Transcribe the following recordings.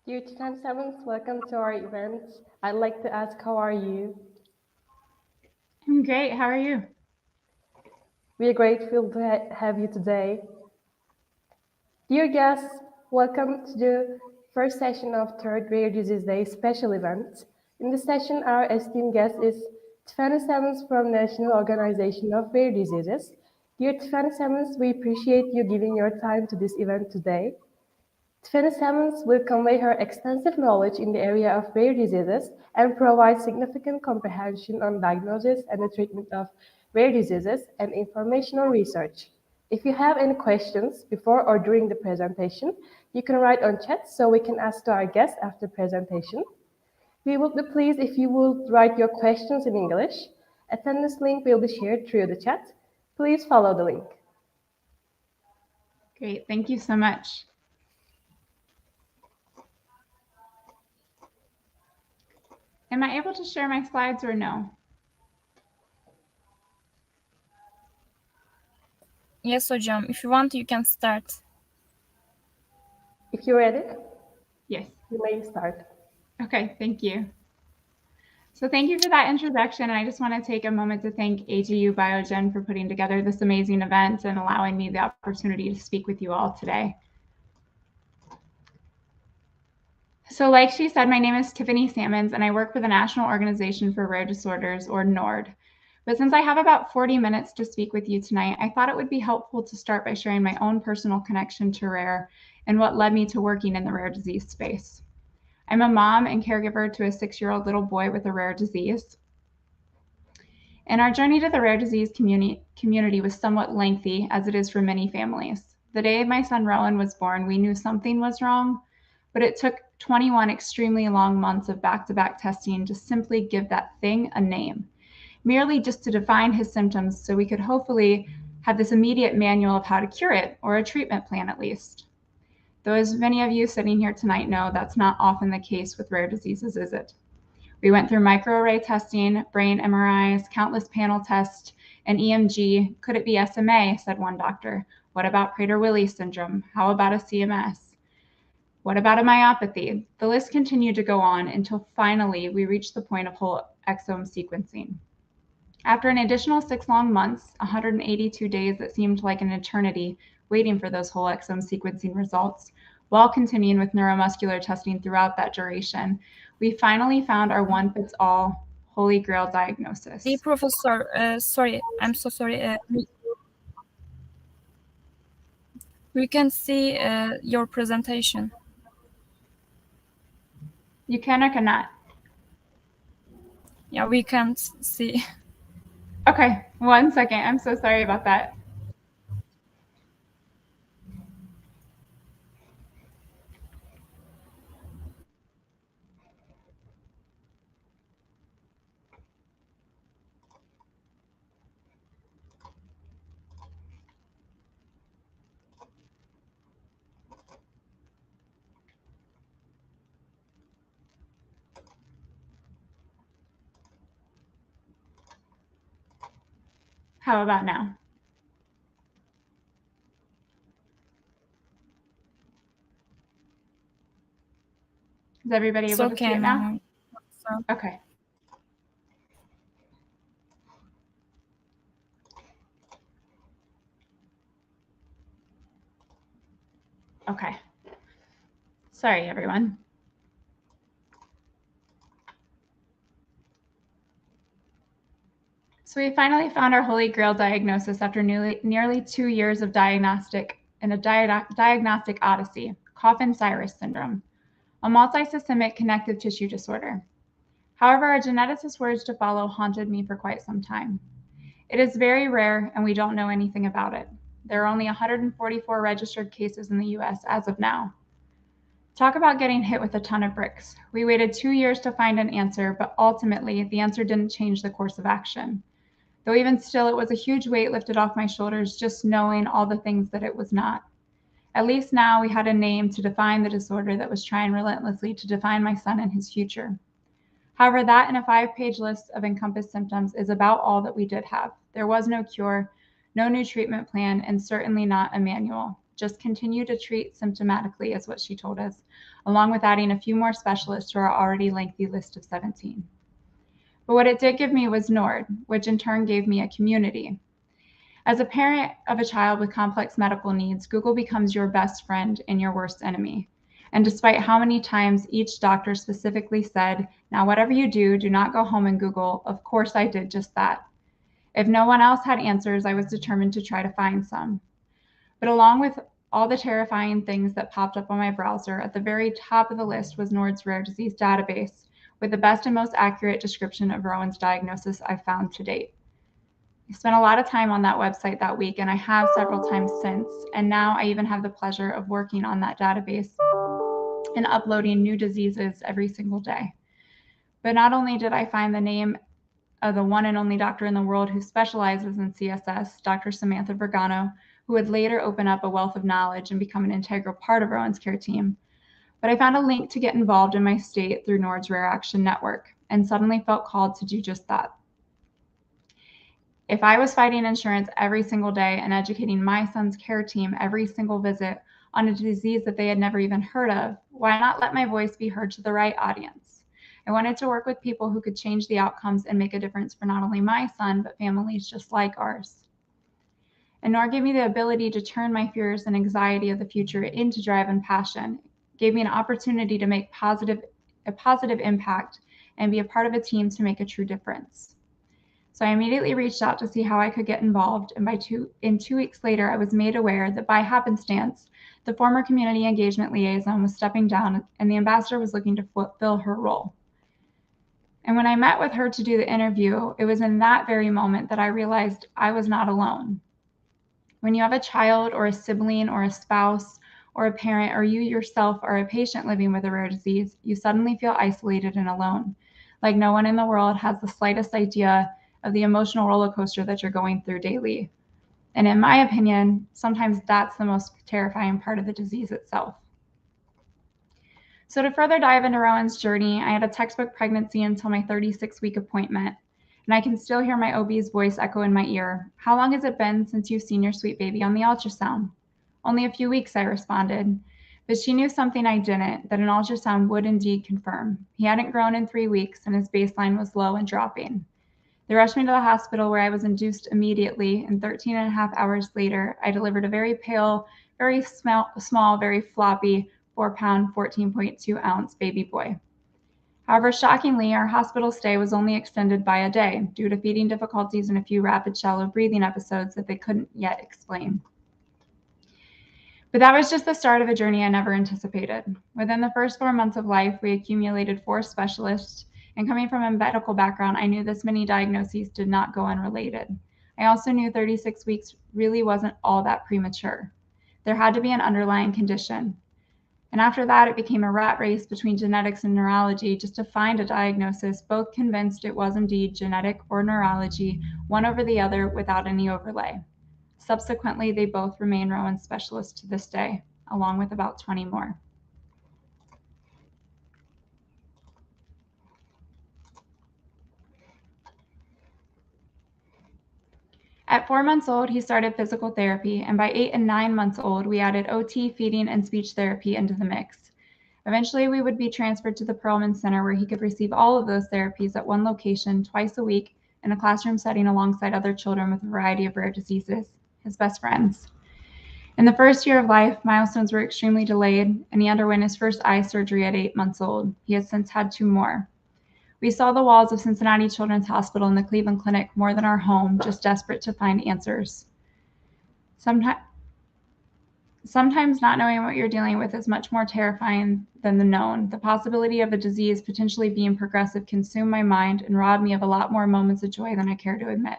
Dear 2007s, welcome to our event. I'd like to ask, how are you? I'm great. How are you? We are grateful to have you today. Dear guests, welcome to the first session of Third Rare Disease Day special event. In this session, our esteemed guest is 27th from National Organization of Rare Diseases. Dear 27th, we appreciate you giving your time to this event today. 27th will convey her extensive knowledge in the area of rare diseases and provide significant comprehension on diagnosis and the treatment of rare diseases and informational research. If you have any questions before or during the presentation, you can write on chat so we can ask to our guests after presentation. We would be pleased if you would write your questions in English. Attendance link will be shared through the chat. Please follow the link. Great. Thank you so much. Am I able to share my slides or no? Yes, hocam. If you want, you can start. If you're ready, Yes. you may start. Okay, thank you. So thank you for that introduction. And I just want to take a moment to thank AGU BioGen for putting together this amazing event and allowing me the opportunity to speak with you all today. So like she said, my name is Tiffany Salmons, and I work for the National Organization for Rare Disorders, or NORD. But since I have about 40 minutes to speak with you tonight, I thought it would be helpful to start by sharing my own personal connection to rare and what led me to working in the rare disease space. I'm a mom and caregiver to a 6-year-old little boy with a rare disease. And our journey to the rare disease community was somewhat lengthy, as it is for many families. The day my son Rowan was born, we knew something was wrong, but it took 21 extremely long months of back-to-back testing to simply give that thing a name, merely just to define his symptoms so we could hopefully have this immediate manual of how to cure it, or a treatment plan at least. Though as many of you sitting here tonight know, that's not often the case with rare diseases, is it? We went through microarray testing, brain MRIs, countless panel tests, and EMG. Could it be SMA, said one doctor. What about Prader-Willi syndrome? How about a CMS? What about a myopathy? The list continued to go on until finally we reached the point of whole exome sequencing. After an additional 6 long months, 182 days that seemed like an eternity waiting for those whole exome sequencing results, while continuing with neuromuscular testing throughout that duration, we finally found our one-fits-all holy grail diagnosis. Hey, Professor, sorry, I'm so sorry. We can see your presentation. You can or cannot? Yeah, we can't see. Okay, 1 second. I'm so sorry about that. How about now? Is everybody able to see it now? Okay. Okay. Sorry, everyone. So we finally found our holy grail diagnosis after nearly 2 years of diagnostic odyssey, Coffin-Cyrus syndrome, a multisystemic connective tissue disorder. However, our geneticist's words to follow haunted me for quite some time. It is very rare, and we don't know anything about it. There are only 144 registered cases in the US as of now. Talk about getting hit with a ton of bricks. We waited 2 years to find an answer, but ultimately, the answer didn't change the course of action. Though even still, it was a huge weight lifted off my shoulders just knowing all the things that it was not. At least now we had a name to define the disorder that was trying relentlessly to define my son and his future. However, that and a 5-page list of encompassed symptoms is about all that we did have. There was no cure, no new treatment plan, and certainly not a manual. Just continue to treat symptomatically is what she told us, along with adding a few more specialists to our already lengthy list of 17. But what it did give me was Nord, which in turn gave me a community. As a parent of a child with complex medical needs, Google becomes your best friend and your worst enemy. And despite how many times each doctor specifically said, now whatever you do, do not go home and Google, of course I did just that. If no one else had answers, I was determined to try to find some. But along with all the terrifying things that popped up on my browser, at the very top of the list was Nord's rare disease database, with the best and most accurate description of Rowan's diagnosis I've found to date. I spent a lot of time on that website that week, and I have several times since, and now I even have the pleasure of working on that database and uploading new diseases every single day. But not only did I find the name of the one and only doctor in the world who specializes in CSS, Dr. Samantha Vergano, who would later open up a wealth of knowledge and become an integral part of Rowan's care team, but I found a link to get involved in my state through Nord's Rare Action Network and suddenly felt called to do just that. If I was fighting insurance every single day and educating my son's care team every single visit on a disease that they had never even heard of, why not let my voice be heard to the right audience? I wanted to work with people who could change the outcomes and make a difference for not only my son, but families just like ours. And Nord gave me the ability to turn my fears and anxiety of the future into drive and passion. It gave me an opportunity to make a positive impact and be a part of a team to make a true difference. So I immediately reached out to see how I could get involved, and 2 weeks later, I was made aware that by happenstance, the former community engagement liaison was stepping down and the ambassador was looking to fulfill her role. And when I met with her to do the interview, it was in that very moment that I realized I was not alone. When you have a child or a sibling or a spouse or a parent, or you yourself are a patient living with a rare disease, you suddenly feel isolated and alone, like no one in the world has the slightest idea of the emotional roller coaster that you're going through daily. And in my opinion, sometimes that's the most terrifying part of the disease itself. So to further dive into Rowan's journey, I had a textbook pregnancy until my 36-week appointment. And I can still hear my OB's voice echo in my ear. How long has it been since you've seen your sweet baby on the ultrasound? Only a few weeks, I responded. But she knew something I didn't, that an ultrasound would indeed confirm. He hadn't grown in 3 weeks and his baseline was low and dropping. They rushed me to the hospital where I was induced immediately, and 13 and a half hours later, I delivered a very pale, very small, very floppy, 4-pound, 14.2 ounce baby boy. However, shockingly, our hospital stay was only extended by a day due to feeding difficulties and a few rapid shallow breathing episodes that they couldn't yet explain. But that was just the start of a journey I never anticipated. Within the first 4 months of life, we accumulated 4 specialists, and coming from a medical background, I knew this many diagnoses did not go unrelated. I also knew 36 weeks really wasn't all that premature. There had to be an underlying condition. And after that, it became a rat race between genetics and neurology just to find a diagnosis, both convinced it was indeed genetic or neurology, one over the other without any overlay. Subsequently, they both remain Rowan specialists to this day, along with about 20 more. At 4 months old, he started physical therapy, and by 8 and 9 months old, we added OT, feeding, and speech therapy into the mix. Eventually, we would be transferred to the Perlman Center where he could receive all of those therapies at one location twice a week in a classroom setting alongside other children with a variety of rare diseases, his best friends. In the first year of life, milestones were extremely delayed, and he underwent his first eye surgery at 8 months old. He has since had 2 more. We saw the walls of Cincinnati Children's Hospital and the Cleveland Clinic more than our home, just desperate to find answers. Sometimes not knowing what you're dealing with is much more terrifying than the known. The possibility of a disease potentially being progressive consumed my mind and robbed me of a lot more moments of joy than I care to admit.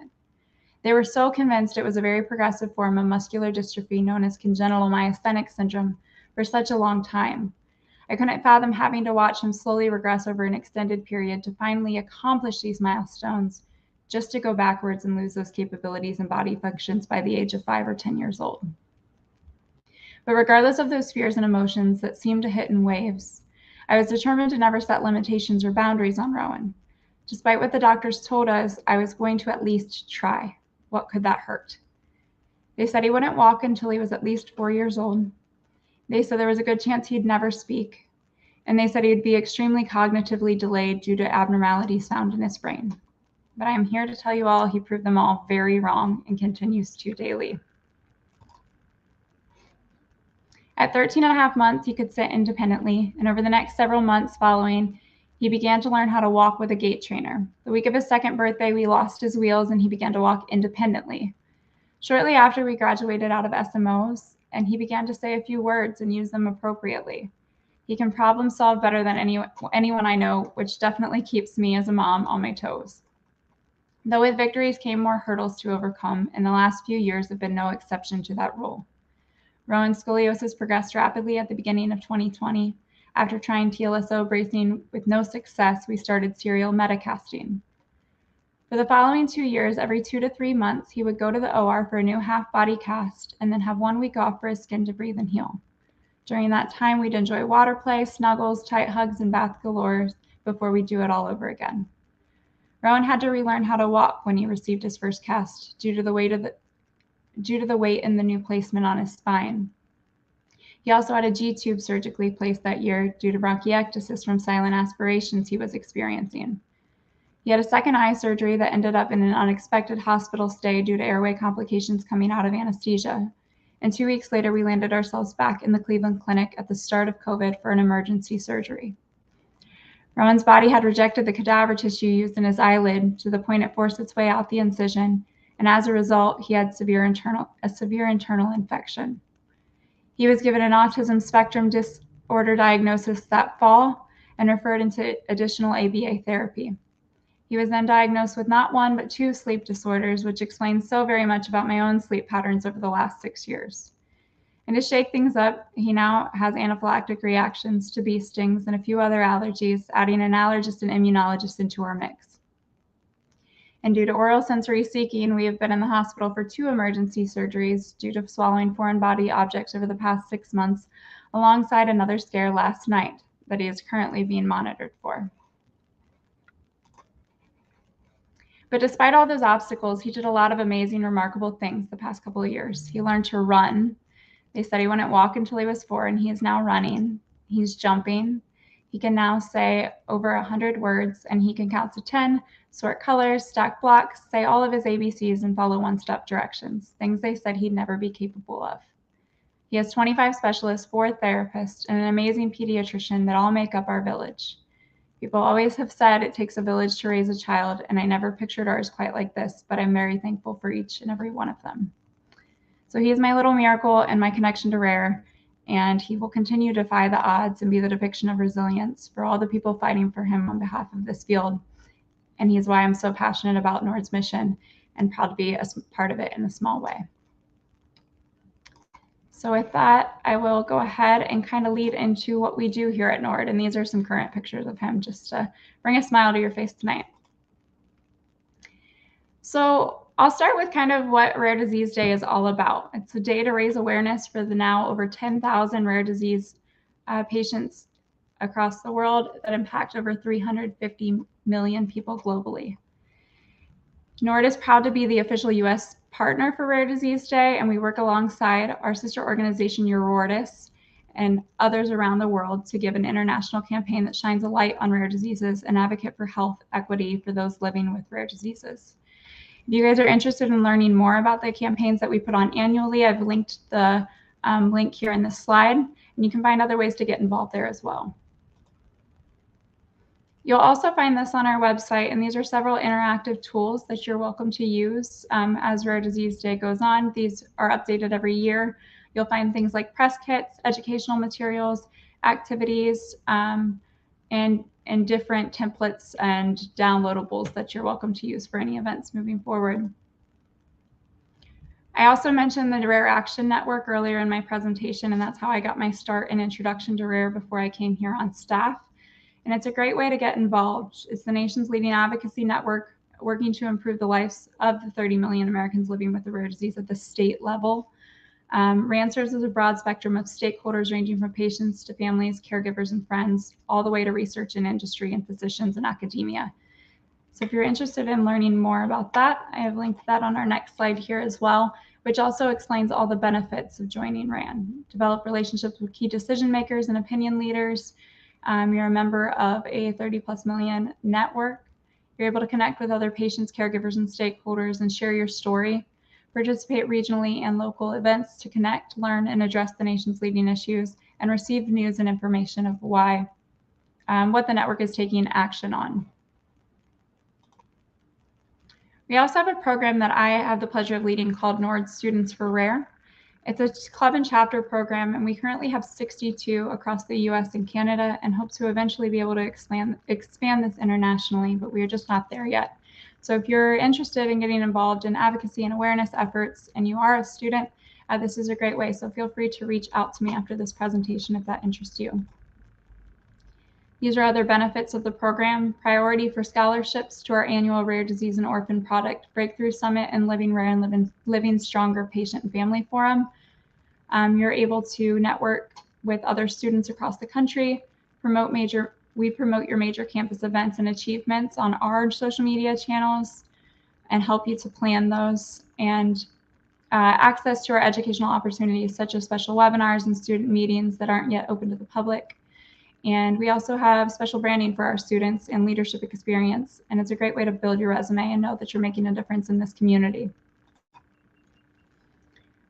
They were so convinced it was a very progressive form of muscular dystrophy known as congenital myasthenic syndrome for such a long time. I couldn't fathom having to watch him slowly regress over an extended period to finally accomplish these milestones, just to go backwards and lose those capabilities and body functions by the age of 5 or 10 years old. But regardless of those fears and emotions that seemed to hit in waves, I was determined to never set limitations or boundaries on Rowan. Despite what the doctors told us, I was going to at least try. What could that hurt? They said he wouldn't walk until he was at least 4 years old. They said there was a good chance he'd never speak. And they said he'd be extremely cognitively delayed due to abnormalities found in his brain. But I am here to tell you all he proved them all very wrong and continues to daily. At 13 and a half months, he could sit independently, and over the next several months following, he began to learn how to walk with a gait trainer. The week of his second birthday, we lost his wheels and he began to walk independently. Shortly after, we graduated out of SMOs, and he began to say a few words and use them appropriately. He can problem solve better than anyone I know, which definitely keeps me as a mom on my toes. Though with victories came more hurdles to overcome, and the last few years have been no exception to that rule. Rowan's scoliosis progressed rapidly at the beginning of 2020. After trying TLSO bracing with no success, we started serial metacasting. For the following 2 years, every 2 to 3 months, he would go to the OR for a new half-body cast and then have 1 week off for his skin to breathe and heal. During that time, we'd enjoy water play, snuggles, tight hugs, and bath galore before we do it all over again. Rowan had to relearn how to walk when he received his first cast due to the weight and the new placement on his spine. He also had a G-tube surgically placed that year due to bronchiectasis from silent aspirations he was experiencing. He had a second eye surgery that ended up in an unexpected hospital stay due to airway complications coming out of anesthesia. And 2 weeks later, we landed ourselves back in the Cleveland Clinic at the start of COVID for an emergency surgery. Rowan's body had rejected the cadaver tissue used in his eyelid to the point it forced its way out the incision, and as a result, he had a severe internal infection. He was given an autism spectrum disorder diagnosis that fall and referred into additional ABA therapy. He was then diagnosed with not 1, but 2 sleep disorders, which explains so very much about my own sleep patterns over the last 6 years. And to shake things up, he now has anaphylactic reactions to bee stings and a few other allergies, adding an allergist and immunologist into our mix. And due to oral sensory seeking, we have been in the hospital for 2 emergency surgeries due to swallowing foreign body objects over the past 6 months, alongside another scare last night that he is currently being monitored for. But despite all those obstacles, he did a lot of amazing, remarkable things the past couple of years. He learned to run. They said he wouldn't walk until he was 4, and he is now running. He's jumping. He can now say over 100 words, and he can count to 10, sort colors, stack blocks, say all of his ABCs, and follow one-step directions, things they said he'd never be capable of. He has 25 specialists, 4 therapists, and an amazing pediatrician that all make up our village. People always have said it takes a village to raise a child, and I never pictured ours quite like this, but I'm very thankful for each and every one of them. So he is my little miracle and my connection to Rare, and he will continue to defy the odds and be the depiction of resilience for all the people fighting for him on behalf of this field. And he is why I'm so passionate about NORD's mission and proud to be a part of it in a small way. So with that, I will go ahead and kind of lead into what we do here at NORD. And these are some current pictures of him just to bring a smile to your face tonight. So I'll start with kind of what Rare Disease Day is all about. It's a day to raise awareness for the now over 10,000 rare disease patients across the world that impact over 350 million people globally. NORD is proud to be the official U.S. partner for Rare Disease Day, and we work alongside our sister organization, Eurordis, and others around the world to give an international campaign that shines a light on rare diseases and advocate for health equity for those living with rare diseases. If you guys are interested in learning more about the campaigns that we put on annually, I've linked the link here in this slide, and you can find other ways to get involved there as well. You'll also find this on our website, and these are several interactive tools that you're welcome to use as Rare Disease Day goes on. These are updated every year. You'll find things like press kits, educational materials, activities, and different templates and downloadables that you're welcome to use for any events moving forward. I also mentioned the Rare Action Network earlier in my presentation, and that's how I got my start and introduction to Rare before I came here on staff. And it's a great way to get involved. It's the nation's leading advocacy network working to improve the lives of the 30 million Americans living with a rare disease at the state level. RAN serves as a broad spectrum of stakeholders ranging from patients to families, caregivers, and friends, all the way to research and industry and physicians and academia. So if you're interested in learning more about that, I have linked that on our next slide here as well. which also explains all the benefits of joining RAN. Develop relationships with key decision makers and opinion leaders. You're a member of a 30+ million network. You're able to connect with other patients, caregivers, and stakeholders and share your story. Participate regionally and local events to connect, learn, and address the nation's leading issues, and receive news and information of what the network is taking action on. We also have a program that I have the pleasure of leading called NORD Students for Rare. It's a club and chapter program, and we currently have 62 across the US and Canada, and hope to eventually be able to expand this internationally, but we are just not there yet. So if you're interested in getting involved in advocacy and awareness efforts, and you are a student, this is a great way. So feel free to reach out to me after this presentation if that interests you. These are other benefits of the program: priority for scholarships to our annual Rare Disease and Orphan Product Breakthrough Summit and Living Rare and Living Stronger Patient and Family Forum. You're able to network with other students across the country, we promote your major campus events and achievements on our social media channels and help you to plan those, and access to our educational opportunities such as special webinars and student meetings that aren't yet open to the public. And we also have special branding for our students and leadership experience. And it's a great way to build your resume and know that you're making a difference in this community.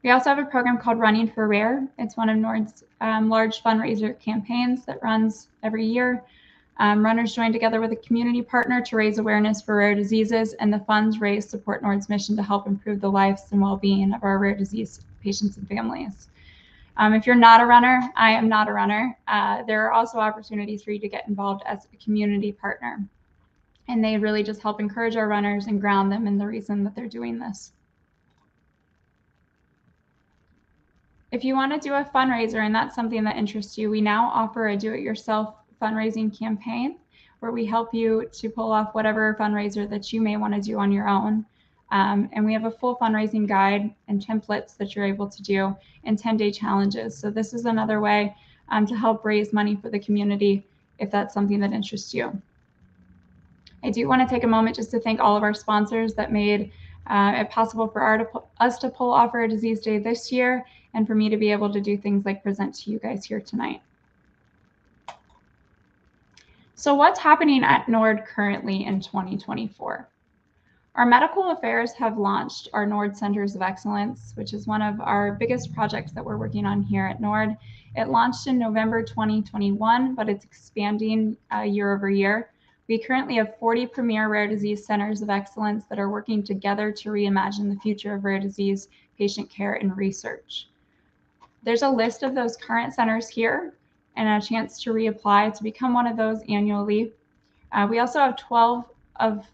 We also have a program called Running for Rare. It's one of NORD's large fundraiser campaigns that runs every year. Runners join together with a community partner to raise awareness for rare diseases, and the funds raised support NORD's mission to help improve the lives and well-being of our rare disease patients and families. If you're not a runner, I am not a runner. There are also opportunities for you to get involved as a community partner. And they really just help encourage our runners and ground them in the reason that they're doing this. If you want to do a fundraiser and that's something that interests you, we now offer a do-it-yourself fundraising campaign where we help you to pull off whatever fundraiser that you may want to do on your own. And we have a full fundraising guide and templates that you're able to do in 10-day challenges. So this is another way to help raise money for the community if that's something that interests you. I do want to take a moment just to thank all of our sponsors that made it possible for us to pull off our disease day this year, and for me to be able to do things like present to you guys here tonight. So what's happening at NORD currently in 2024? Our medical affairs have launched our NORD Centers of Excellence, which is one of our biggest projects that we're working on here at NORD. It launched in November 2021, but it's expanding year over year. We currently have 40 premier rare disease centers of excellence that are working together to reimagine the future of rare disease patient care and research. There's a list of those current centers here and a chance to reapply to become one of those annually. We also have 12 of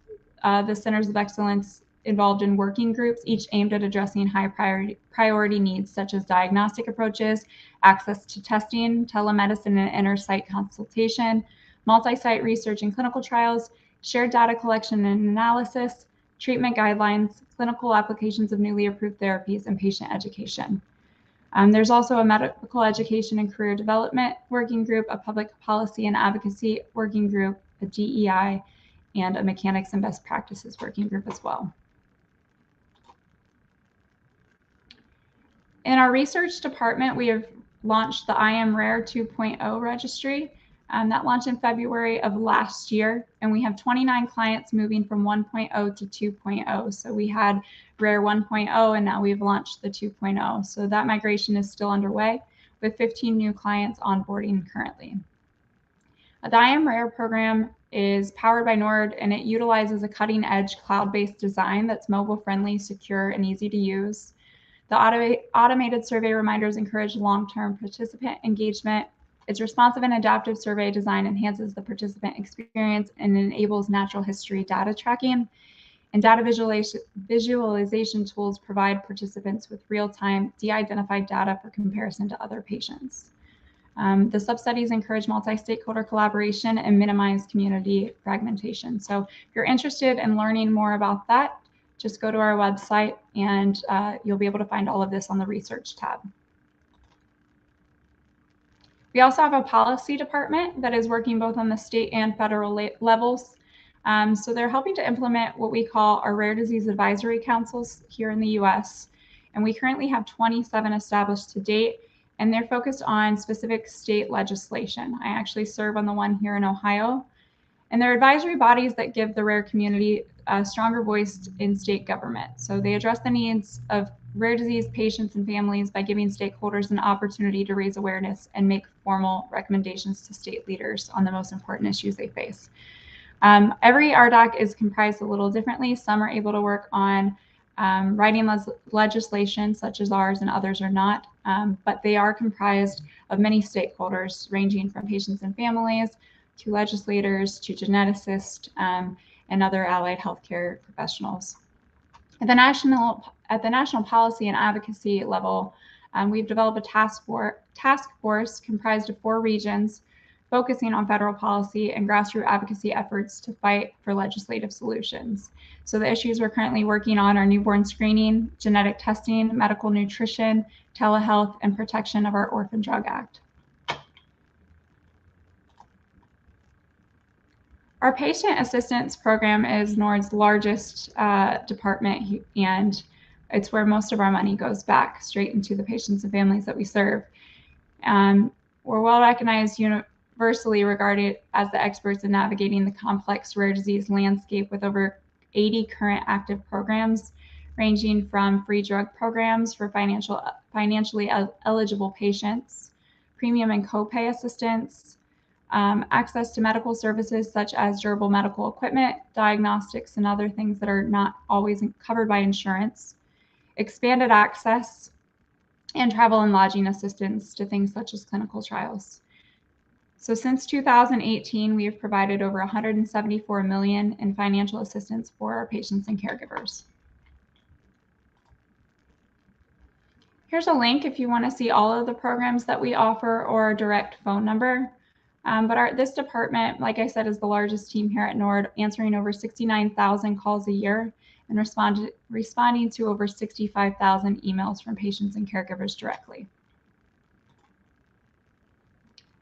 the centers of excellence involved in working groups, each aimed at addressing high priority needs such as diagnostic approaches, access to testing, telemedicine and inter-site consultation, multi-site research and clinical trials, shared data collection and analysis, treatment guidelines, clinical applications of newly approved therapies, and patient education. There's also a medical education and career development working group, a public policy and advocacy working group, a DEI, and a mechanics and best practices working group as well. In our research department, we have launched the I Am Rare 2.0 registry. That launched in February of last year, and we have 29 clients moving from 1.0 to 2.0. So we had Rare 1.0, and now we've launched the 2.0. So that migration is still underway with 15 new clients onboarding currently. The I Am Rare program is powered by NORD, and it utilizes a cutting-edge cloud-based design that's mobile-friendly, secure, and easy to use. The automated survey reminders encourage long-term participant engagement. Its responsive and adaptive survey design enhances the participant experience and enables natural history data tracking. And data visualization tools provide participants with real-time de-identified data for comparison to other patients. The sub-studies encourage multi-stakeholder collaboration and minimize community fragmentation. So if you're interested in learning more about that, just go to our website and you'll be able to find all of this on the research tab. We also have a policy department that is working both on the state and federal levels. So they're helping to implement what we call our rare disease advisory councils here in the US. And we currently have 27 established to date, and they're focused on specific state legislation. I actually serve on the one here in Ohio, and they're advisory bodies that give the rare community a stronger voice in state government. So they address the needs of rare disease patients and families by giving stakeholders an opportunity to raise awareness and make formal recommendations to state leaders on the most important issues they face. Every RDoC is comprised a little differently. Some are able to work on writing legislation such as ours, and others are not, but they are comprised of many stakeholders ranging from patients and families to legislators to geneticists and other allied healthcare professionals. At the national policy and advocacy level, we've developed a task force comprised of 4 regions focusing on federal policy and grassroots advocacy efforts to fight for legislative solutions. So the issues we're currently working on are newborn screening, genetic testing, medical nutrition, telehealth, and protection of our Orphan Drug Act. Our patient assistance program is NORD's largest department, and it's where most of our money goes back straight into the patients and families that we serve. We're well recognized, universally regarded as the experts in navigating the complex rare disease landscape with over 80 current active programs, ranging from free drug programs for financially eligible patients, premium and copay assistance, access to medical services such as durable medical equipment, diagnostics, and other things that are not always covered by insurance, expanded access, and travel and lodging assistance to things such as clinical trials. So since 2018, we have provided over $174 million in financial assistance for our patients and caregivers. Here's a link if you want to see all of the programs that we offer or a direct phone number. But this department, like I said, is the largest team here at NORD, answering over 69,000 calls a year and responding to over 65,000 emails from patients and caregivers directly.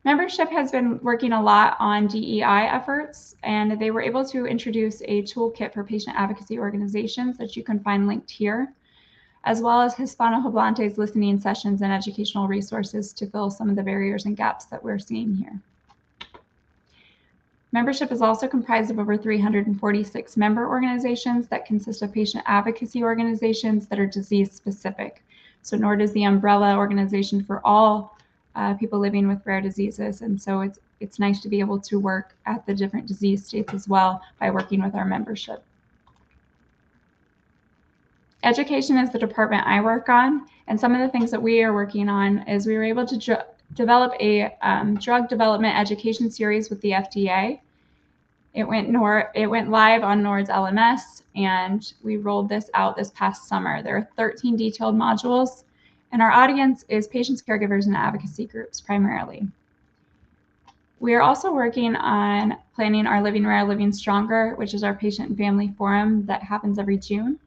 Membership has been working a lot on DEI efforts, and they were able to introduce a toolkit for patient advocacy organizations that you can find linked here, as well as Hispanohablantes listening sessions and educational resources to fill some of the barriers and gaps that we're seeing here. Membership is also comprised of over 346 member organizations that consist of patient advocacy organizations that are disease specific. So NORD is the umbrella organization for all people living with rare diseases. And so it's nice to be able to work at the different disease states as well by working with our membership. Education is the department I work on. And some of the things that we are working on is we were able to develop a drug development education series with the FDA. It went live on NORD's LMS, and we rolled this out this past summer. There are 13 detailed modules, and our audience is patients, caregivers, and advocacy groups primarily. We are also working on planning our Living Rare, Living Stronger, which is our patient and family forum that happens every June.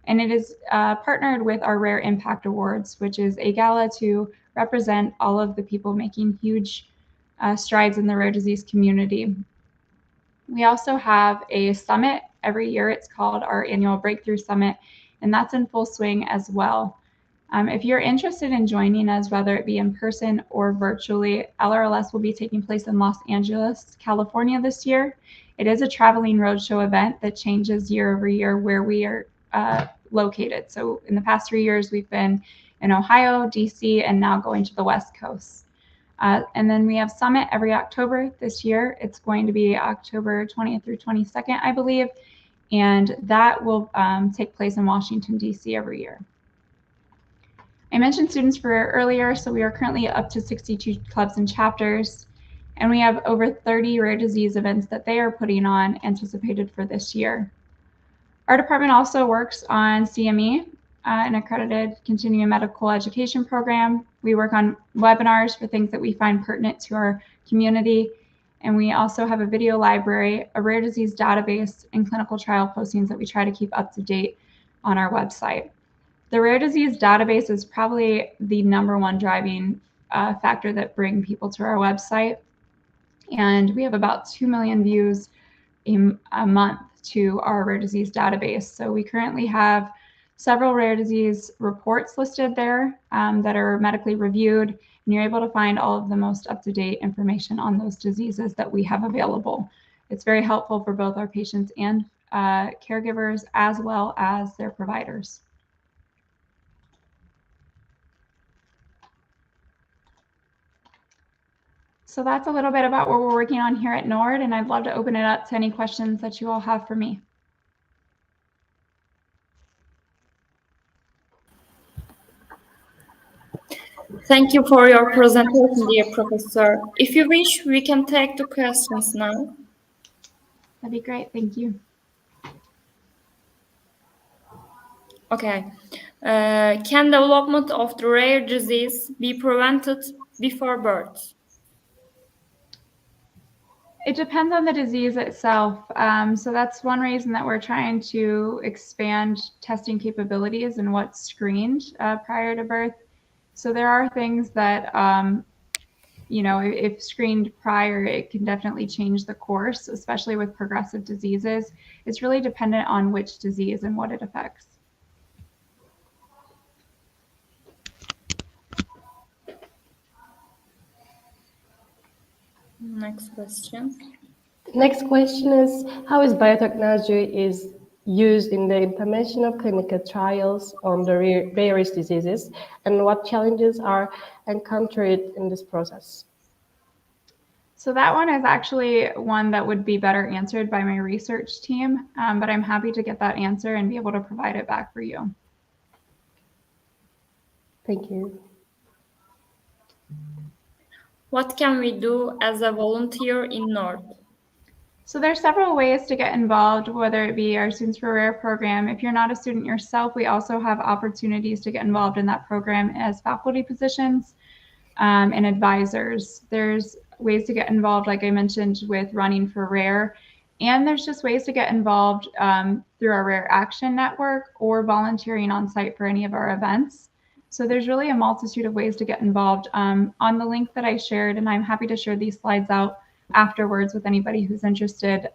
And it is partnered with our Rare Impact Awards, which is a gala to represent all of the people making huge strides in the rare disease community. We also have a summit every year. It's called our annual Breakthrough Summit, and that's in full swing as well. If you're interested in joining us, whether it be in person or virtually, LRLS will be taking place in Los Angeles, California this year. It is a traveling roadshow event that changes year over year where we are located. So in the past 3 years, we've been in Ohio, DC, and now going to the West Coast. And then we have Summit every October this year. It's going to be October 20th through 22nd, I believe. And that will take place in Washington, DC every year. I mentioned students for earlier, so we are currently up to 62 clubs and chapters, and we have over 30 rare disease events that they are putting on anticipated for this year. Our department also works on CME, an accredited continuing medical education program. We work on webinars for things that we find pertinent to our community, and we also have a video library, a rare disease database, and clinical trial postings that we try to keep up to date on our website. The rare disease database is probably the #1 driving factor that bring people to our website. And we have about 2 million views a month to our rare disease database. So we currently have several rare disease reports listed there that are medically reviewed, and you're able to find all of the most up-to-date information on those diseases that we have available. It's very helpful for both our patients and caregivers, as well as their providers. So that's a little bit about what we're working on here at NORD, and I'd love to open it up to any questions that you all have for me. Thank you for your presentation, dear professor. If you wish, we can take the questions now. That'd be great. Thank you. Okay. Can development of the rare disease be prevented before birth? It depends on the disease itself. So that's one reason that we're trying to expand testing capabilities and what's screened prior to birth. So there are things that, you know, if screened prior, it can definitely change the course, especially with progressive diseases. It's really dependent on which disease and what it affects. Next question. Next question is, how is biotechnology is used in the implementation of clinical trials on the rarest diseases, and what challenges are encountered in this process? So that one is actually one that would be better answered by my research team, but I'm happy to get that answer and be able to provide it back for you. Thank you. What can we do as a volunteer in NORD? So there's several ways to get involved, whether it be our Students for Rare program. If you're not a student yourself, we also have opportunities to get involved in that program as faculty positions and advisors. There's ways to get involved, like I mentioned, with Running for Rare. And there's just ways to get involved through our Rare Action Network or volunteering on site for any of our events. So there's really a multitude of ways to get involved. On the link that I shared, and I'm happy to share these slides out afterwards with anybody who's interested,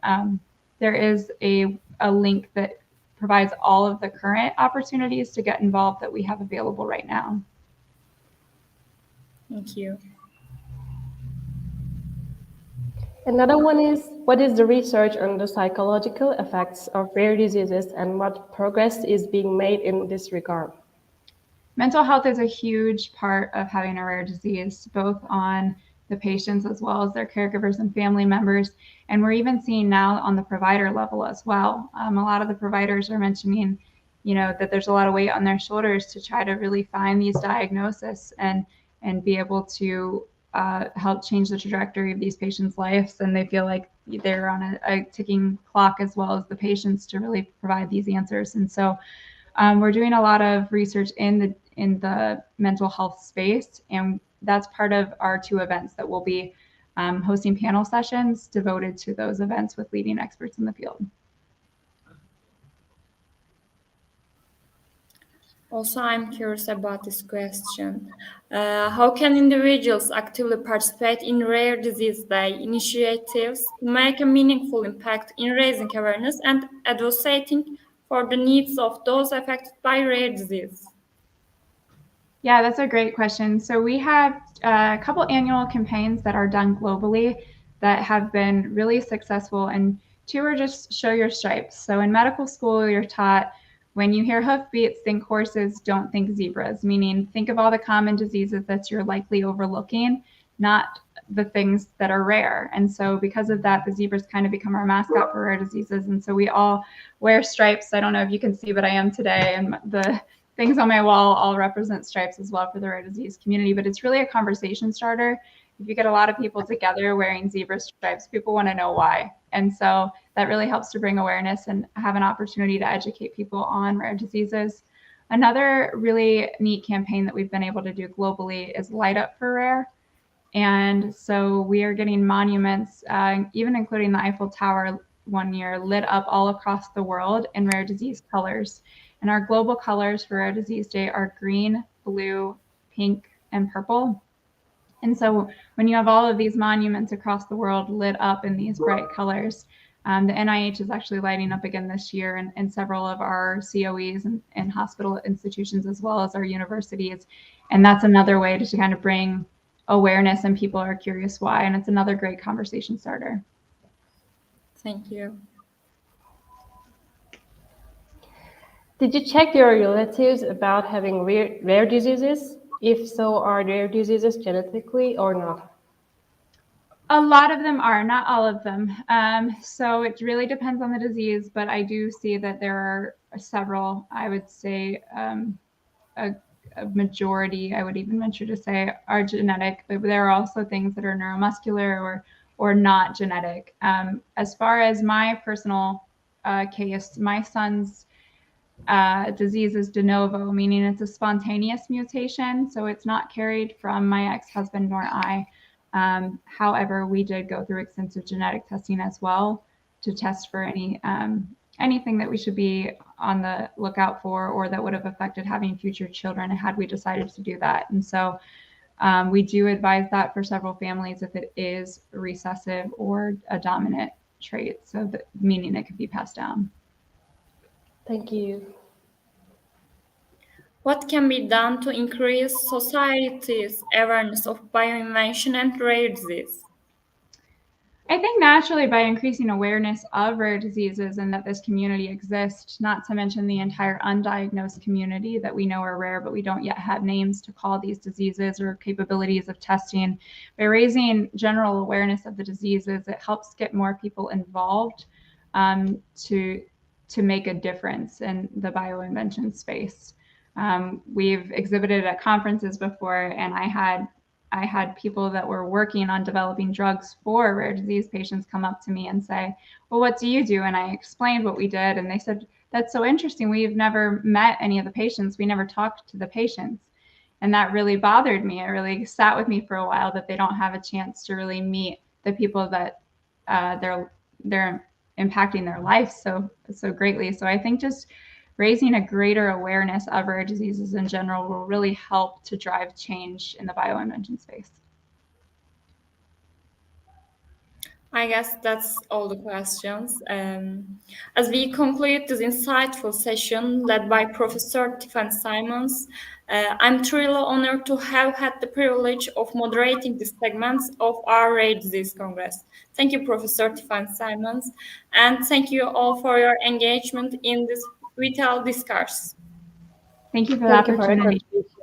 there is a link that provides all of the current opportunities to get involved that we have available right now. Thank you. Another one is, what is the research on the psychological effects of rare diseases and what progress is being made in this regard? Mental health is a huge part of having a rare disease, both on the patients as well as their caregivers and family members. And we're even seeing now on the provider level as well. A lot of the providers are mentioning, you know, that there's a lot of weight on their shoulders to try to really find these diagnoses and be able to help change the trajectory of these patients' lives. And they feel like they're on a ticking clock as well as the patients to really provide these answers. And so we're doing a lot of research in the mental health space, and that's part of our 2 events that we'll be hosting panel sessions devoted to those events with leading experts in the field. Also, I'm curious about this question. How can individuals actively participate in Rare Disease Day initiatives to make a meaningful impact in raising awareness and advocating for the needs of those affected by rare disease? Yeah, that's a great question. So we have a couple annual campaigns that are done globally that have been really successful, and 2 are just show your stripes. So in medical school, you're taught when you hear hoofbeats, think horses, don't think zebras, meaning think of all the common diseases that you're likely overlooking, not the things that are rare. And so because of that, the zebras kind of become our mascot for rare diseases. And so we all wear stripes. I don't know if you can see, but I am today. And the things on my wall all represent stripes as well for the rare disease community. But it's really a conversation starter. If you get a lot of people together wearing zebra stripes, people want to know why. And so that really helps to bring awareness and have an opportunity to educate people on rare diseases. Another really neat campaign that we've been able to do globally is Light Up for Rare. And so we are getting monuments, even including the Eiffel Tower one year, lit up all across the world in rare disease colors. And our global colors for Rare Disease Day are green, blue, pink, and purple. And so when you have all of these monuments across the world lit up in these bright colors, The NIH is actually lighting up again this year, and several of our COEs and hospital institutions, as well as our universities. And that's another way to kind of bring awareness, and people are curious why. And it's another great conversation starter. Thank you. Did you check your relatives about having rare diseases? If so, are rare diseases genetically or not? A lot of them are, not all of them. So it really depends on the disease, but I do see that there are several, I would say a majority, I would even venture to say, are genetic, but there are also things that are neuromuscular or not genetic. As far as my personal case, my son's disease is de novo, meaning it's a spontaneous mutation. So it's not carried from my ex-husband nor I. However, we did go through extensive genetic testing as well to test for anything that we should be on the lookout for, or that would have affected having future children had we decided to do that. And so we do advise that for several families if it is recessive or a dominant trait, so that, meaning it could be passed down. Thank you. What can be done to increase society's awareness of bioinvention and rare disease? I think naturally by increasing awareness of rare diseases and that this community exists, not to mention the entire undiagnosed community that we know are rare, but we don't yet have names to call these diseases or capabilities of testing. By raising general awareness of the diseases, it helps get more people involved to make a difference in the bioinvention space. We've exhibited at conferences before, and I had people that were working on developing drugs for rare disease patients come up to me and say, well, what do you do? And I explained what we did. And they said, that's so interesting. We've never met any of the patients. We never talked to the patients. And that really bothered me. It really sat with me for a while that they don't have a chance to really meet the people that they're impacting their life so greatly. So I think just raising a greater awareness of rare diseases in general will really help to drive change in the bioinvention space. I guess that's all the questions. As we conclude this insightful session led by Professor Tiffany Simons, I'm truly honored to have had the privilege of moderating this segment of our Rare Disease Congress. Thank you, Professor Tiffany Simons, and thank you all for your engagement in this vital discourse. Thank you for the Thank you for your opportunity. contribution.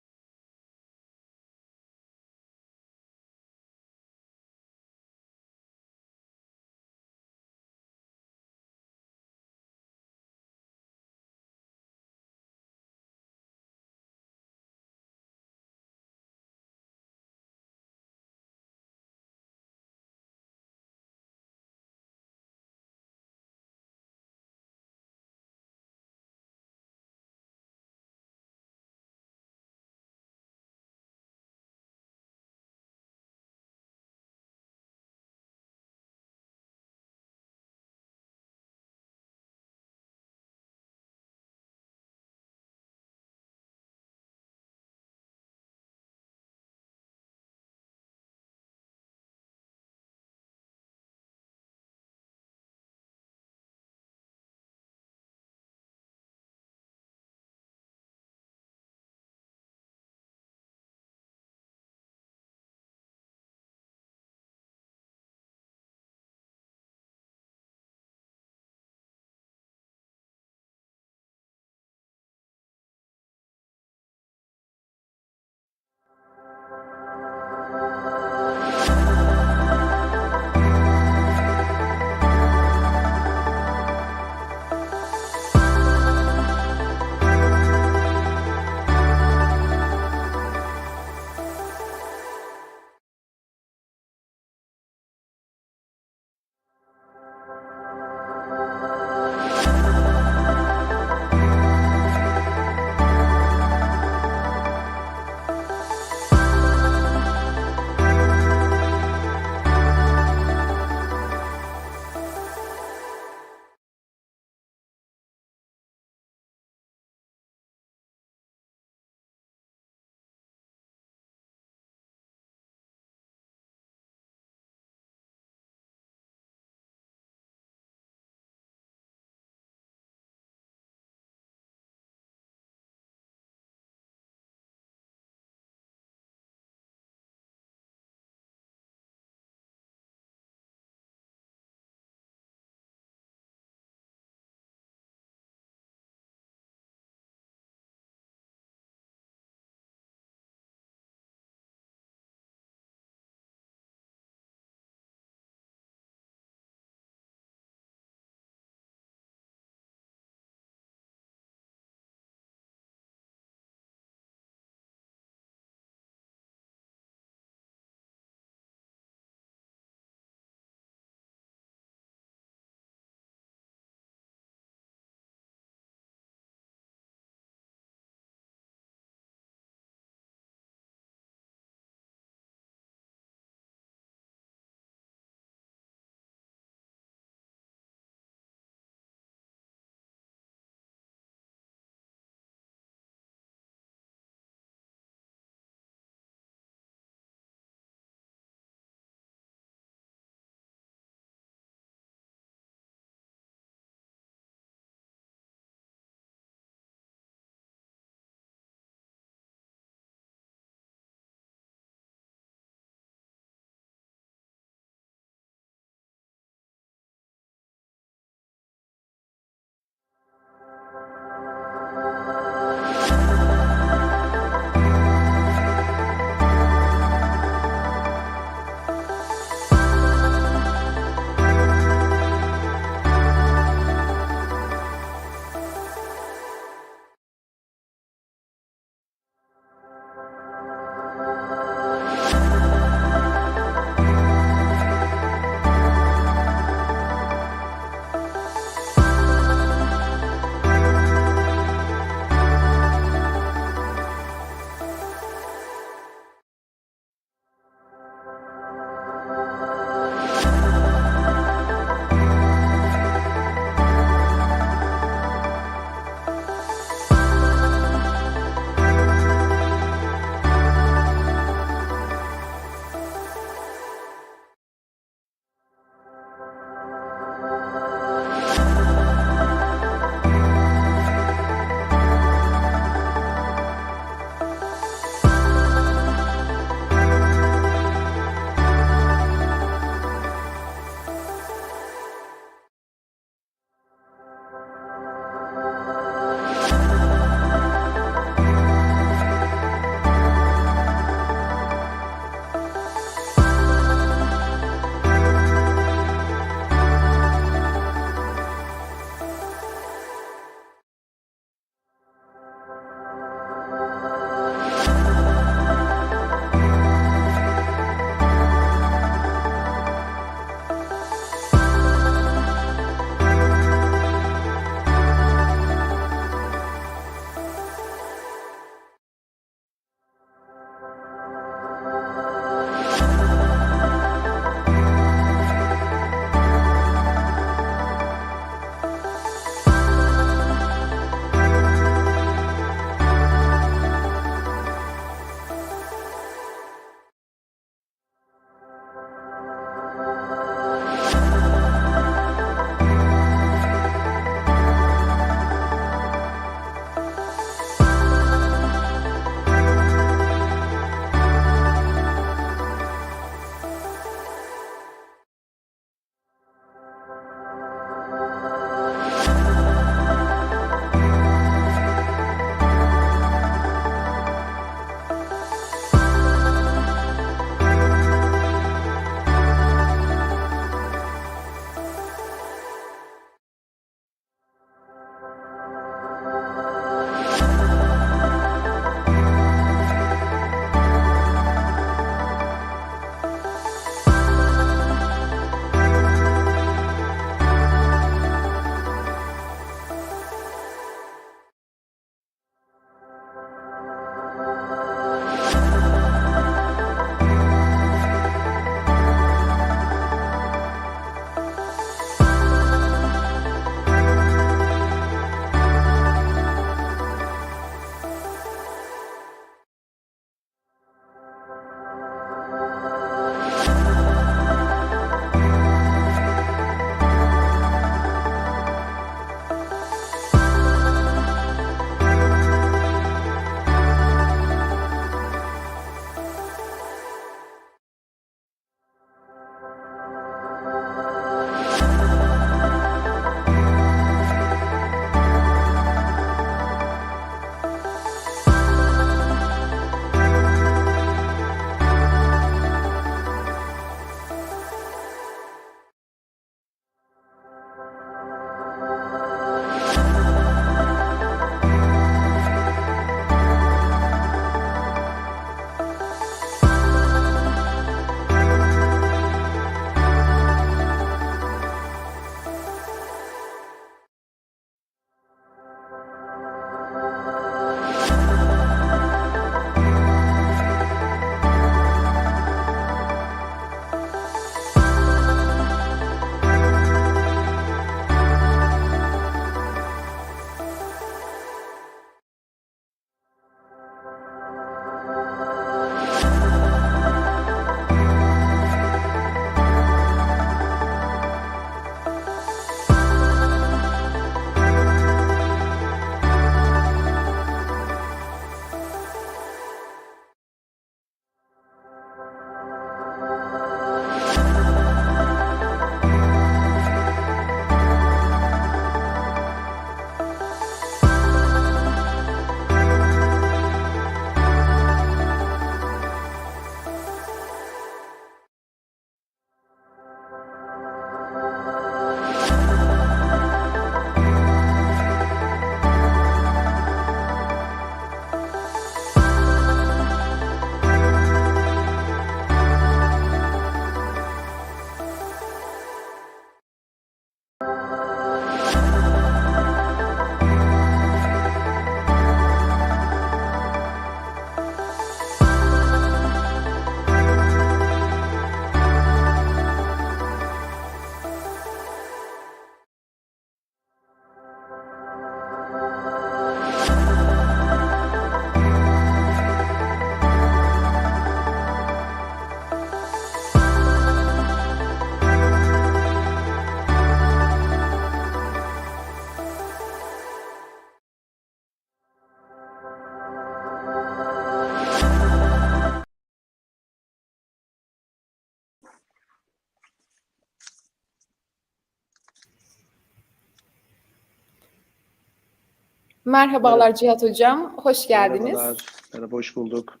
Merhabalar Cihat Hocam, hoş geldiniz. Merhabalar, merhaba, hoş bulduk.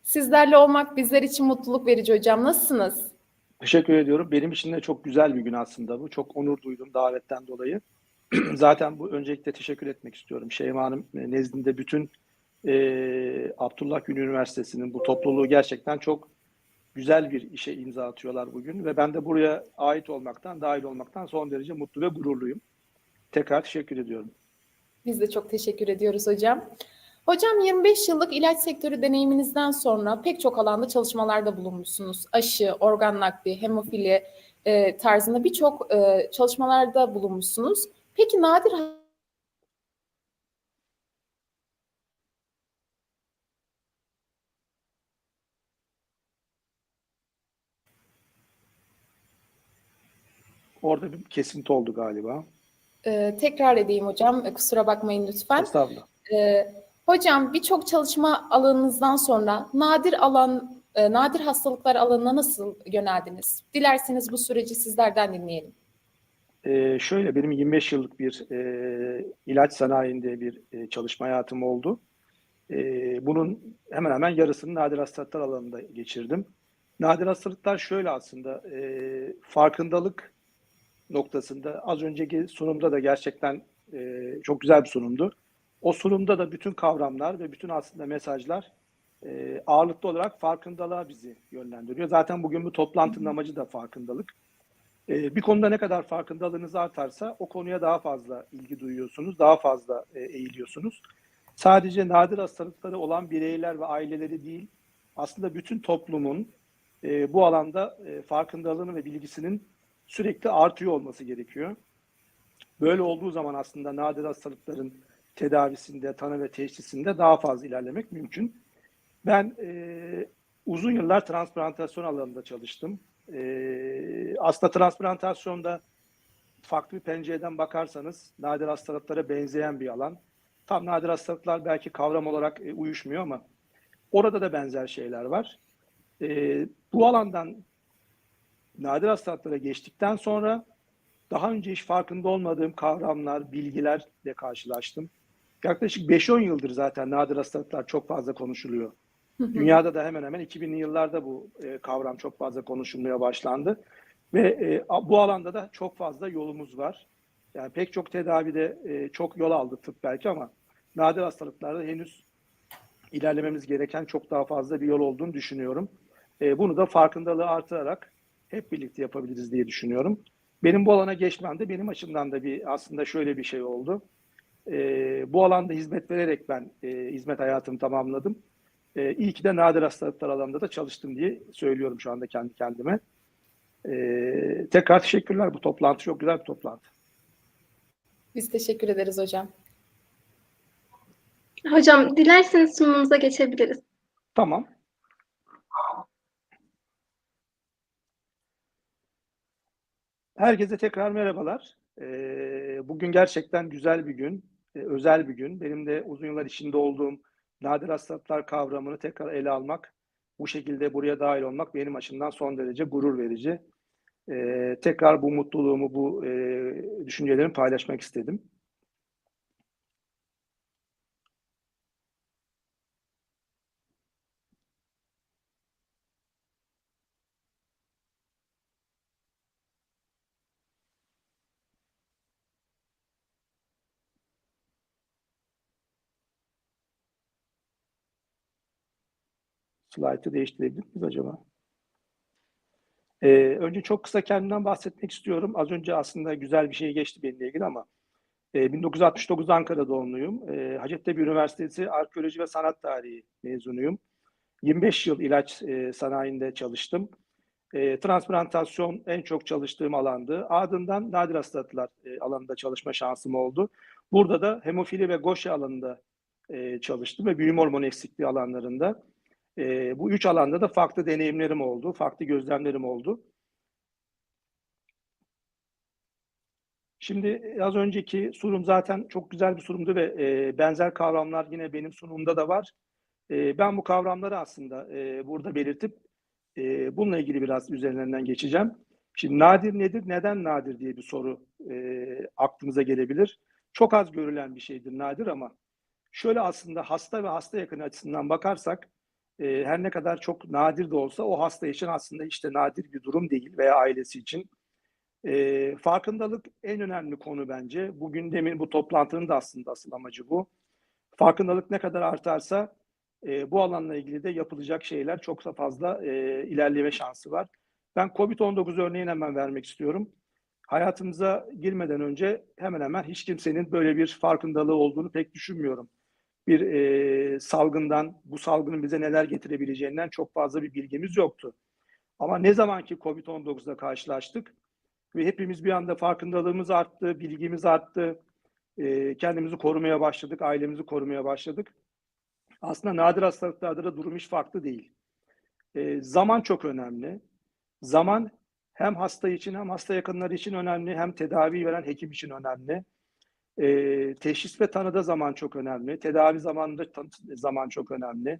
Sizlerle olmak bizler için mutluluk verici hocam. Nasılsınız? Teşekkür ediyorum. Benim için de çok güzel bir gün aslında bu. Çok onur duydum davetten dolayı. Zaten bu öncelikle teşekkür etmek istiyorum. Şeyma Hanım nezdinde bütün Abdullah Günü Üniversitesi'nin bu topluluğu gerçekten çok güzel bir işe imza atıyorlar bugün. Ve ben de buraya ait olmaktan, dahil olmaktan son derece mutlu ve gururluyum. Tekrar teşekkür ediyorum. Biz de çok teşekkür ediyoruz hocam. Hocam 25 yıllık ilaç sektörü deneyiminizden sonra pek çok alanda çalışmalarda bulunmuşsunuz. Aşı, organ nakli, hemofili tarzında birçok çalışmalarda bulunmuşsunuz. Peki nadir Orada bir kesinti oldu galiba. tekrar edeyim hocam, kusura bakmayın lütfen. Estağfurullah. Hocam birçok çalışma alanınızdan sonra nadir hastalıklar alanına nasıl yöneldiniz? Dilerseniz bu süreci sizlerden dinleyelim. Şöyle benim 25 yıllık bir ilaç sanayinde bir çalışma hayatım oldu. Bunun hemen hemen yarısını nadir hastalıklar alanında geçirdim. Nadir hastalıklar şöyle aslında farkındalık noktasında az önceki sunumda da gerçekten çok güzel bir sunumdu. O sunumda da bütün kavramlar ve bütün aslında mesajlar ağırlıklı olarak farkındalığa bizi yönlendiriyor. Zaten bugün bu toplantının amacı da farkındalık. Bir konuda ne kadar farkındalığınız artarsa o konuya daha fazla ilgi duyuyorsunuz, daha fazla eğiliyorsunuz. Sadece nadir hastalıkları olan bireyler ve aileleri değil, aslında bütün toplumun bu alanda farkındalığının ve bilgisinin sürekli artıyor olması gerekiyor. Böyle olduğu zaman aslında nadir hastalıkların tedavisinde, tanı ve teşhisinde daha fazla ilerlemek mümkün. Ben uzun yıllar transplantasyon alanında çalıştım. Aslında transplantasyonda farklı bir pencereden bakarsanız nadir hastalıklara benzeyen bir alan. Tam nadir hastalıklar belki kavram olarak uyuşmuyor ama orada da benzer şeyler var. Bu alandan nadir hastalıklara geçtikten sonra daha önce hiç farkında olmadığım kavramlar, bilgilerle karşılaştım. Yaklaşık 5-10 yıldır zaten nadir hastalıklar çok fazla konuşuluyor. Dünyada da hemen hemen 2000'li yıllarda bu kavram çok fazla konuşulmaya başlandı. Ve bu alanda da çok fazla yolumuz var. Yani pek çok tedavide çok yol aldı tıp belki ama nadir hastalıklarda henüz ilerlememiz gereken çok daha fazla bir yol olduğunu düşünüyorum. Bunu da farkındalığı artırarak hep birlikte yapabiliriz diye düşünüyorum. Benim bu alana geçmem de benim açımdan da aslında şöyle bir şey oldu. Bu alanda hizmet vererek ben hizmet hayatımı tamamladım. İyi ki de nadir hastalıklar alanında da çalıştım diye söylüyorum şu anda kendi kendime. Tekrar teşekkürler. Bu toplantı çok güzel bir toplantı. Biz teşekkür ederiz hocam. Hocam dilerseniz sunumumuza geçebiliriz. Tamam. Herkese tekrar merhabalar. Bugün gerçekten güzel bir gün, özel bir gün. Benim de uzun yıllar içinde olduğum nadir hastalıklar kavramını tekrar ele almak, bu şekilde buraya dahil olmak benim açımdan son derece gurur verici. Tekrar bu mutluluğumu, bu düşüncelerimi paylaşmak istedim. Slide'ı değiştirebilir miyiz acaba? Önce çok kısa kendimden bahsetmek istiyorum. Az önce aslında güzel bir şey geçti benimle ilgili ama 1969 Ankara doğumluyum. Hacettepe Üniversitesi Arkeoloji ve Sanat Tarihi mezunuyum. 25 yıl ilaç sanayinde çalıştım. Transplantasyon en çok çalıştığım alandı. Ardından nadir hastalıklar alanında çalışma şansım oldu. Burada da hemofili ve Gaucher alanında çalıştım ve büyüme hormonu eksikliği alanlarında. Bu üç alanda da farklı deneyimlerim oldu, farklı gözlemlerim oldu. Şimdi az önceki sunum zaten çok güzel bir sunumdu ve benzer kavramlar yine benim sunumumda da var. Ben bu kavramları aslında burada belirtip bununla ilgili biraz üzerinden geçeceğim. Şimdi nadir nedir, neden nadir diye bir soru aklımıza gelebilir. çok az görülen bir şeydir, nadir ama şöyle aslında hasta ve hasta yakını açısından bakarsak her ne kadar çok nadir de olsa o hasta için aslında işte nadir bir durum değil veya ailesi için. Farkındalık en önemli konu bence. Bu gündemin, bu toplantının da aslında asıl amacı bu. Farkındalık ne kadar artarsa bu alanla ilgili de yapılacak şeyler çok da fazla ilerleme şansı var. Ben COVID-19 örneğini hemen vermek istiyorum. Hayatımıza girmeden önce hemen hemen hiç kimsenin böyle bir farkındalığı olduğunu pek düşünmüyorum. Bir salgından, bu salgının bize neler getirebileceğinden çok fazla bir bilgimiz yoktu. Ama ne zaman ki COVID-19'la karşılaştık ve hepimiz bir anda farkındalığımız arttı, bilgimiz arttı, kendimizi korumaya başladık, ailemizi korumaya başladık. Aslında nadir hastalıklarda da durum hiç farklı değil. Zaman çok önemli. Zaman hem hasta için hem hasta yakınları için önemli, hem tedavi veren hekim için önemli. Teşhis ve tanıda zaman çok önemli. Tedavi zamanında zaman çok önemli.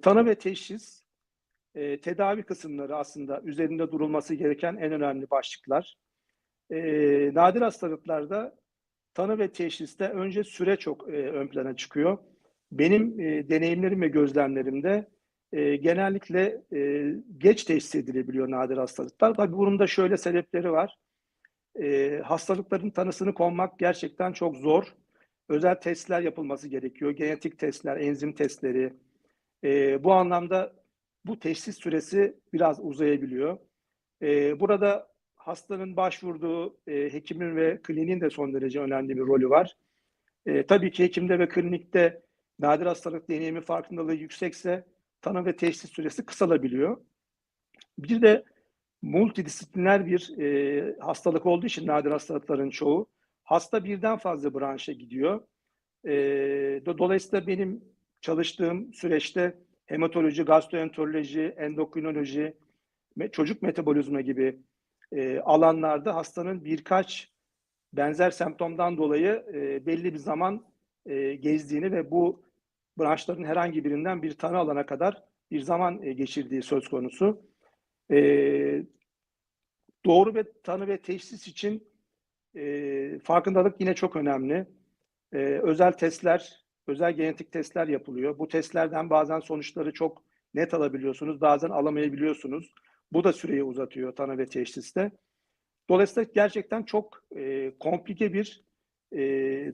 Tanı ve teşhis, tedavi kısımları aslında üzerinde durulması gereken en önemli başlıklar. Nadir hastalıklarda tanı ve teşhiste önce süre çok ön plana çıkıyor. Benim deneyimlerim ve gözlemlerimde genellikle geç teşhis edilebiliyor nadir hastalıklar. Tabii bunun da şöyle sebepleri var. Hastalıkların tanısını konmak gerçekten çok zor. Özel testler yapılması gerekiyor. Genetik testler, enzim testleri. Bu anlamda bu teşhis süresi biraz uzayabiliyor. Burada hastanın başvurduğu hekimin ve kliniğin de son derece önemli bir rolü var. Tabii ki hekimde ve klinikte nadir hastalık deneyimi farkındalığı yüksekse tanı ve teşhis süresi kısalabiliyor. Bir de multidisipliner bir hastalık olduğu için nadir hastalıkların çoğu hasta birden fazla branşa gidiyor. Dolayısıyla benim çalıştığım süreçte hematoloji, gastroenteroloji, endokrinoloji, çocuk metabolizma gibi alanlarda hastanın birkaç benzer semptomdan dolayı belli bir zaman gezdiğini ve bu branşların herhangi birinden bir tanı alana kadar bir zaman geçirdiği söz konusu. Doğru ve tanı ve teşhis için farkındalık yine çok önemli. Özel testler, özel genetik testler yapılıyor. Bu testlerden bazen sonuçları çok net alabiliyorsunuz, bazen alamayabiliyorsunuz. Bu da süreyi uzatıyor tanı ve teşhiste. Dolayısıyla gerçekten çok komplike bir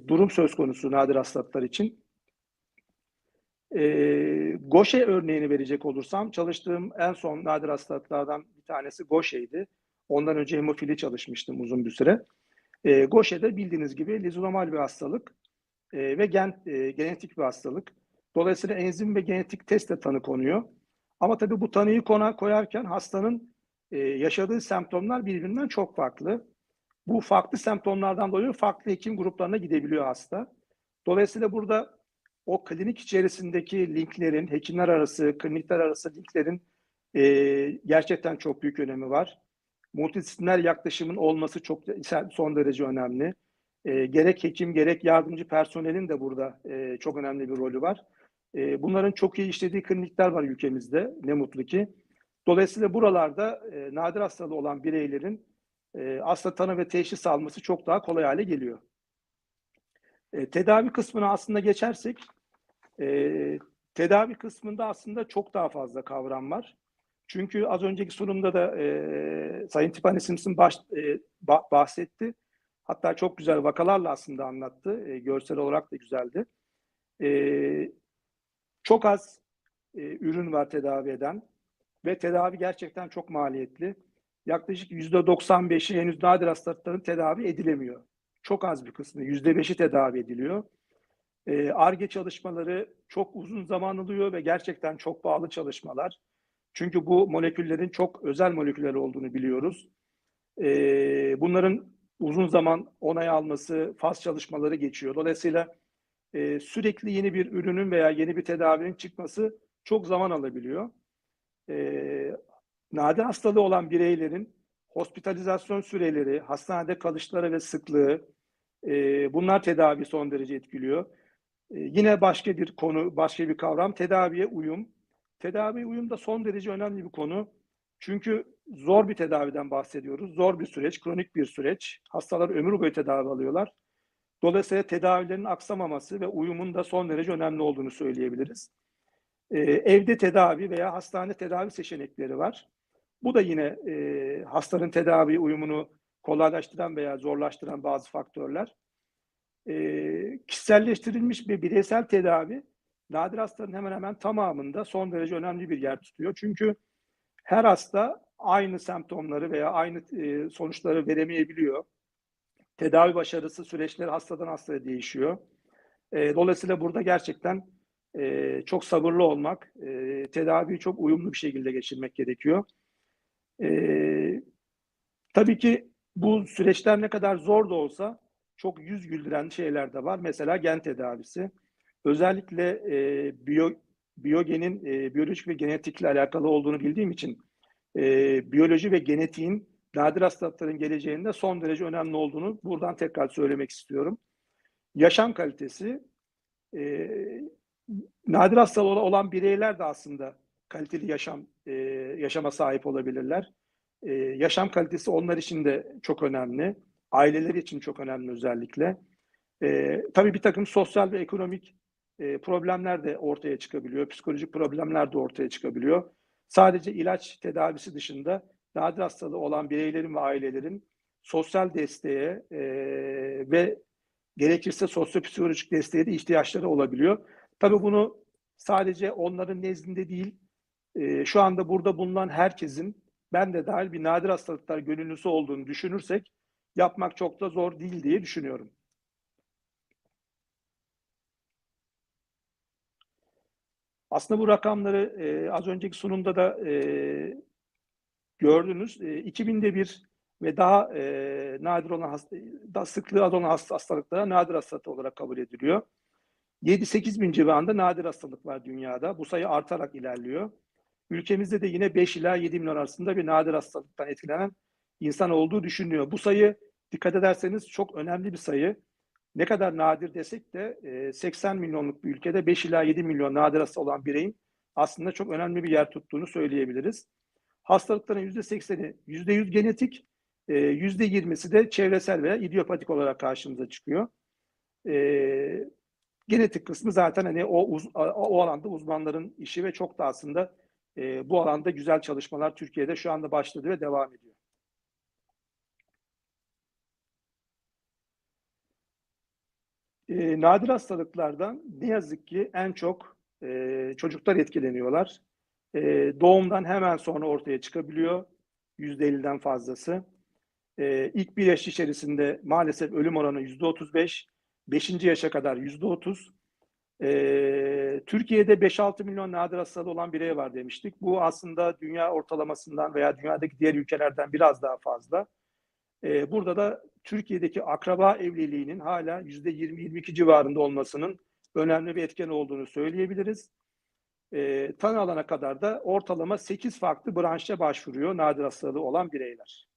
durum söz konusu nadir hastalıklar için. Gaucher örneğini verecek olursam, çalıştığım en son nadir hastalıklardan bir tanesi Gaucher'ydi. Ondan önce hemofili çalışmıştım uzun bir süre. Gaucher de bildiğiniz gibi lizozomal bir hastalık ve genetik bir hastalık. Dolayısıyla enzim ve genetik testle tanı konuyor. Ama tabii bu tanıyı koyarken hastanın yaşadığı semptomlar birbirinden çok farklı. Bu farklı semptomlardan dolayı farklı hekim gruplarına gidebiliyor hasta. Dolayısıyla burada o klinik içerisindeki linklerin, hekimler arası, klinikler arası linklerin gerçekten çok büyük önemi var. Multidisipliner yaklaşımın olması çok son derece önemli. Gerek hekim, gerek yardımcı personelin de burada çok önemli bir rolü var. Bunların çok iyi işlediği klinikler var ülkemizde, ne mutlu ki. Dolayısıyla buralarda nadir hastalığı olan bireylerin aslında tanı ve teşhis alması çok daha kolay hale geliyor. Tedavi kısmına aslında geçersek, tedavi kısmında aslında çok daha fazla kavram var. Çünkü az önceki sunumda da Sayın Tiffany Simpson bahsetti. Hatta çok güzel vakalarla aslında anlattı. Görsel olarak da güzeldi. Çok az ürün var tedavi eden ve tedavi gerçekten çok maliyetli. Yaklaşık %95'i henüz nadir hastalıkların tedavi edilemiyor. Çok az bir kısmı, %5'i tedavi ediliyor. Ar-Ge çalışmaları çok uzun zaman alıyor ve gerçekten çok pahalı çalışmalar. Çünkü bu moleküllerin çok özel moleküller olduğunu biliyoruz. Bunların uzun zaman onay alması, faz çalışmaları geçiyor. Dolayısıyla sürekli yeni bir ürünün veya yeni bir tedavinin çıkması çok zaman alabiliyor. Nadir hastalığı olan bireylerin hospitalizasyon süreleri, hastanede kalışları ve sıklığı, bunlar tedavi son derece etkiliyor. Yine başka bir konu, başka bir kavram, tedaviye uyum. Tedaviye uyum da son derece önemli bir konu. Çünkü zor bir tedaviden bahsediyoruz. Zor bir süreç, kronik bir süreç. Hastalar ömür boyu tedavi alıyorlar. Dolayısıyla tedavilerin aksamaması ve uyumun da son derece önemli olduğunu söyleyebiliriz. Evde tedavi veya hastane tedavi seçenekleri var. Bu da yine hastanın tedavi uyumunu kolaylaştıran veya zorlaştıran bazı faktörler. Kişiselleştirilmiş bir bireysel tedavi nadir hastaların hemen hemen tamamında son derece önemli bir yer tutuyor. Çünkü her hasta aynı semptomları veya aynı sonuçları veremeyebiliyor. Tedavi başarısı süreçleri hastadan hastaya değişiyor. Dolayısıyla burada gerçekten çok sabırlı olmak, tedaviyi çok uyumlu bir şekilde geçirmek gerekiyor. Tabii ki bu süreçler ne kadar zor da olsa çok yüz güldüren şeyler de var. Mesela gen tedavisi. Özellikle BioGen'in biyolojik ve genetikle alakalı olduğunu bildiğim için biyoloji ve genetiğin nadir hastalıkların geleceğinde son derece önemli olduğunu buradan tekrar söylemek istiyorum. Yaşam kalitesi, nadir hastalığı olan bireyler de aslında kaliteli yaşama sahip olabilirler. Yaşam kalitesi onlar için de çok önemli. Aileleri için çok önemli özellikle. Tabii bir takım sosyal ve ekonomik problemler de ortaya çıkabiliyor. Psikolojik problemler de ortaya çıkabiliyor. Sadece ilaç tedavisi dışında nadir hastalığı olan bireylerin ve ailelerin sosyal desteğe ve gerekirse sosyopsikolojik desteğe de ihtiyaçları olabiliyor. Tabii bunu sadece onların nezdinde değil, şu anda burada bulunan herkesin, ben de dahil, bir nadir hastalıklar gönüllüsü olduğunu düşünürsek yapmak çok da zor değil diye düşünüyorum. Aslında bu rakamları az önceki sunumda da gördünüz. 2000'de bir ve daha nadir olan daha sıklığı az olan hastalıklara nadir hastalık olarak kabul ediliyor. 7-8 bin civarında nadir hastalık var dünyada. Bu sayı artarak ilerliyor. Ülkemizde de yine 5 ila 7 milyon arasında bir nadir hastalıktan etkilenen insan olduğu düşünülüyor. Bu sayı, dikkat ederseniz, çok önemli bir sayı. Ne kadar nadir desek de 80 milyonluk bir ülkede 5 ila 7 milyon nadir hasta olan bireyin aslında çok önemli bir yer tuttuğunu söyleyebiliriz. Hastalıkların %80'i %100 genetik, %20'si de çevresel veya idiopatik olarak karşımıza çıkıyor. Genetik kısmı zaten hani o alanda uzmanların işi ve çok da aslında bu alanda güzel çalışmalar Türkiye'de şu anda başladı ve devam ediyor. Nadir hastalıklardan ne yazık ki en çok çocuklar etkileniyorlar. Doğumdan hemen sonra ortaya çıkabiliyor. %50'den fazlası. İlk bir yaş içerisinde maalesef ölüm oranı %35, 5. yaşa kadar %30. Türkiye'de 5-6 milyon nadir hastalığı olan birey var demiştik. Bu aslında dünya ortalamasından veya dünyadaki diğer ülkelerden biraz daha fazla. Burada da Türkiye'deki akraba evliliğinin hala %20-22 civarında olmasının önemli bir etken olduğunu söyleyebiliriz. Tanı alana kadar da ortalama 8 farklı branşa başvuruyor nadir hastalığı olan bireyler.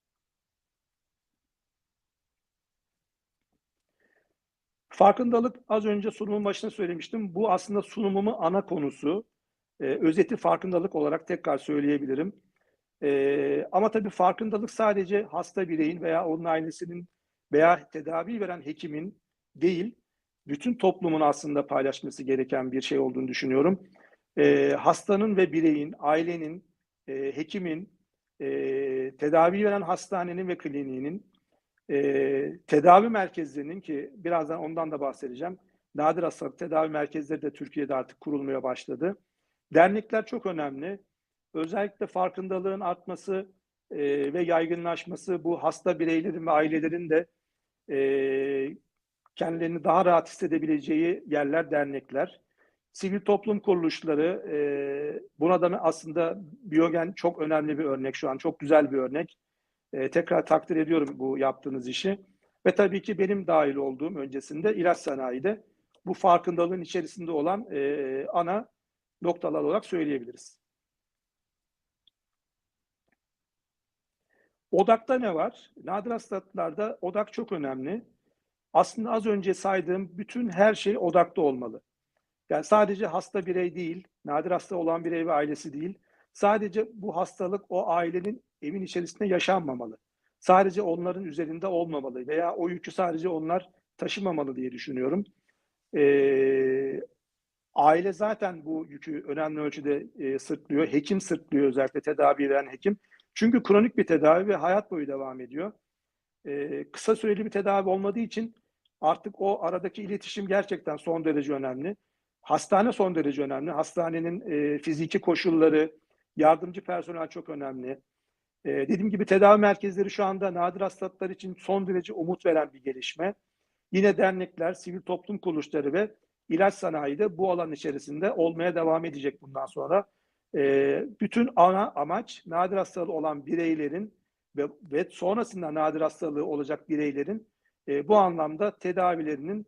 Farkındalık, az önce sunumun başında söylemiştim. Bu aslında sunumumun ana konusu. Özeti farkındalık olarak tekrar söyleyebilirim. Ama tabii farkındalık sadece hasta bireyin veya onun ailesinin veya tedavi veren hekimin değil, bütün toplumun aslında paylaşması gereken bir şey olduğunu düşünüyorum. Hastanın ve bireyin, ailenin, hekimin, tedavi veren hastanenin ve kliniğinin, tedavi merkezlerinin, ki birazdan ondan da bahsedeceğim. Nadir hastalık tedavi merkezleri de Türkiye'de artık kurulmaya başladı. Dernekler çok önemli. Özellikle farkındalığın artması ve yaygınlaşması, bu hasta bireylerin ve ailelerin de kendilerini daha rahat hissedebileceği yerler, dernekler. Sivil toplum kuruluşları, buna da aslında BioGen çok önemli bir örnek şu an, çok güzel bir örnek. Tekrar takdir ediyorum bu yaptığınız işi. Ve tabii ki benim dahil olduğum öncesinde ilaç sanayide bu farkındalığın içerisinde olan ana noktalar olarak söyleyebiliriz. Odakta ne var? Nadir hastalıklarda odak çok önemli. Aslında az önce saydığım bütün her şey odakta olmalı. Yani sadece hasta birey değil, nadir hasta olan birey ve ailesi değil, sadece bu hastalık o ailenin evin içerisinde yaşanmamalı. Sadece onların üzerinde olmamalı veya o yükü sadece onlar taşımamalı diye düşünüyorum. Aile zaten bu yükü önemli ölçüde sırtlıyor. Hekim sırtlıyor, özellikle tedavi veren hekim. Çünkü kronik bir tedavi ve hayat boyu devam ediyor. Kısa süreli bir tedavi olmadığı için artık o aradaki iletişim gerçekten son derece önemli. Hastane son derece önemli. Hastanenin fiziki koşulları, yardımcı personel çok önemli. Dediğim gibi tedavi merkezleri şu anda nadir hastalıklar için son derece umut veren bir gelişme. Yine dernekler, sivil toplum kuruluşları ve ilaç sanayi de bu alan içerisinde olmaya devam edecek bundan sonra. Bütün ana amaç nadir hastalığı olan bireylerin ve sonrasında nadir hastalığı olacak bireylerin bu anlamda tedavilerinin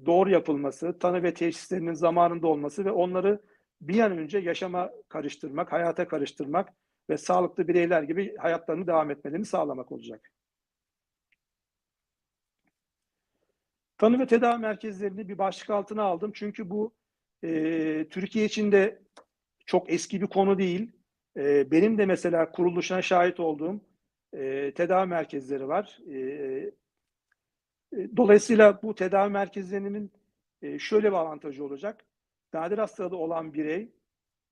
doğru yapılması, tanı ve teşhislerinin zamanında olması ve onları bir an önce yaşama karıştırmak, hayata karıştırmak ve sağlıklı bireyler gibi hayatlarını devam etmelerini sağlamak olacak. Tanı ve tedavi merkezlerini bir başlık altına aldım. Çünkü bu Türkiye için de çok eski bir konu değil. Benim de mesela kuruluşuna şahit olduğum tedavi merkezleri var. Dolayısıyla bu tedavi merkezlerinin şöyle bir avantajı olacak. Nadir hastalığı olan birey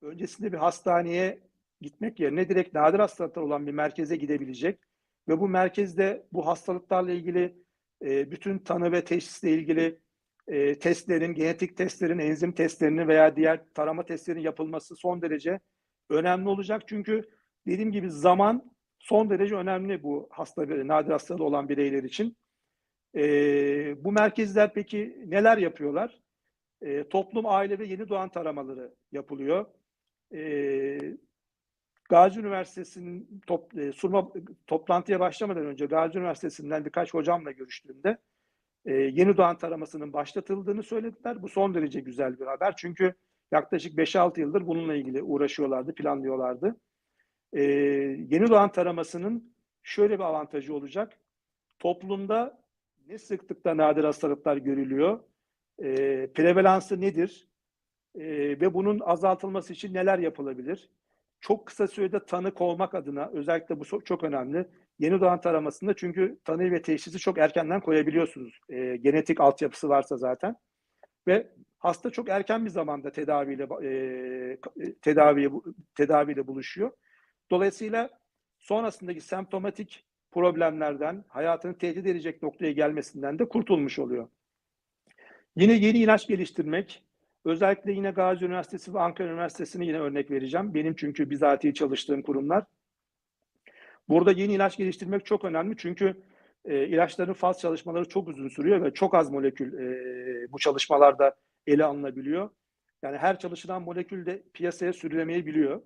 öncesinde bir hastaneye gitmek yerine direkt nadir hastalıklar olan bir merkeze gidebilecek ve bu merkezde bu hastalıklarla ilgili bütün tanı ve teşhisle ilgili testlerin, genetik testlerin, enzim testlerinin veya diğer tarama testlerinin yapılması son derece önemli olacak. Çünkü dediğim gibi zaman son derece önemli bu nadir hastalığı olan bireyler için. Bu merkezler peki neler yapıyorlar? Toplum, aile ve yeni doğan taramaları yapılıyor. Gazi Üniversitesi'nin toplantıya başlamadan önce Gazi Üniversitesi'nden birkaç hocamla görüştüğümde yeni doğan taramasının başlatıldığını söylediler. Bu son derece güzel bir haber. Çünkü yaklaşık 5-6 yıldır bununla ilgili uğraşıyorlardı, planlıyorlardı. Yeni doğan taramasının şöyle bir avantajı olacak. Toplumda ne sıklıkta nadir hastalıklar görülüyor? Prevalansı nedir? Ve bunun azaltılması için neler yapılabilir? Çok kısa sürede tanı konmak adına özellikle bu çok önemli. Yeni doğan taramasında çünkü tanıyı ve teşhisi çok erkenden koyabiliyorsunuz. Genetik altyapısı varsa zaten. Ve hasta çok erken bir zamanda tedaviyle buluşuyor. Dolayısıyla sonrasındaki semptomatik problemlerden, hayatını tehdit edecek noktaya gelmesinden de kurtulmuş oluyor. Yine yeni ilaç geliştirmek, özellikle yine Gazi Üniversitesi ve Ankara Üniversitesi'ni yine örnek vereceğim. Benim çünkü bizatihi çalıştığım kurumlar. Burada yeni ilaç geliştirmek çok önemli çünkü ilaçların faz çalışmaları çok uzun sürüyor ve çok az molekül bu çalışmalarda ele alınabiliyor. Yani her çalışılan molekül de piyasaya sürülemeyebiliyor.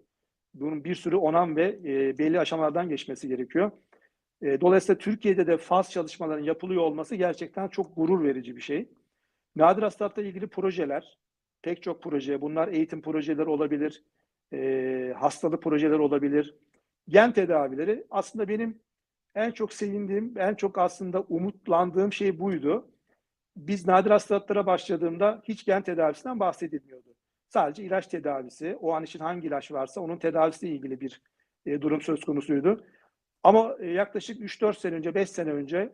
Bunun bir sürü onam ve belli aşamalardan geçmesi gerekiyor. Dolayısıyla Türkiye'de de faz çalışmaların yapılıyor olması gerçekten çok gurur verici bir şey. Nadir hastalıklarla ilgili projeler, pek çok proje, bunlar eğitim projeleri olabilir, hastalık projeleri olabilir, gen tedavileri. Aslında benim en çok sevindiğim, en çok aslında umutlandığım şey buydu. Biz nadir hastalıklara başladığımda hiç gen tedavisinden bahsedilmiyordu. Sadece ilaç tedavisi, o an için hangi ilaç varsa onun tedavisiyle ilgili bir durum söz konusuydu. Ama yaklaşık 3-4 sene önce, 5 sene önce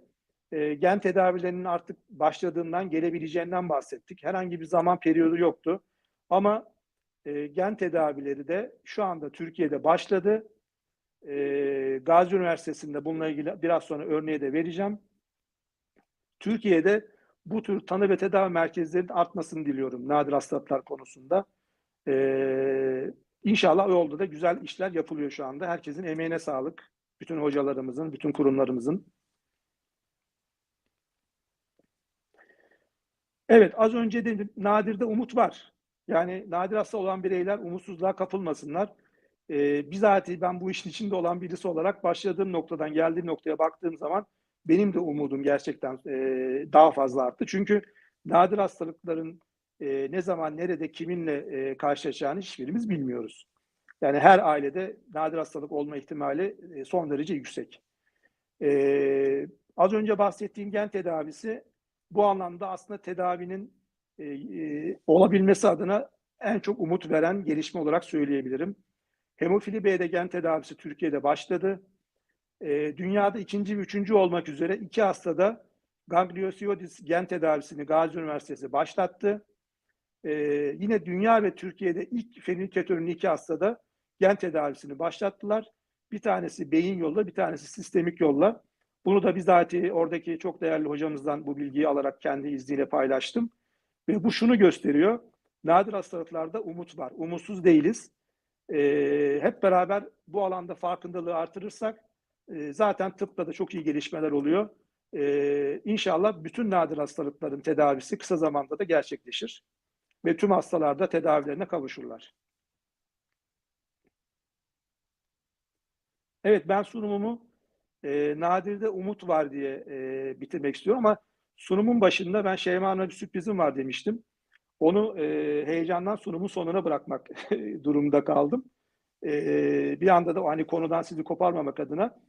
gen tedavilerinin artık başladığından, gelebileceğinden bahsettik. Herhangi bir zaman periyodu yoktu. Ama gen tedavileri de şu anda Türkiye'de başladı. Gazi Üniversitesi'nde bununla ilgili biraz sonra örneği de vereceğim. Türkiye'de bu tür tanı ve tedavi merkezlerinin artmasını diliyorum nadir hastalıklar konusunda. İnşallah o yolda da güzel işler yapılıyor şu anda. Herkesin emeğine sağlık. Bütün hocalarımızın, bütün kurumlarımızın. Evet, az önce dedim, nadirde umut var. Yani nadir hasta olan bireyler umutsuzluğa kapılmasınlar. Bizatihi ben bu işin içinde olan birisi olarak başladığım noktadan geldiğim noktaya baktığım zaman benim de umudum gerçekten daha fazla arttı. Çünkü nadir hastalıkların ne zaman, nerede, kiminle karşılaşacağını hiçbirimiz bilmiyoruz. Yani her ailede nadir hastalık olma ihtimali son derece yüksek. Az önce bahsettiğim gen tedavisi bu anlamda aslında tedavinin olabilmesi adına en çok umut veren gelişme olarak söyleyebilirim. Hemofili B'de gen tedavisi Türkiye'de başladı. Dünyada ikinci ve üçüncü olmak üzere 2 hastada gangliosidosis gen tedavisini Gazi Üniversitesi başlattı. Yine dünya ve Türkiye'de ilk fenilketonin 2 hastada gen tedavisini başlattılar. Bir tanesi beyin yolla, bir tanesi sistemik yolla. Bunu da bizatihi oradaki çok değerli hocamızdan bu bilgiyi alarak kendi izniyle paylaştım. Ve bu şunu gösteriyor. Nadir hastalıklarda umut var. Umutsuz değiliz. Hep beraber bu alanda farkındalığı artırırsak zaten tıpta da çok iyi gelişmeler oluyor. İnşallah bütün nadir hastalıkların tedavisi kısa zamanda da gerçekleşir. Ve tüm hastalarda tedavilerine kavuşurlar. Evet, ben sunumumu Nadir'de umut var diye bitirmek istiyorum ama sunumun başında ben Şeyma Hanım'a bir sürprizim var demiştim. Onu heyecandan sunumun sonuna bırakmak durumunda kaldım. Bir anda da hani konudan sizi koparmamak adına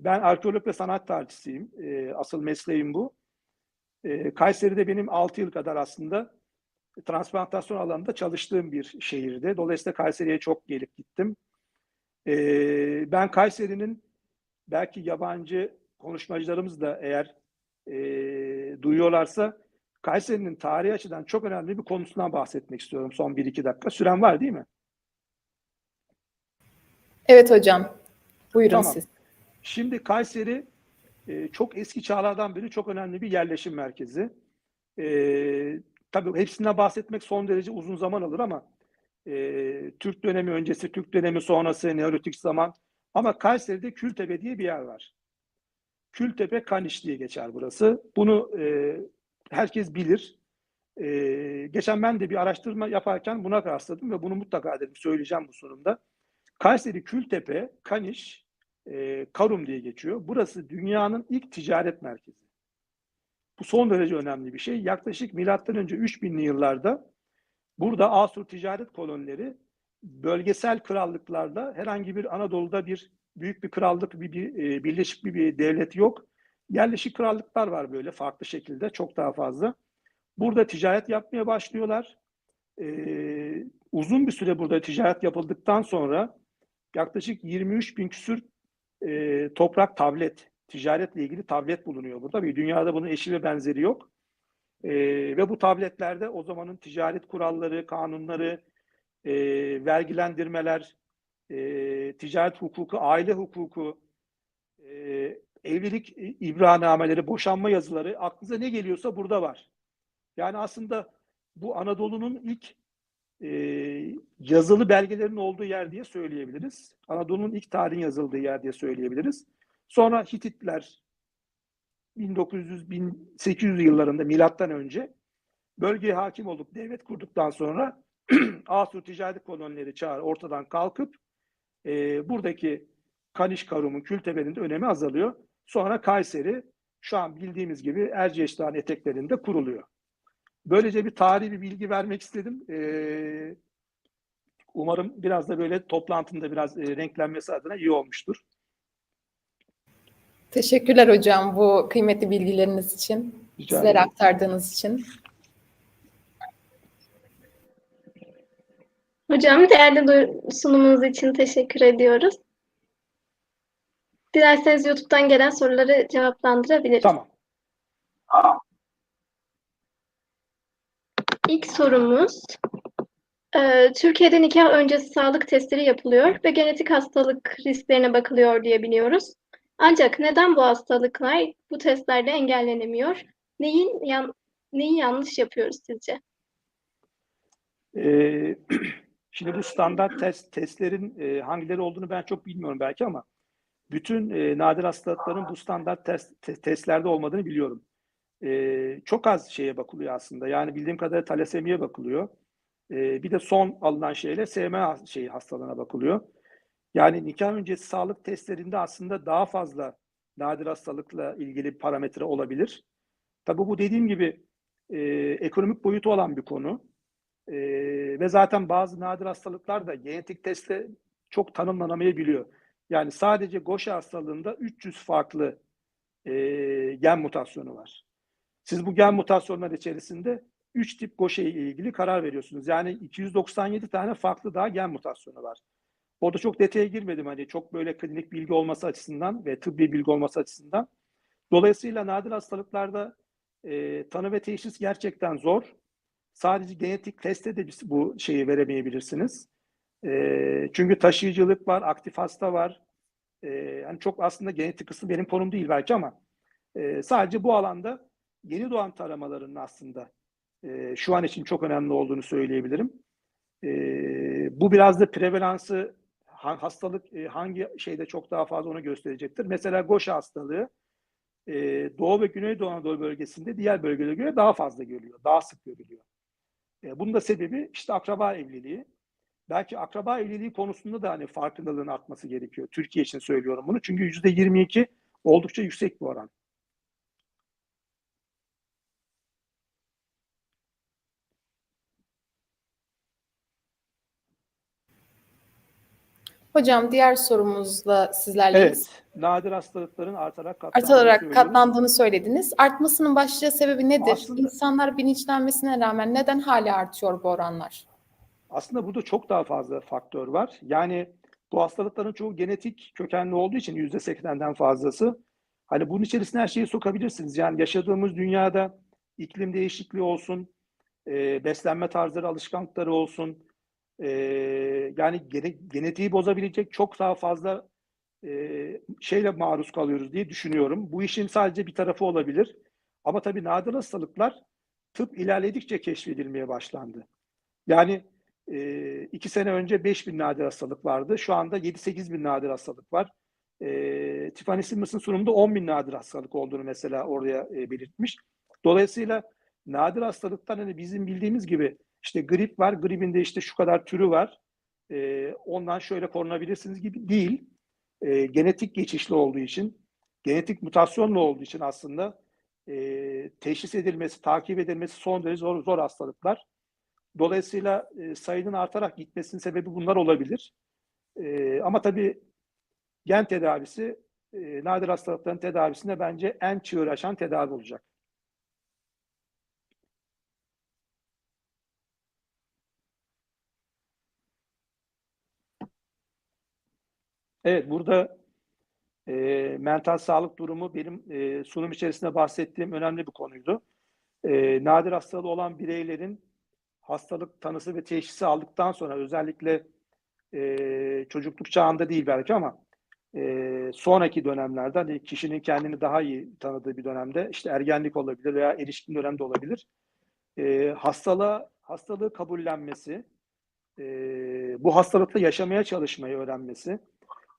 ben arkeolog ve sanat tarihçisiyim. Asıl mesleğim bu. Kayseri'de benim 6 yıl kadar aslında transplantasyon alanında çalıştığım bir şehirde. Dolayısıyla Kayseri'ye çok gelip gittim. Ben Kayseri'nin belki yabancı konuşmacılarımız da eğer duyuyorlarsa Kayseri'nin tarihi açıdan çok önemli bir konusundan bahsetmek istiyorum son 1-2 dakika. Süren var değil mi? Evet hocam. Buyurun Tamam. siz. Şimdi Kayseri çok eski çağlardan beri çok önemli bir yerleşim merkezi. Tabii hepsinden bahsetmek son derece uzun zaman alır ama Türk dönemi öncesi, Türk dönemi sonrası, Neolitik zaman. Ama Kayseri'de Kültepe diye bir yer var. Kültepe Kaniş diye geçer burası. Bunu herkes bilir. Geçen ben de bir araştırma yaparken buna rastladım ve bunu mutlaka dedim söyleyeceğim bu sunumda. Kayseri Kültepe, Kaniş, Karum diye geçiyor. Burası dünyanın ilk ticaret merkezi. Bu son derece önemli bir şey. Yaklaşık milattan önce 3000'li yıllarda burada Asur ticaret kolonileri bölgesel krallıklarda herhangi bir Anadolu'da bir büyük bir krallık, birleşik bir devlet yok. Yerleşik krallıklar var böyle farklı şekilde çok daha fazla. Burada ticaret yapmaya başlıyorlar. Uzun bir süre burada ticaret yapıldıktan sonra yaklaşık 23 bin küsür toprak tablet, ticaretle ilgili tablet bulunuyor burada. Bir dünyada bunun eşi ve benzeri yok. Ve bu tabletlerde o zamanın ticaret kuralları, kanunları, vergilendirmeler, ticaret hukuku, aile hukuku, evlilik ibranameleri, boşanma yazıları, aklınıza ne geliyorsa burada var. Yani aslında bu Anadolu'nun ilk yazılı belgelerin olduğu yer diye söyleyebiliriz. Anadolu'nun ilk tarihin yazıldığı yer diye söyleyebiliriz. Sonra Hititler 1900-1800 yıllarında milattan önce bölgeye hakim olup devlet kurduktan sonra Asur ticaret kolonileri ortadan kalkıp buradaki Kaniş Karum'un Kültepe'nin de önemi azalıyor. Sonra Kayseri şu an bildiğimiz gibi Erciyes Dağı'nın eteklerinde kuruluyor. Böylece bir tarihi bir bilgi vermek istedim. Umarım biraz da böyle toplantının da biraz renklenmesi adına iyi olmuştur. Teşekkürler hocam bu kıymetli bilgileriniz için. Rica Sizlere ederim. aktardığınız için. Hocam değerli sunumunuz için teşekkür ediyoruz. Dilerseniz YouTube'dan gelen soruları cevaplandırabiliriz. Tamam. İlk sorumuz, Türkiye'de nikah öncesi sağlık testleri yapılıyor ve genetik hastalık risklerine bakılıyor diye biliyoruz. Ancak neden bu hastalıklar bu testlerde engellenemiyor? Neyi yanlış yapıyoruz sizce? Şimdi bu standart testlerin hangileri olduğunu ben çok bilmiyorum belki ama bütün nadir hastalıkların bu standart testlerde olmadığını biliyorum. Çok az şeye bakılıyor aslında. Yani bildiğim kadarıyla talasemiye bakılıyor. Bir de son alınan şeyle SMA hastalığına bakılıyor. Yani nikah öncesi sağlık testlerinde aslında daha fazla nadir hastalıkla ilgili bir parametre olabilir. Tabii bu dediğim gibi ekonomik boyutu olan bir konu. Ve zaten bazı nadir hastalıklar da genetik testle çok tanımlanamayabiliyor. Yani sadece Gaucher hastalığında 300 farklı gen mutasyonu var. Siz bu gen mutasyonları içerisinde 3 tip Gaucher ile ilgili karar veriyorsunuz. Yani 297 tane farklı daha gen mutasyonu var. Orada çok detaya girmedim hani çok böyle klinik bilgi olması açısından ve tıbbi bilgi olması açısından. Dolayısıyla nadir hastalıklarda tanı ve teşhis gerçekten zor. Sadece genetik testte de bu şeyi veremeyebilirsiniz. Çünkü taşıyıcılık var, aktif hasta var. Yani çok aslında genetik kısmı benim konum değil belki ama sadece bu alanda yeni doğan taramalarının aslında şu an için çok önemli olduğunu söyleyebilirim. Bu biraz da prevalansı hastalık hangi şeyde çok daha fazla onu gösterecektir. Mesela Gaucher hastalığı Doğu ve Güneydoğu Anadolu bölgesinde diğer bölgelere göre daha fazla görülüyor, daha sık görülüyor. Bunun da sebebi işte akraba evliliği. Belki akraba evliliği konusunda da hani farkındalığın artması gerekiyor. Türkiye için söylüyorum bunu. Çünkü %22 oldukça yüksek bir oran. Hocam diğer sorumuzla sizlerleyiz. Evet, nadir hastalıkların artarak katlandığını Artarak söylüyoruz. katlandığını söylediniz. Artmasının başlıca sebebi nedir? Aslında- İnsanlar bilinçlenmesine rağmen neden hala artıyor bu oranlar? Aslında burada çok daha fazla faktör var. Yani bu hastalıkların çoğu genetik kökenli olduğu için %80'den fazlası. Hani bunun içerisine her şeyi sokabilirsiniz. Yani yaşadığımız dünyada iklim değişikliği olsun, beslenme tarzları, alışkanlıkları olsun, yani genetiği bozabilecek çok daha fazla şeyle maruz kalıyoruz diye düşünüyorum. Bu işin sadece bir tarafı olabilir. Ama tabii nadir hastalıklar tıp ilerledikçe keşfedilmeye başlandı. Yani 2 sene önce 5.000 nadir hastalık vardı. Şu anda 7-8 bin nadir hastalık var. Tiffany Simmons'ın sunumunda 10 bin nadir hastalık olduğunu mesela oraya belirtmiş. Dolayısıyla nadir hastalıktan hani bizim bildiğimiz gibi işte grip var, gripin de işte şu kadar türü var. Ondan şöyle korunabilirsiniz gibi değil. Genetik geçişli olduğu için, genetik mutasyonlu olduğu için aslında teşhis edilmesi, takip edilmesi son derece zor hastalıklar. Dolayısıyla sayının artarak gitmesinin sebebi bunlar olabilir. Ama tabii gen tedavisi nadir hastalıkların tedavisinde bence en çığır aşan tedavi olacak. Evet, burada mental sağlık durumu benim sunum içerisinde bahsettiğim önemli bir konuydu. Nadir hastalığı olan bireylerin hastalık tanısı ve teşhisi aldıktan sonra özellikle çocukluk çağında değil belki ama sonraki dönemlerde hani kişinin kendini daha iyi tanıdığı bir dönemde işte ergenlik olabilir veya erişkin dönemde olabilir. Hastalığı kabullenmesi, bu hastalıkla yaşamaya çalışmayı öğrenmesi,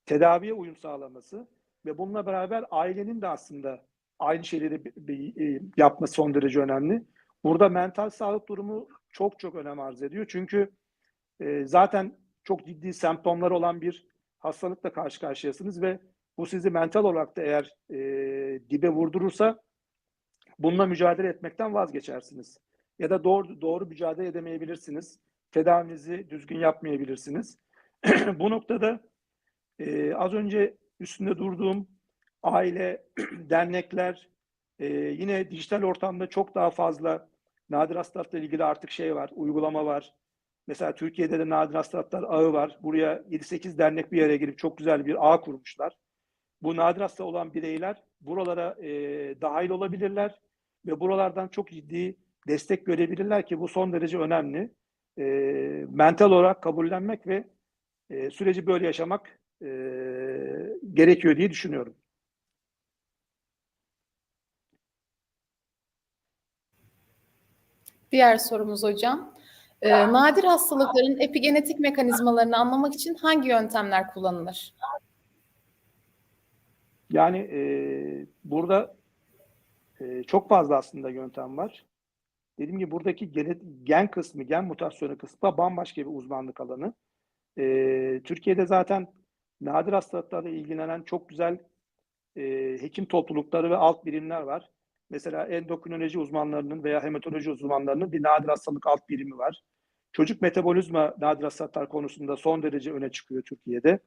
tedaviye uyum sağlaması ve bununla beraber ailenin de aslında aynı şeyleri yapması son derece önemli. Burada mental sağlık durumu çok çok önem arz ediyor. Çünkü zaten çok ciddi semptomları olan bir hastalıkla karşı karşıyasınız ve bu sizi mental olarak da eğer dibe vurdurursa bununla mücadele etmekten vazgeçersiniz. Ya da doğru mücadele edemeyebilirsiniz. Tedavinizi düzgün yapmayabilirsiniz. Bu noktada az önce üstünde durduğum aile, dernekler, yine dijital ortamda çok daha fazla nadir hastalıkla ilgili artık şey var, uygulama var. Mesela Türkiye'de de nadir hastalıklar ağı var. Buraya 7-8 dernek bir araya girip çok güzel bir ağ kurmuşlar. Bu nadir hasta olan bireyler buralara dahil olabilirler ve buralardan çok ciddi destek görebilirler ki bu son derece önemli. Mental olarak kabullenmek ve süreci böyle yaşamak gerekiyor diye düşünüyorum. Diğer sorumuz hocam. Nadir hastalıkların epigenetik mekanizmalarını anlamak için hangi yöntemler kullanılır? Yani burada çok fazla aslında yöntem var. Dediğim gibi buradaki gen kısmı, gen mutasyonu kısmı bambaşka bir uzmanlık alanı. Türkiye'de zaten nadir hastalıklarla ilgilenen çok güzel hekim toplulukları ve alt birimler var. Mesela endokrinoloji uzmanlarının veya hematoloji uzmanlarının bir nadir hastalık alt birimi var. Çocuk metabolizma nadir hastalıklar konusunda son derece öne çıkıyor Türkiye'de.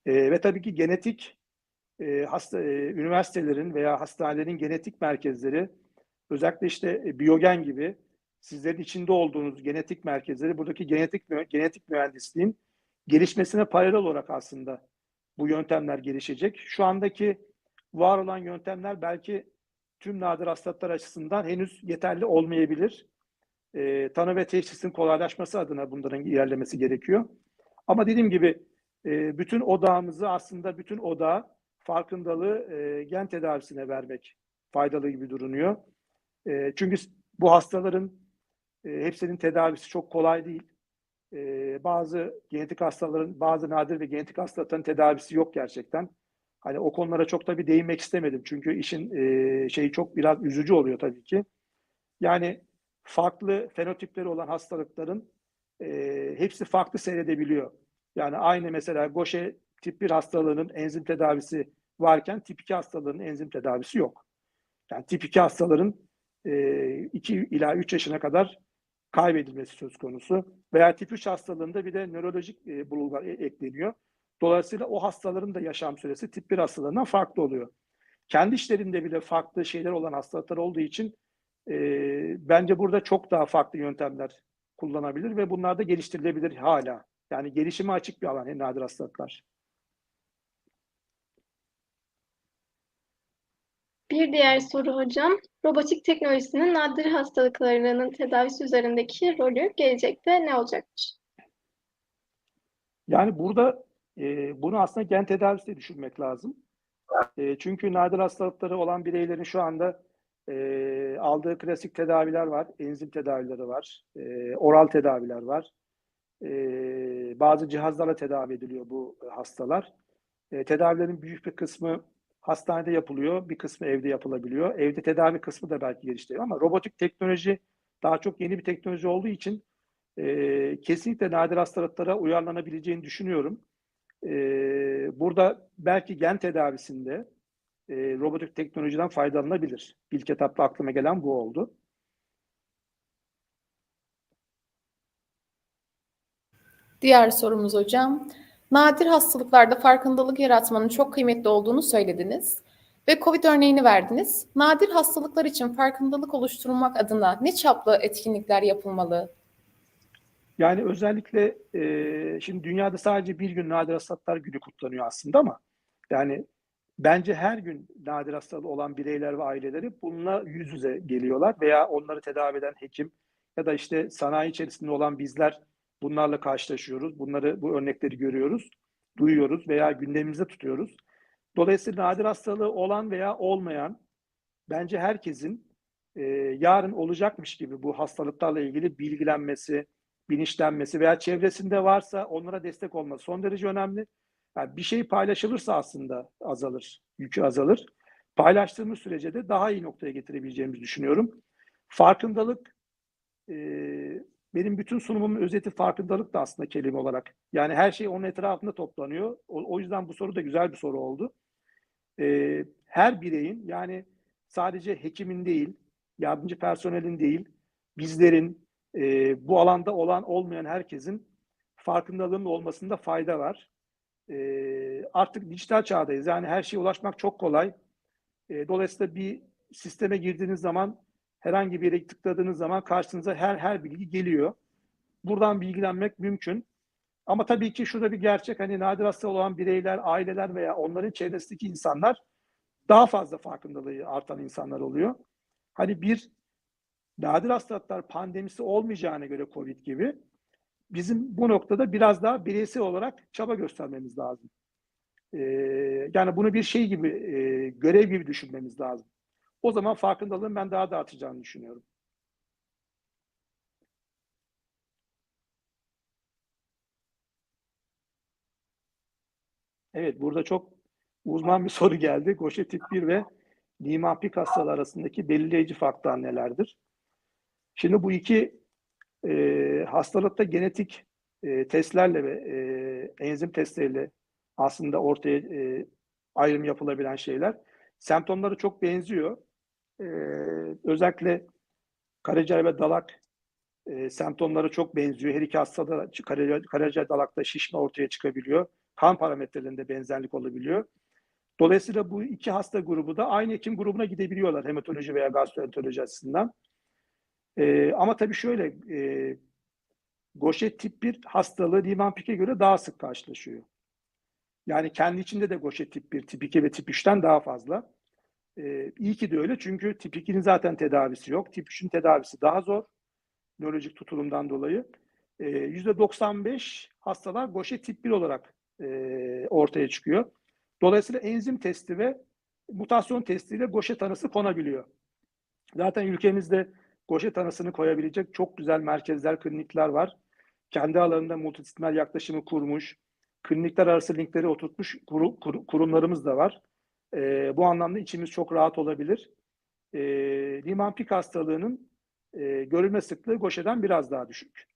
Ve tabii ki genetik üniversitelerin veya hastanelerin genetik merkezleri, özellikle işte BioGen gibi sizlerin içinde olduğunuz genetik merkezleri, buradaki genetik mühendisliğin gelişmesine paralel olarak aslında bu yöntemler gelişecek. Şu andaki var olan yöntemler belki tüm nadir hastalıklar açısından henüz yeterli olmayabilir. Tanı ve teşhisin kolaylaşması adına bunların ilerlemesi gerekiyor. Ama dediğim gibi bütün odağımızı aslında bütün odağı farkındalığı gen tedavisine vermek faydalı gibi duruyor. Çünkü bu hastaların hepsinin tedavisi çok kolay değil. Bazı genetik hastaların, bazı nadir ve genetik hastalıkların tedavisi yok gerçekten. Hani o konulara çok tabii değinmek istemedim. Çünkü işin şeyi çok biraz üzücü oluyor tabii ki. Yani farklı fenotipleri olan hastalıkların hepsi farklı seyredebiliyor. Yani aynı mesela Gaucher tip 1 hastalığının enzim tedavisi varken tip 2 hastalığının enzim tedavisi yok. Yani tip 2 hastaların 2 ila 3 yaşına kadar kaybedilmesi söz konusu. Veya tip 3 hastalığında bir de nörolojik bulgular ekleniyor. Dolayısıyla o hastaların da yaşam süresi tip 1 hastalarından farklı oluyor. Kendi işlerinde bile farklı şeyler olan hastalıklar olduğu için bence burada çok daha farklı yöntemler kullanabilir ve bunlar da geliştirilebilir hala. Yani gelişime açık bir alan nadir hastalıklar. Bir diğer soru hocam, robotik teknolojisinin nadir hastalıklarının tedavisi üzerindeki rolü gelecekte ne olacaktır? Yani burada bunu aslında gen tedavisi de düşünmek lazım. Çünkü nadir hastalıkları olan bireylerin şu anda aldığı klasik tedaviler var, enzim tedavileri var, oral tedaviler var. Bazı cihazlarla tedavi ediliyor bu hastalar. Tedavilerin büyük bir kısmı hastanede yapılıyor, bir kısmı evde yapılabiliyor. Evde tedavi kısmı da belki geliştiriyor ama robotik teknoloji daha çok yeni bir teknoloji olduğu için kesinlikle nadir hastalıklara uyarlanabileceğini düşünüyorum. Burada belki gen tedavisinde robotik teknolojiden faydalanabilir. İlk etapta aklıma gelen bu oldu. Diğer sorumuz hocam. Nadir hastalıklarda farkındalık yaratmanın çok kıymetli olduğunu söylediniz ve COVID örneğini verdiniz. Nadir hastalıklar için farkındalık oluşturmak adına ne çaplı etkinlikler yapılmalı? Yani özellikle şimdi dünyada sadece bir gün nadir hastalıklar günü kutlanıyor aslında ama yani bence her gün nadir hastalığı olan bireyler ve aileleri bununla yüz yüze geliyorlar veya onları tedavi eden hekim ya da işte sanayi içerisinde olan bizler bunlarla karşılaşıyoruz. Bu örnekleri görüyoruz, duyuyoruz veya gündemimizde tutuyoruz. Dolayısıyla nadir hastalığı olan veya olmayan bence herkesin yarın olacakmış gibi bu hastalıklarla ilgili bilgilenmesi, bilinçlenmesi veya çevresinde varsa onlara destek olması son derece önemli. Yani bir şey paylaşılırsa aslında azalır, yükü azalır. Paylaştığımız sürece de daha iyi noktaya getirebileceğimizi düşünüyorum. Farkındalık, e, benim bütün sunumumun özeti farkındalık da aslında kelime olarak. Yani her şey onun etrafında toplanıyor. O yüzden bu soru da güzel bir soru oldu. Her bireyin yani sadece hekimin değil, yardımcı personelin değil, bizlerin, bu alanda olan olmayan herkesin farkındalığının olmasında fayda var. Artık dijital çağdayız. Yani her şeye ulaşmak çok kolay. Dolayısıyla bir sisteme girdiğiniz zaman herhangi bir yere tıkladığınız zaman karşınıza her bilgi geliyor. Buradan bilgilenmek mümkün. Ama tabii ki şurada bir gerçek, hani nadir hastalığı olan bireyler, aileler veya onların çevresindeki insanlar daha fazla farkındalığı artan insanlar oluyor. Hani bir nadir hastalıklar pandemisi olmayacağına göre COVID gibi bizim bu noktada biraz daha bireysel olarak çaba göstermemiz lazım. Yani bunu bir şey gibi, görev gibi düşünmemiz lazım. O zaman farkındalığın ben daha da artacağını düşünüyorum. Evet, burada çok uzman bir soru geldi. Gaucher tip 1 ve Niemann-Pick hastalığı arasındaki belirleyici faktör nelerdir? Şimdi bu iki hastalıkta genetik testlerle ve enzim testleriyle aslında ortaya ayrım yapılabilen şeyler. Semptomları çok benziyor. Özellikle karaciğer ve dalak semptomları çok benziyor. Her iki hastada karaciğer dalakta şişme ortaya çıkabiliyor. Kan parametrelerinde benzerlik olabiliyor. Dolayısıyla bu iki hasta grubu da aynı hekim grubuna gidebiliyorlar hematoloji veya gastroenteroloji açısından. Ama tabii şöyle, Gaucher tip 1 hastalığı Niemann-Pick'e göre daha sık karşılaşıyor. Yani kendi içinde de Gaucher tip 1, tip 2 ve tip 3'ten daha fazla. İyi ki de öyle çünkü tip 2'nin zaten tedavisi yok. Tip 3'ün tedavisi daha zor. Nörolojik tutulumdan dolayı. %95 hastalar Gaucher tip 1 olarak ortaya çıkıyor. Dolayısıyla enzim testi ve mutasyon testiyle Gaucher tanısı konabiliyor. Zaten ülkemizde Gaucher tanısını koyabilecek çok güzel merkezler, klinikler var. Kendi alanında multidisipliner yaklaşımı kurmuş, klinikler arası linkleri oturtmuş kurumlarımız da var. Bu anlamda içimiz çok rahat olabilir. Niemann-Pick hastalığının görülme sıklığı Gaucher'den biraz daha düşük.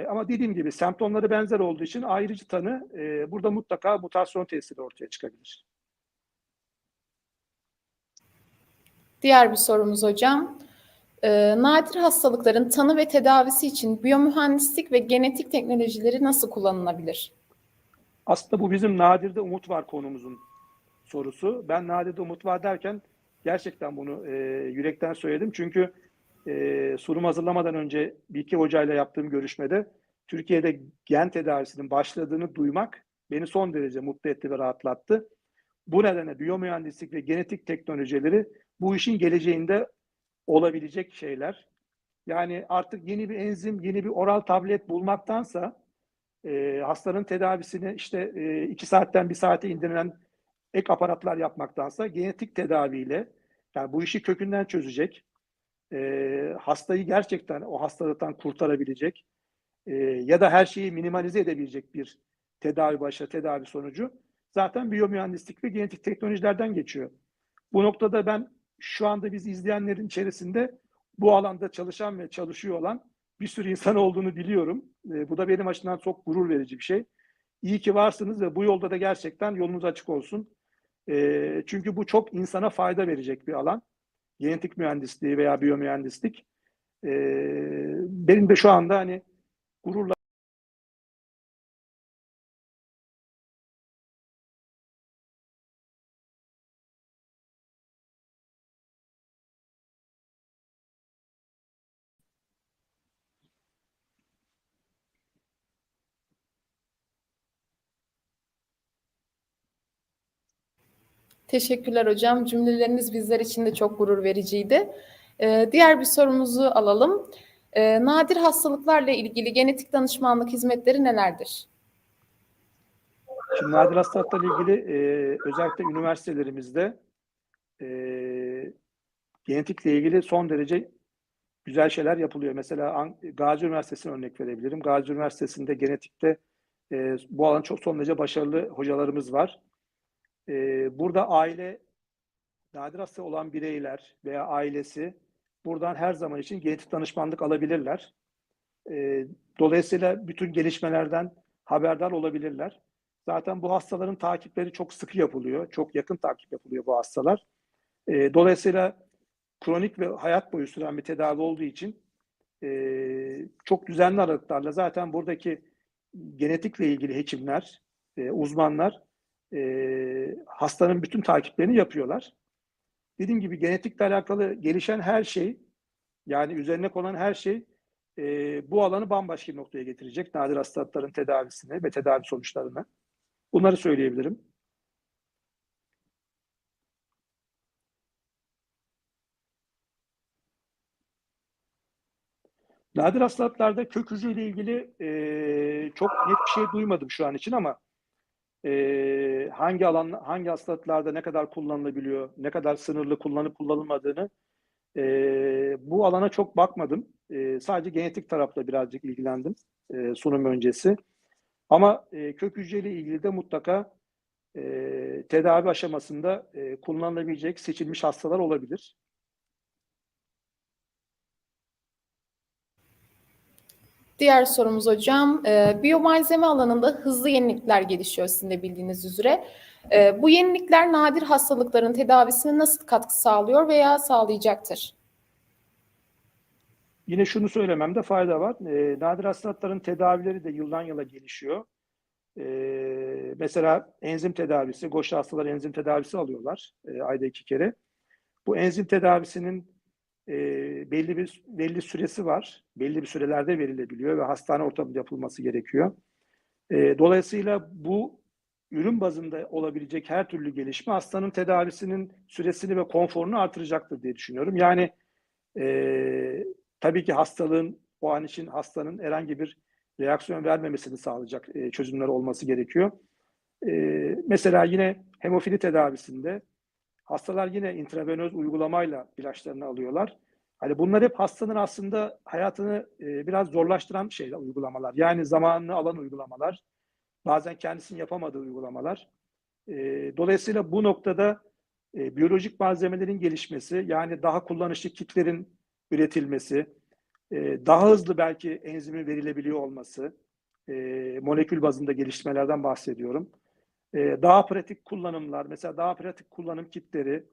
Ama dediğim gibi semptomları benzer olduğu için ayrıcı tanı burada mutlaka mutasyon testiyle ortaya çıkabilir. Diğer bir sorumuz hocam. Nadir hastalıkların tanı ve tedavisi için biyomühendislik ve genetik teknolojileri nasıl kullanılabilir? Aslında bu bizim Nadir'de umut var konumuzun sorusu. Ben Nadir'de umut var derken gerçekten bunu yürekten söyledim. Çünkü sunum hazırlamadan önce Bilge Hoca'yla yaptığım görüşmede Türkiye'de gen tedavisinin başladığını duymak beni son derece mutlu etti ve rahatlattı. Bu nedenle biyomühendislik ve genetik teknolojileri bu işin geleceğinde olabilecek şeyler. Yani artık yeni bir enzim, yeni bir oral tablet bulmaktansa hastanın tedavisini işte 2 saatten 1 saate indirilen ek aparatlar yapmaktansa genetik tedaviyle yani bu işi kökünden çözecek, hastayı gerçekten o hastalıktan kurtarabilecek ya da her şeyi minimalize edebilecek bir tedavi sonucu zaten biyomühendislik ve genetik teknolojilerden geçiyor. Bu noktada ben şu anda biz izleyenlerin içerisinde bu alanda çalışan ve çalışıyor olan bir sürü insan olduğunu biliyorum. Bu da benim açımdan çok gurur verici bir şey. İyi ki varsınız ve bu yolda da gerçekten yolunuz açık olsun. Çünkü bu çok insana fayda verecek bir alan. Genetik mühendisliği veya biyomühendislik. Benim de şu anda hani gururla Teşekkürler hocam. Cümleleriniz bizler için de çok gurur vericiydi. Diğer bir sorumuzu alalım. Nadir hastalıklarla ilgili genetik danışmanlık hizmetleri nelerdir? şimdi nadir hastalıklarla ilgili özellikle üniversitelerimizde genetikle ilgili son derece güzel şeyler yapılıyor. Mesela Gazi Üniversitesi'ne örnek verebilirim. Gazi Üniversitesi'nde genetikte bu alan çok son derece başarılı hocalarımız var. Burada nadir hasta olan bireyler veya ailesi buradan her zaman için genetik danışmanlık alabilirler. Dolayısıyla bütün gelişmelerden haberdar olabilirler. Zaten bu hastaların takipleri çok sıkı yapılıyor. Çok yakın takip yapılıyor bu hastalar. Dolayısıyla kronik ve hayat boyu süren bir tedavi olduğu için çok düzenli aralıklarla zaten buradaki genetikle ilgili hekimler, uzmanlar hastanın bütün takiplerini yapıyorlar. Dediğim gibi genetikle alakalı gelişen her şey, yani üzerine konan her şey bu alanı bambaşka bir noktaya getirecek. Nadir hastalıkların tedavisini ve tedavi sonuçlarını. Bunları söyleyebilirim. Nadir hastalıklarda kök hücreyle ilgili çok net bir şey duymadım şu an için ama hangi hastalıklarda ne kadar kullanılabiliyor, ne kadar sınırlı kullanıp kullanılmadığını bu alana çok bakmadım. Sadece genetik tarafla birazcık ilgilendim sunum öncesi. Ama kök hücreyle ilgili de mutlaka tedavi aşamasında kullanılabilecek seçilmiş hastalar olabilir. Diğer sorumuz hocam. Biyomalzeme alanında hızlı yenilikler gelişiyor sizin de bildiğiniz üzere. Bu yenilikler nadir hastalıkların tedavisine nasıl katkı sağlıyor veya sağlayacaktır? Yine şunu söylememde fayda var. Nadir hastalıkların tedavileri de yıldan yıla gelişiyor. Mesela enzim tedavisi, Gaucher hastaları enzim tedavisi alıyorlar ayda 2 kere. Bu enzim tedavisinin belli süresi var. Belli bir sürelerde verilebiliyor ve hastane ortamında yapılması gerekiyor. Dolayısıyla bu ürün bazında olabilecek her türlü gelişme hastanın tedavisinin süresini ve konforunu artıracaktır diye düşünüyorum. Yani tabii ki hastalığın o an için hastanın herhangi bir reaksiyon vermemesini sağlayacak çözümler olması gerekiyor. Mesela yine hemofili tedavisinde hastalar yine intravenöz uygulamayla ilaçlarını alıyorlar. Hani bunlar hep hastanın aslında hayatını biraz zorlaştıran şeyler, uygulamalar. Yani zamanını alan uygulamalar, bazen kendisinin yapamadığı uygulamalar. Dolayısıyla bu noktada biyolojik malzemelerin gelişmesi, yani daha kullanışlı kitlerin üretilmesi, daha hızlı belki enzimin verilebiliyor olması, molekül bazında gelişmelerden bahsediyorum. Daha pratik kullanımlar, mesela daha pratik kullanım kitleri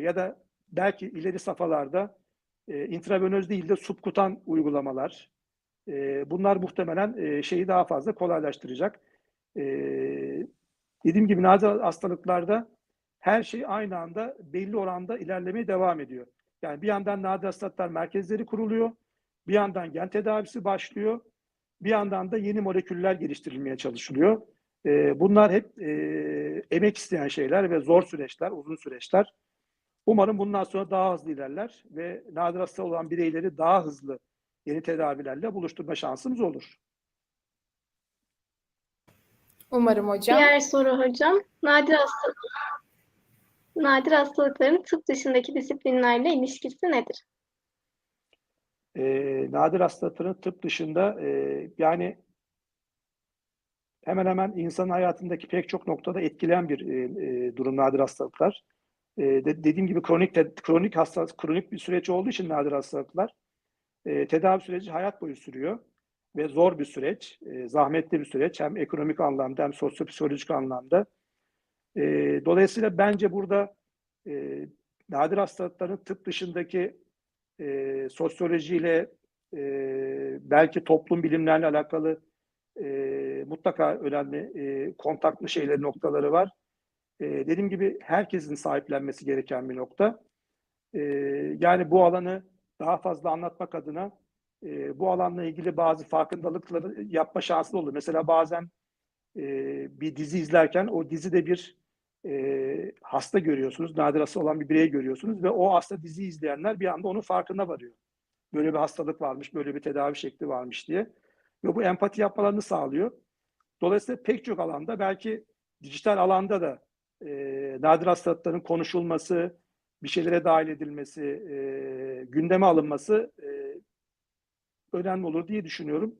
ya da belki ileri safhalarda intravenöz değil de subkutan uygulamalar. Bunlar muhtemelen şeyi daha fazla kolaylaştıracak. Dediğim gibi nadir hastalıklarda her şey aynı anda belli oranda ilerlemeye devam ediyor. Yani bir yandan nadir hastalıklar merkezleri kuruluyor, bir yandan gen tedavisi başlıyor, bir yandan da yeni moleküller geliştirilmeye çalışılıyor. Bunlar hep emek isteyen şeyler ve zor süreçler, uzun süreçler. Umarım bundan sonra daha hızlı ilerler ve nadir hasta olan bireyleri daha hızlı yeni tedavilerle buluşturma şansımız olur. Umarım hocam. Diğer soru hocam. Nadir hastalıkların tıp dışındaki disiplinlerle ilişkisi nedir? Nadir hastalıkların tıp dışında yani hemen hemen insanın hayatındaki pek çok noktada etkileyen bir durum nadir hastalıklar. Dediğim gibi kronik hastalık, kronik bir süreç olduğu için nadir hastalıklar tedavi süreci hayat boyu sürüyor ve zor bir süreç, zahmetli bir süreç hem ekonomik anlamda hem sosyopsikolojik anlamda. Dolayısıyla bence burada nadir hastalıkların tıp dışındaki sosyolojiyle belki toplum bilimlerle alakalı mutlaka önemli kontaklı şeyleri, noktaları var. Dediğim gibi herkesin sahiplenmesi gereken bir nokta. Yani bu alanı daha fazla anlatmak adına bu alanla ilgili bazı farkındalıkları yapma şansı olur. Mesela bazen bir dizi izlerken o dizide bir hasta görüyorsunuz, nadir hasta olan bir birey görüyorsunuz ve o hasta dizi izleyenler bir anda onun farkına varıyor. Böyle bir hastalık varmış, böyle bir tedavi şekli varmış diye. Ve bu empati yapmalarını sağlıyor. Dolayısıyla pek çok alanda, belki dijital alanda da nadir hastalıkların konuşulması, bir şeylere dahil edilmesi, gündeme alınması önemli olur diye düşünüyorum.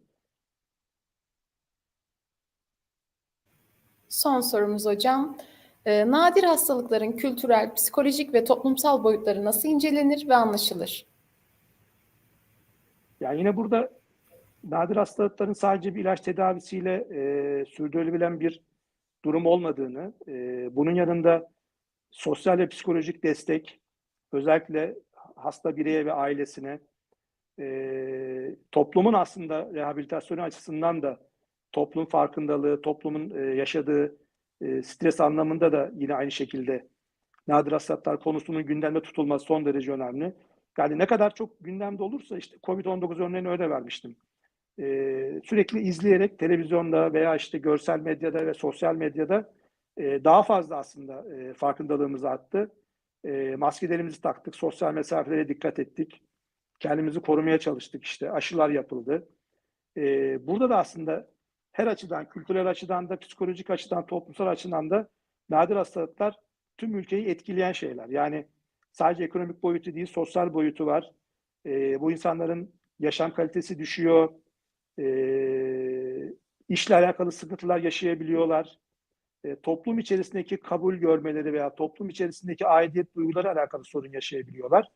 Son sorumuz hocam. Nadir hastalıkların kültürel, psikolojik ve toplumsal boyutları nasıl incelenir ve anlaşılır? Yani yine burada nadir hastalıkların sadece bir ilaç tedavisiyle sürdürülebilen bir durum olmadığını, bunun yanında sosyal ve psikolojik destek, özellikle hasta bireye ve ailesine, toplumun aslında rehabilitasyonu açısından da toplum farkındalığı, toplumun yaşadığı stres anlamında da yine aynı şekilde nadir hastalıklar konusunun gündemde tutulması son derece önemli. Yani ne kadar çok gündemde olursa, işte COVID-19 örneğini öyle vermiştim. Sürekli izleyerek televizyonda veya işte görsel medyada ve sosyal medyada daha fazla aslında farkındalığımız arttı. Maskelerimizi taktık, sosyal mesafelere dikkat ettik. Kendimizi korumaya çalıştık, işte aşılar yapıldı. Burada da aslında her açıdan, kültürel açıdan da, psikolojik açıdan, toplumsal açıdan da nadir hastalıklar tüm ülkeyi etkileyen şeyler. Yani sadece ekonomik boyutu değil, sosyal boyutu var. Bu insanların yaşam kalitesi düşüyor. İşle alakalı sıkıntılar yaşayabiliyorlar. Toplum içerisindeki kabul görmeleri veya toplum içerisindeki aidiyet duyguları alakalı sorun yaşayabiliyorlar.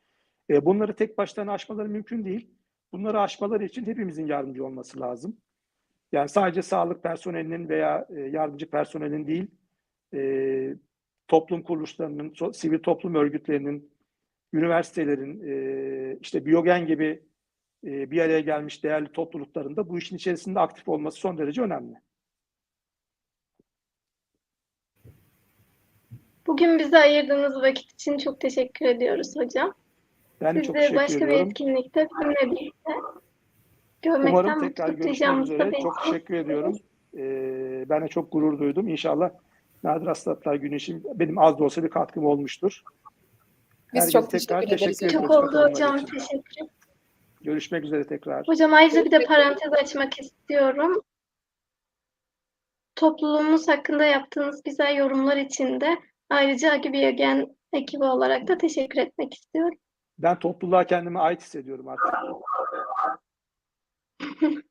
Bunları tek başlarına aşmaları mümkün değil. Bunları aşmaları için hepimizin yardımcı olması lazım. Yani sadece sağlık personelinin veya yardımcı personelin değil, toplum kuruluşlarının, sivil toplum örgütlerinin, üniversitelerin, işte BioGen gibi bir araya gelmiş değerli topluluklarında bu işin içerisinde aktif olması son derece önemli. Bugün bize ayırdığınız vakit için çok teşekkür ediyoruz hocam. Ben de Sizi çok teşekkür başka bir ediyorum. etkinlikte bizimle birlikte Umarım görmekten tekrar mutluluk görüşmek duyacağımızı üzere. da Çok teşekkür ediyorum. Ben de çok gurur duydum. İnşallah Nadir Hastalıklar Günü için benim az da olsa bir katkım olmuştur. Biz Herkese çok tekrar teşekkür ederiz. teşekkür Çok ediyoruz oldu katılımları hocam. için. Teşekkür. Görüşmek üzere tekrar. Hocam ayrıca bir de parantez açmak istiyorum. Topluluğumuz hakkında yaptığınız güzel yorumlar için de ayrıca BioGen ekibi olarak da teşekkür etmek istiyorum. Ben topluluğa kendime ait hissediyorum artık.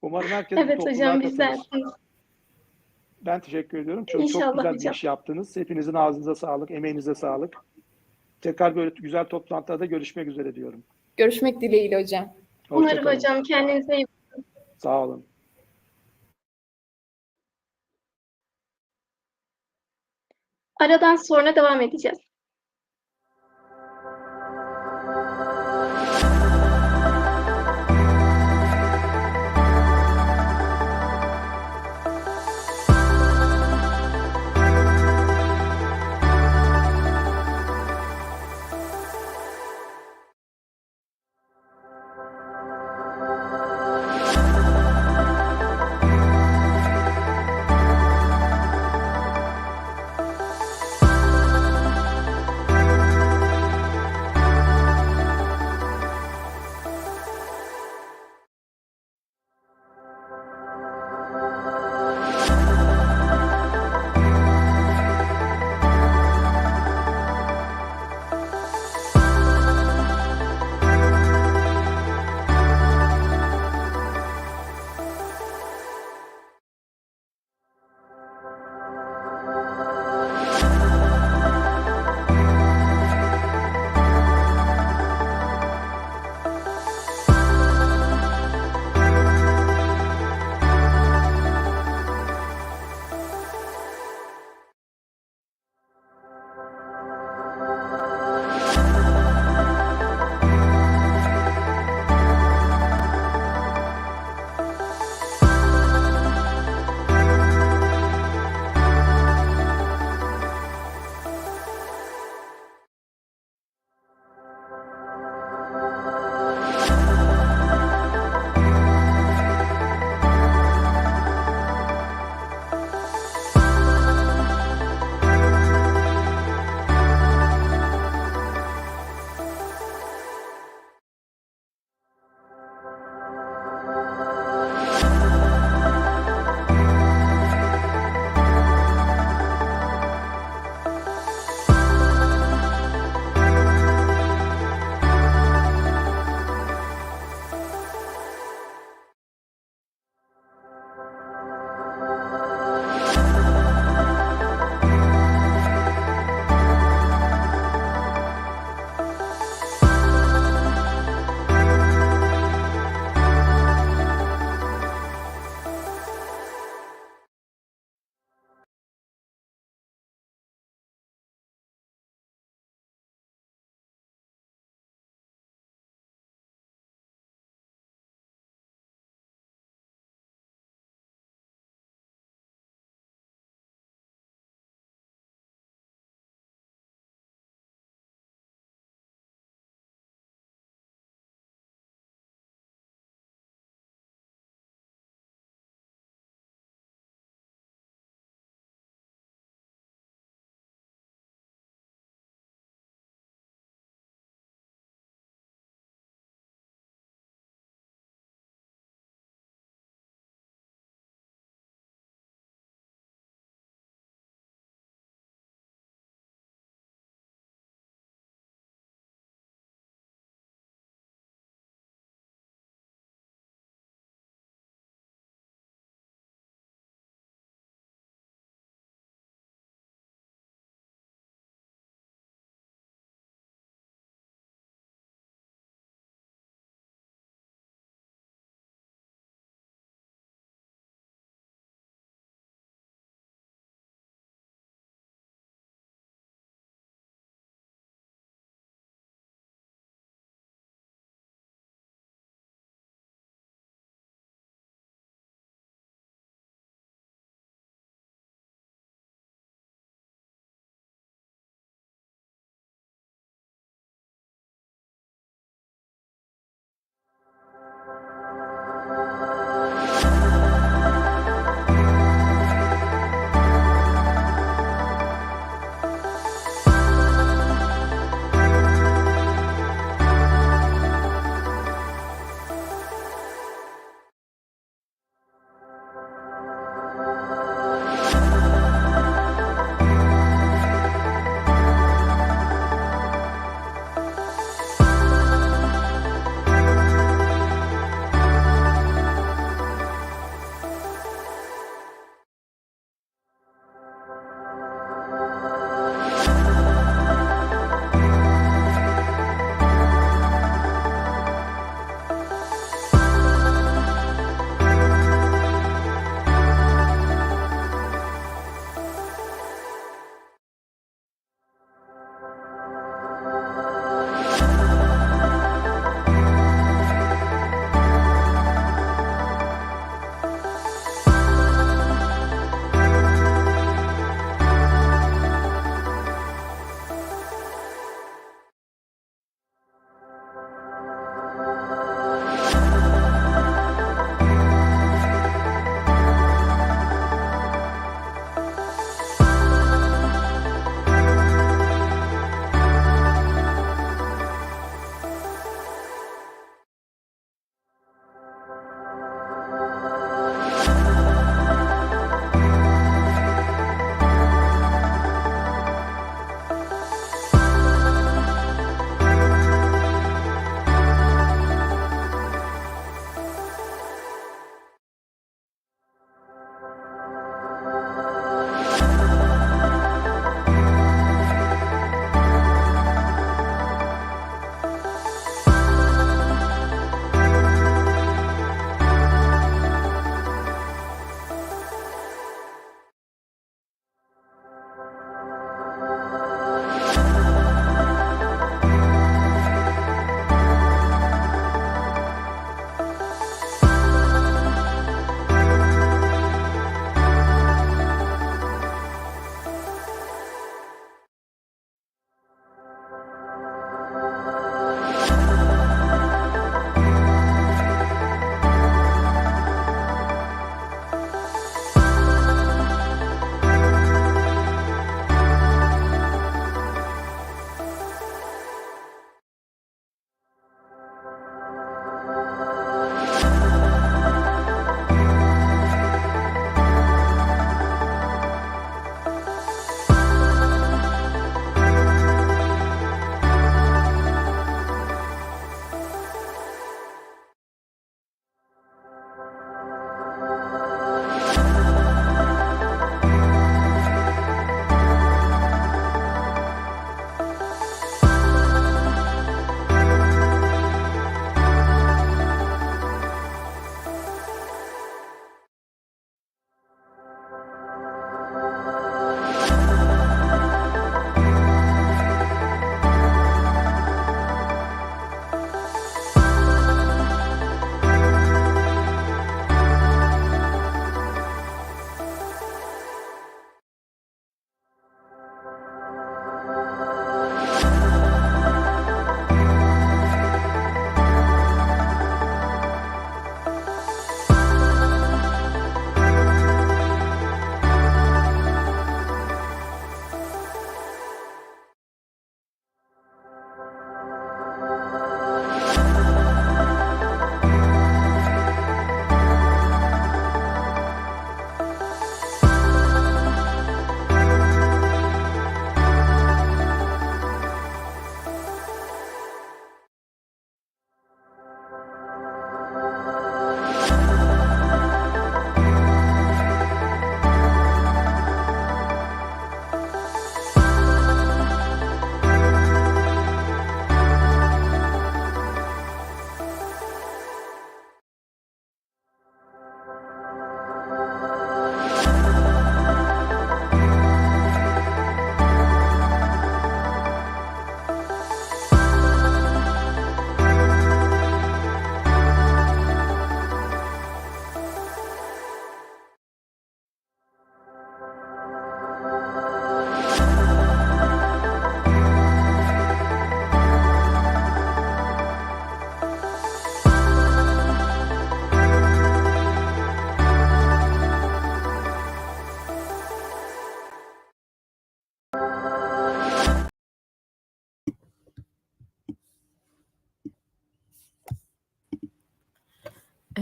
Umarım herkes bu Evet topluluğa hocam, biz de katılır. haklıyız. Ben teşekkür ediyorum. Çok İnşallah güzel bir hocam. iş yaptınız. Hepinizin ağzınıza sağlık, emeğinize sağlık. Tekrar böyle güzel toplantılarda görüşmek üzere diyorum. Görüşmek dileğiyle hocam. Umarım Hoşçakalın. hocam, kendinize iyi bakın. Sağ olun. Aradan sonra devam edeceğiz.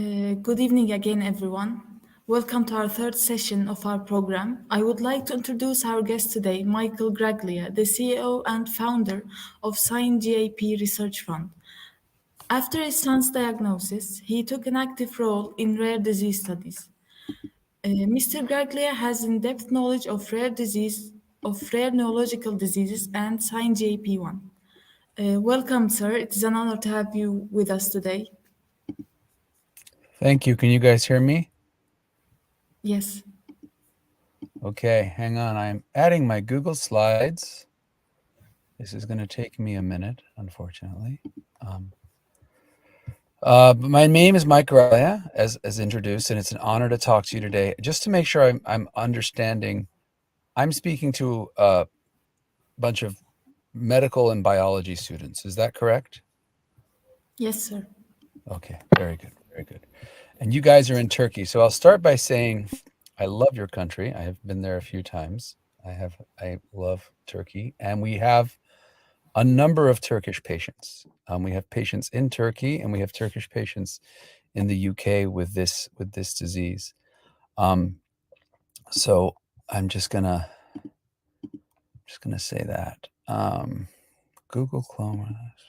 Good evening again, everyone. Welcome to our third session of our program. I would like to introduce our guest today, Michael Graglia, the CEO and founder of ScienGAP Research Fund. After his son's diagnosis, he took an active role in rare disease studies. Mr. Graglia has in-depth knowledge of rare neurological diseases and ScienGAP1. Welcome, sir. It is an honor to have you with us today. Thank you. Can you guys hear me? Yes. Okay, hang on. I'm adding my Google Slides. This is going to take me a minute, unfortunately. But my name is Mike Graglia, as introduced, and it's an honor to talk to you today. Just to make sure I'm understanding, I'm speaking to a bunch of medical and biology students. Is that correct? Yes, sir. Okay, very good, very good. And you guys are in Turkey. So I'll start by saying I love your country. I have been there a few times. I love Turkey, and we have a number of Turkish patients. We have patients in Turkey, and we have Turkish patients in the UK with this disease. So I'm just gonna say that Google Chrome. Oh my gosh!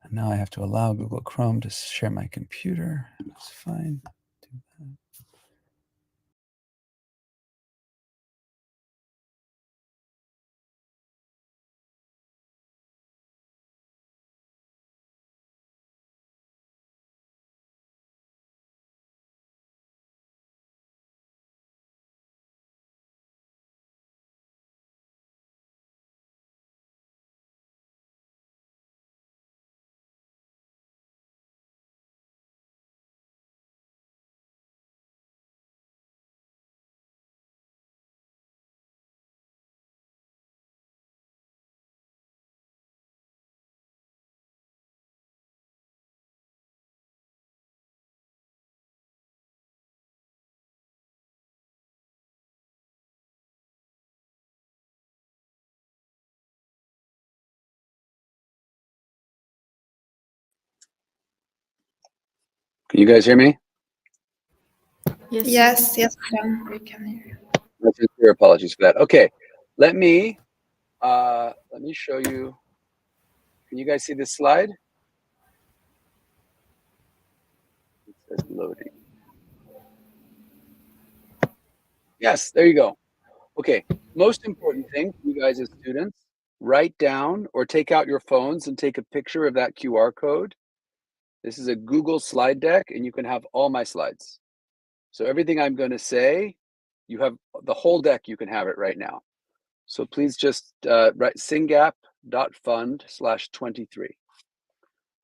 And now I have to allow Google Chrome to share my computer. That's fine. Do that. Can you guys hear me? Yes. Yes, John, we can hear you. My sincere apologies for that. Okay, let me show you. Can you guys see this slide? It says loading. Yes, there you go. Okay, most important thing, you guys as students, write down or take out your phones and take a picture of that QR code. This is a Google slide deck, and you can have all my slides. So everything I'm going to say, you have the whole deck. You can have it right now. So please just write singap.fund/23.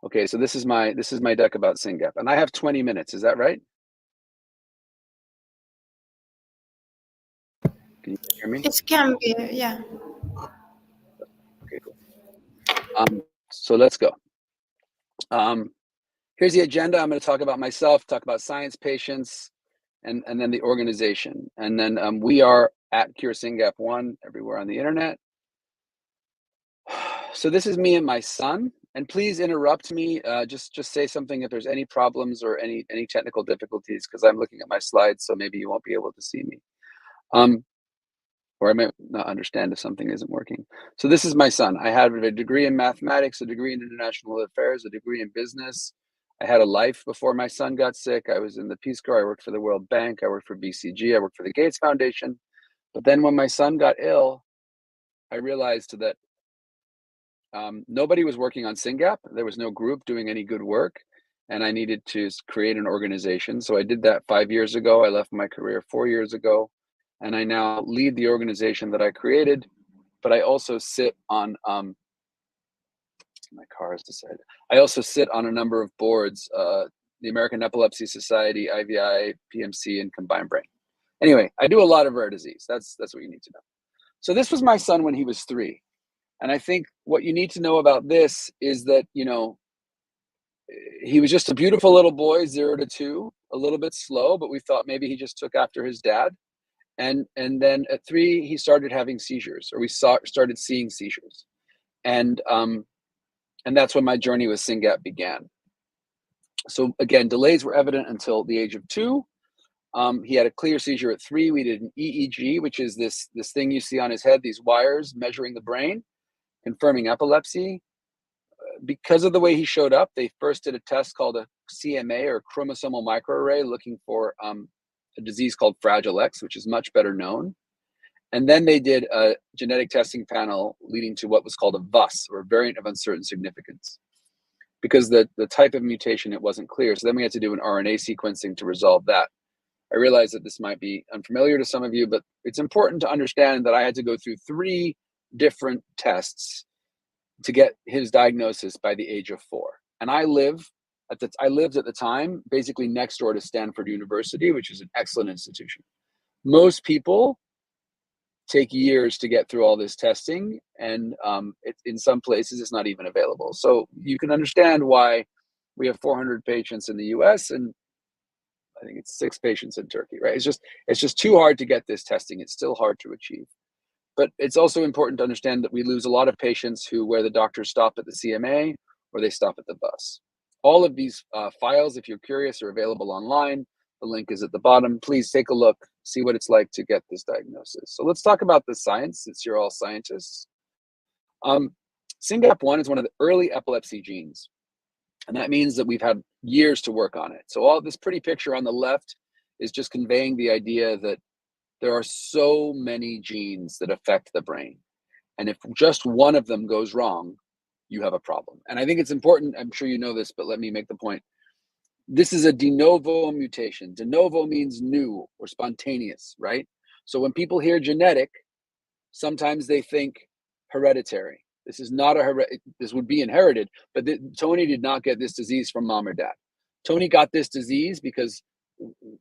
Okay, so this is my deck about SingAP, and I have 20 minutes. Is that right? Can you hear me? It can be, yeah. Okay, cool. So let's go. Here's the agenda. I'm going to talk about myself, talk about science, patients, and then the organization. And then we are at Cure SingAP 1 everywhere on the internet. So this is me and my son. And please interrupt me. Just say something if there's any problems or any technical difficulties, because I'm looking at my slides, so maybe you won't be able to see me. Or I might not understand if something isn't working. So this is my son. I have a degree in mathematics, a degree in international affairs, a degree in business. I had a life before my son got sick. I was in the Peace Corps. I worked for the World Bank. I worked for BCG. I worked for the Gates Foundation. But then when my son got ill, I realized that nobody was working on SingAP. There was no group doing any good work, and I needed to create an organization. So I did that 5 years ago. I left my career 4 years ago, and I now lead the organization that I created. But I also sit on my car has decided. I also sit on a number of boards: the American Epilepsy Society, IVI, PMC, and Combined Brain. Anyway, I do a lot of rare disease. That's what you need to know. So this was my son when he was 3. And I think what you need to know about this is that, he was just a beautiful little boy, 0 to 2, a little bit slow, but we thought maybe he just took after his dad. And then at 3, he started having seizures, or we started seeing seizures. And that's when my journey with SingAP began. So again, delays were evident until the age of 2. He had a clear seizure at 3. We did an EEG, which is this thing you see on his head, these wires measuring the brain, confirming epilepsy. Because of the way he showed up, they first did a test called a CMA, or chromosomal microarray, looking for a disease called Fragile X, which is much better known. And then they did a genetic testing panel leading to what was called a VUS, or variant of uncertain significance, because the type of mutation, it wasn't clear. So then we had to do an RNA sequencing to resolve that. I realize that this might be unfamiliar to some of you, but it's important to understand that I had to go through 3 different tests to get his diagnosis by the age of 4. And I lived at the time basically next door to Stanford University, which is an excellent institution. Most people take years to get through all this testing, and in some places it's not even available. So you can understand why we have 400 patients in the US and I think it's 6 patients in Turkey, right? It's just too hard to get this testing. It's still hard to achieve. But it's also important to understand that we lose a lot of patients where the doctors stop at the CMA or they stop at the bus. All of these files, if you're curious, are available online. The link is at the bottom. Please take a look, see what it's like to get this diagnosis. So let's talk about the science, since you're all scientists. SYNGAP1 is one of the early epilepsy genes. And that means that we've had years to work on it. So all this pretty picture on the left is just conveying the idea that there are so many genes that affect the brain. And if just one of them goes wrong, you have a problem. And I think it's important, I'm sure you know this, but let me make the point. This is a de novo mutation. De novo means new or spontaneous, right? So when people hear genetic, sometimes they think hereditary. This is not this would be inherited, but Tony did not get this disease from mom or dad. Tony got this disease because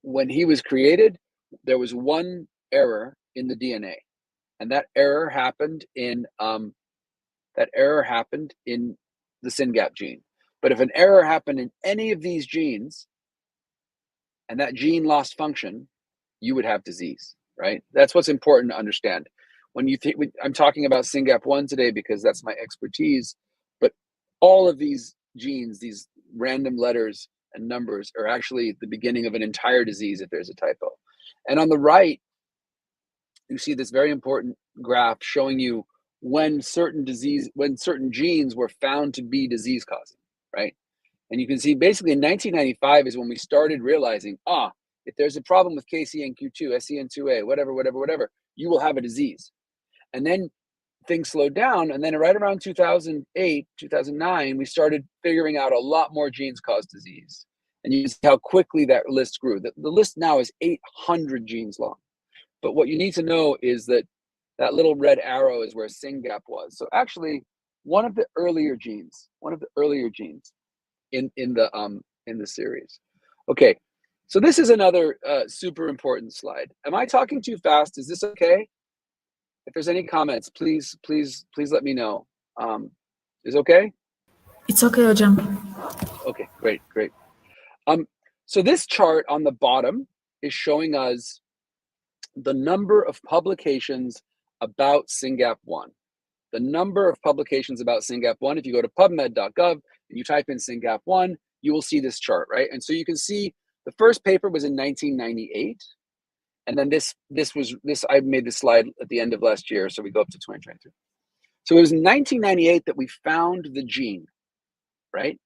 when he was created, there was one error in the DNA, and that error happened in the SYNGAP gene. But if an error happened in any of these genes, and that gene lost function, you would have disease, right? That's what's important to understand. When you think, I'm talking about SYNGAP1 today because that's my expertise, but all of these genes, these random letters and numbers, are actually the beginning of an entire disease if there's a typo. And on the right, you see this very important graph showing you when certain genes were found to be disease causing, right? And you can see basically in 1995 is when we started realizing, if there's a problem with KCNQ2, SCN2A, whatever, you will have a disease. And then things slowed down. And then right around 2008, 2009, we started figuring out a lot more genes cause disease. And you see how quickly that list grew. The list now is 800 genes long. But what you need to know is that little red arrow is where SYNGAP was. So actually, one of the earlier genes in the series. Okay, so this is another super important slide. Am I talking too fast? Is this okay? If there's any comments, please let me know. Is okay? It's okay, hocam. Okay, great. So this chart on the bottom is showing us the number of publications about SYNGAP1. The number of publications about SYNGAP1, if you go to pubmed.gov and you type in SYNGAP1, you will see this chart, right? And so you can see the first paper was in 1998. And then I made this slide at the end of last year, so we go up to 2023. So it was in 1998 that we found the gene, right?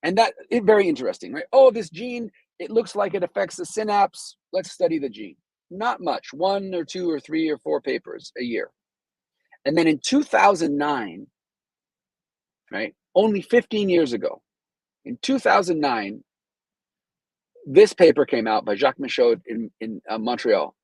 And that is very interesting, right? Oh, this gene, it looks like it affects the synapse. Let's study the gene. Not much, 1 or 2 or 3 or 4 papers a year. And then in 2009, right, only 15 years ago, in 2009, this paper came out by Jacques Michaud in Montreal.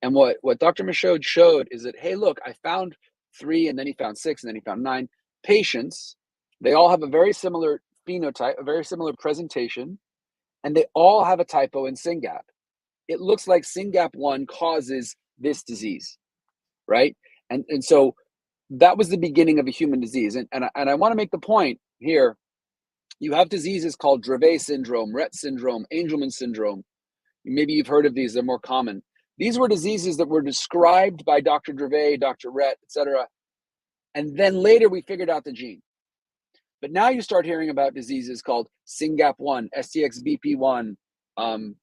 And what Dr. Michaud showed is that, hey, look, I found 3, and then he found 6, and then he found 9 patients. They all have a very similar phenotype, a very similar presentation, and they all have a typo in SYNGAP. It looks like SYNGAP1 causes this disease, right? And so that was the beginning of a human disease. And I want to make the point here. You have diseases called Dravet syndrome, Rett syndrome, Angelman syndrome. Maybe you've heard of these, they're more common. These were diseases that were described by Dr. Dravet, Dr. Rett, etc. And then later we figured out the gene. But now you start hearing about diseases called SYNGAP1, STXBP1, SCN2A,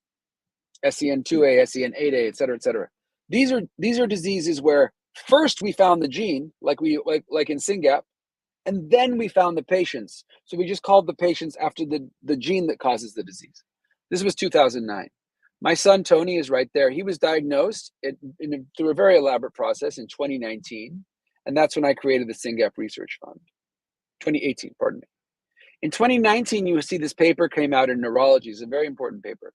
SCN8A, et cetera, These are diseases where first we found the gene, like in SYNGAP, and then we found the patients. So we just called the patients after the gene that causes the disease. This was 2009. My son Tony is right there. He was diagnosed through a very elaborate process in 2019, and that's when I created the SYNGAP Research Fund. 2018, pardon me. In 2019, you see this paper came out in Neurology. It's a very important paper.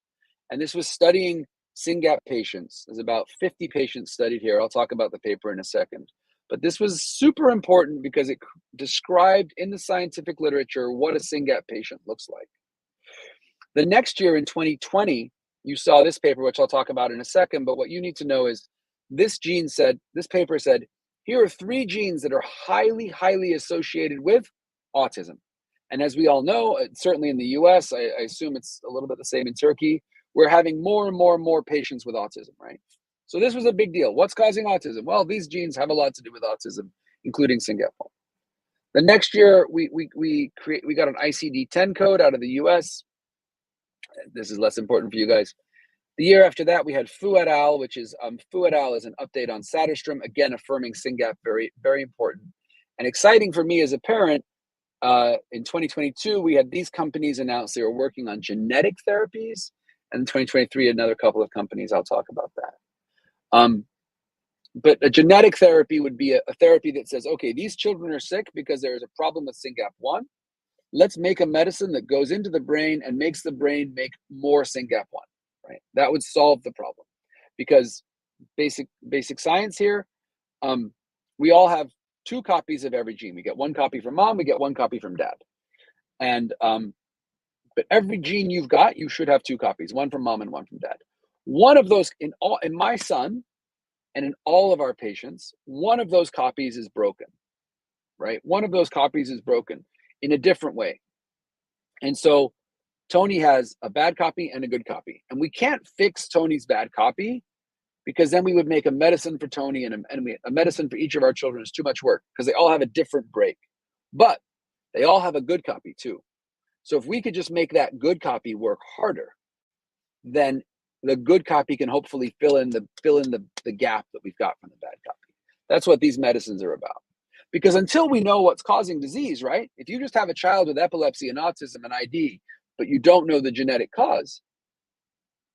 And this was studying SYNGAP patients. There's about 50 patients studied here. I'll talk about the paper in a second. But this was super important because it described in the scientific literature what a SYNGAP patient looks like. The next year in 2020, you saw this paper, which I'll talk about in a second. But what you need to know is this paper said, here are 3 genes that are highly, highly associated with autism. And as we all know, certainly in the US, I assume it's a little bit the same in Turkey, we're having more and more patients with autism, right? So this was a big deal. What's causing autism? Well, these genes have a lot to do with autism, including SYNGAP1. The next year, we got an ICD-10 code out of the US. This is less important for you guys. The year after that, we had Fu et al., which is Fu et al. Is an update on Satterstrom, again affirming SYNGAP, very, very important. And exciting for me as a parent, in 2022, we had these companies announce they were working on genetic therapies. And in 2023, another couple of companies, I'll talk about that. But a genetic therapy would be a therapy that says, okay, these children are sick because there is a problem with SYNGAP1. Let's make a medicine that goes into the brain and makes the brain make more SYNGAP1, right? That would solve the problem. Because basic science here, we all have 2 copies of every gene. We get 1 copy from mom, we get 1 copy from dad. And but every gene you've got, you should have 2 copies, 1 from mom and 1 from dad. One of those, in my son and in all of our patients, one of those copies is broken, right? One of those copies is broken in a different way. And so Tony has a bad copy and a good copy. And we can't fix Tony's bad copy because then we would make a medicine for Tony and a medicine for each of our children is too much work because they all have a different break. But they all have a good copy too. So if we could just make that good copy work harder, then the good copy can hopefully fill in the gap that we've got from the bad copy. That's what these medicines are about. Because until we know what's causing disease, right? If you just have a child with epilepsy and autism and ID, but you don't know the genetic cause,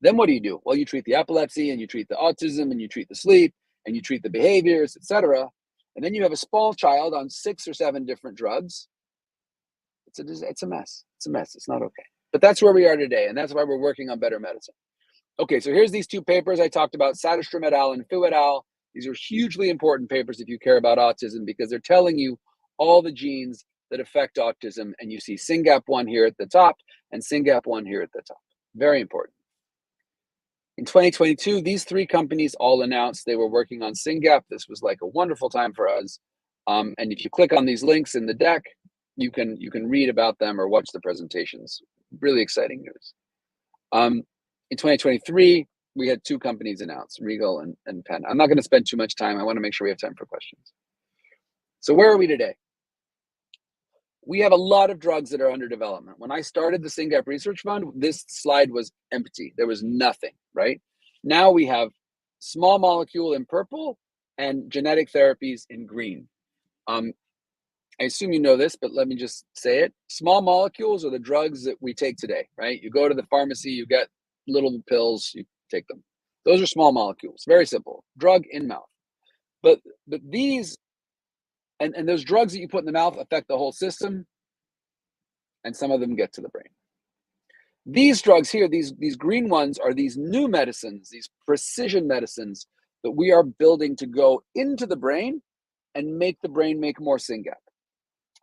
then what do? Well, you treat the epilepsy and you treat the autism and you treat the sleep and you treat the behaviors, etc. And then you have a small child on 6 or 7 different drugs. It's a mess. It's a mess. It's not okay. But that's where we are today, and that's why we're working on better medicine. Okay, so here's these 2 papers I talked about, Satterstrom et al. And Fu et al. These are hugely important papers if you care about autism because they're telling you all the genes that affect autism, and you see SYNGAP1 here at the top and SYNGAP1 here at the top. Very important. In 2022, these 3 companies all announced they were working on SYNGAP. This was like a wonderful time for us. And if you click on these links in the deck, you can read about them or watch the presentations. Really exciting news. In 2023, we had 2 companies announced, Regal and Penn. I'm not going to spend too much time. I want to make sure we have time for questions. So where are we today? We have a lot of drugs that are under development. When I started the SYNGAP Research Fund, this slide was empty. There was nothing, right? Now we have small molecule in purple and genetic therapies in green. I assume you know this, but let me just say it. Small molecules are the drugs that we take today, right? You go to the pharmacy, you get little pills, you take them. Those are small molecules, very simple. Drug in mouth. But these, and those drugs that you put in the mouth affect the whole system, and some of them get to the brain. These drugs here, these green ones, are these new medicines, these precision medicines that we are building to go into the brain and make the brain make more SYNGAP,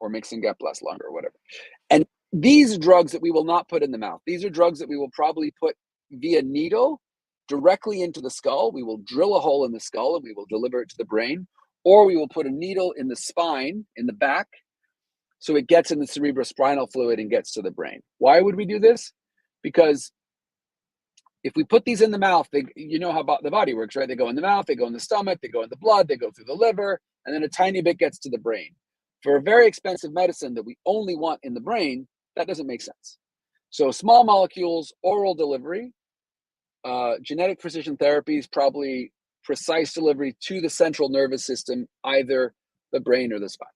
or make SYNGAP last longer, or whatever. And these drugs that we will not put in the mouth, these are drugs that we will probably put via needle directly into the skull. We will drill a hole in the skull and we will deliver it to the brain, or we will put a needle in the spine, in the back, so it gets in the cerebrospinal fluid and gets to the brain. Why would we do this? Because if we put these in the mouth, you know how the body works, right? They go in the mouth, they go in the stomach, they go in the blood, they go through the liver, and then a tiny bit gets to the brain. For a very expensive medicine that we only want in the brain, that doesn't make sense. So small molecules, oral delivery, genetic precision therapies, probably precise delivery to the central nervous system, either the brain or the spine.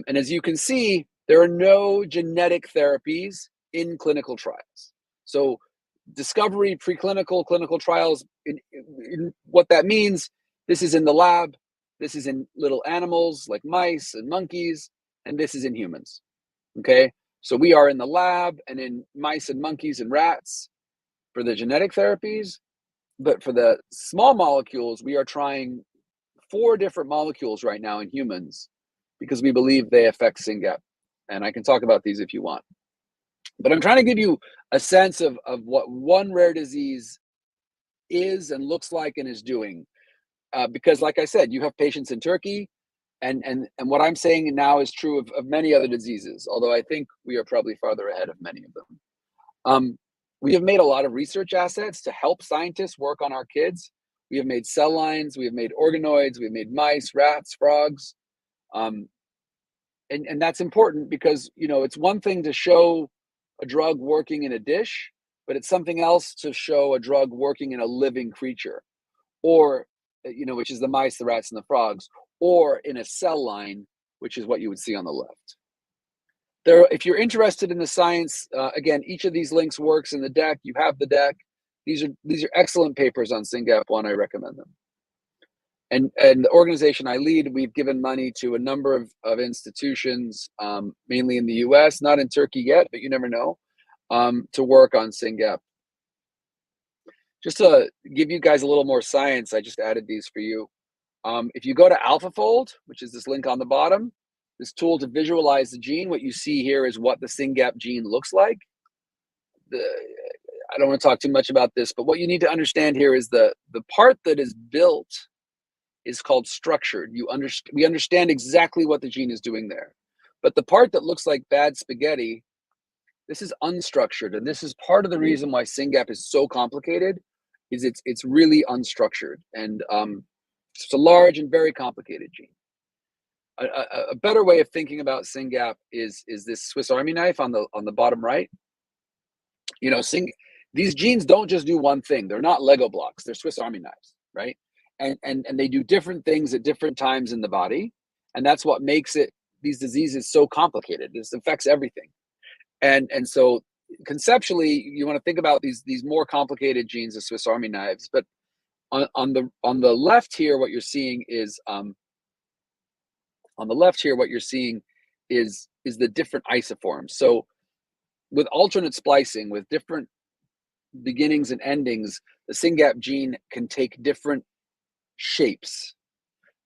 And as you can see, there are no genetic therapies in clinical trials. So discovery, preclinical, clinical trials, in what that means, this is in the lab, this is in little animals like mice and monkeys, and this is in humans, okay? So we are in the lab and in mice and monkeys and rats for the genetic therapies, but for the small molecules, we are trying 4 different molecules right now in humans because we believe they affect SYNGAP. And I can talk about these if you want. But I'm trying to give you a sense of what one rare disease is and looks like and is doing. Because like I said, you have patients in Turkey, and what I'm saying now is true of many other diseases, although I think we are probably farther ahead of many of them. We have made a lot of research assets to help scientists work on our kids. We have made cell lines, we have made organoids, we've made mice, rats, frogs. And that's important because, you know, it's one thing to show a drug working in a dish, but it's something else to show a drug working in a living creature, or, you know, which is the mice, the rats, and the frogs, or in a cell line, which is what you would see on the left. If you're interested in the science, again, each of these links works in the deck. You have the deck. These are excellent papers on SYNGAP1. I recommend them. And the organization I lead, we've given money to a number of institutions, mainly in the US, not in Turkey yet, but you never know, to work on SYNGAP. Just to give you guys a little more science, I just added these for you. If you go to AlphaFold, which is this link on the bottom, this tool to visualize the gene, what you see here is what the SYNGAP gene looks like. I don't want to talk too much about this, but what you need to understand here is the part that is built is called structured. We understand exactly what the gene is doing there. But the part that looks like bad spaghetti, this is unstructured. And this is part of the reason why SYNGAP is so complicated, is it's really unstructured. And it's a large and very complicated gene. A better way of thinking about SYNGAP is this Swiss Army knife on the bottom right. You know, these genes don't just do one thing. They're not Lego blocks. They're Swiss Army knives, right? And they do different things at different times in the body, and that's what makes these diseases so complicated. This affects everything, and so conceptually, you want to think about these more complicated genes as Swiss Army knives. But on the left here, what you're seeing is the different isoforms. So with alternate splicing, with different beginnings and endings, the SYNGAP gene can take different shapes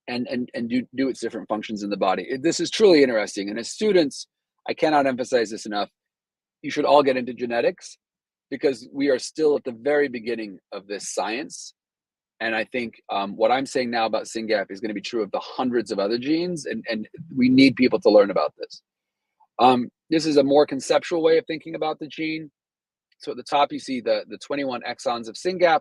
and do its different functions in the body. This is truly interesting. And as students, I cannot emphasize this enough. You should all get into genetics because we are still at the very beginning of this science. And I think what I'm saying now about SYNGAP is going to be true of the hundreds of other genes, and we need people to learn about this. This is a more conceptual way of thinking about the gene. So at the top, you see the 21 exons of SYNGAP.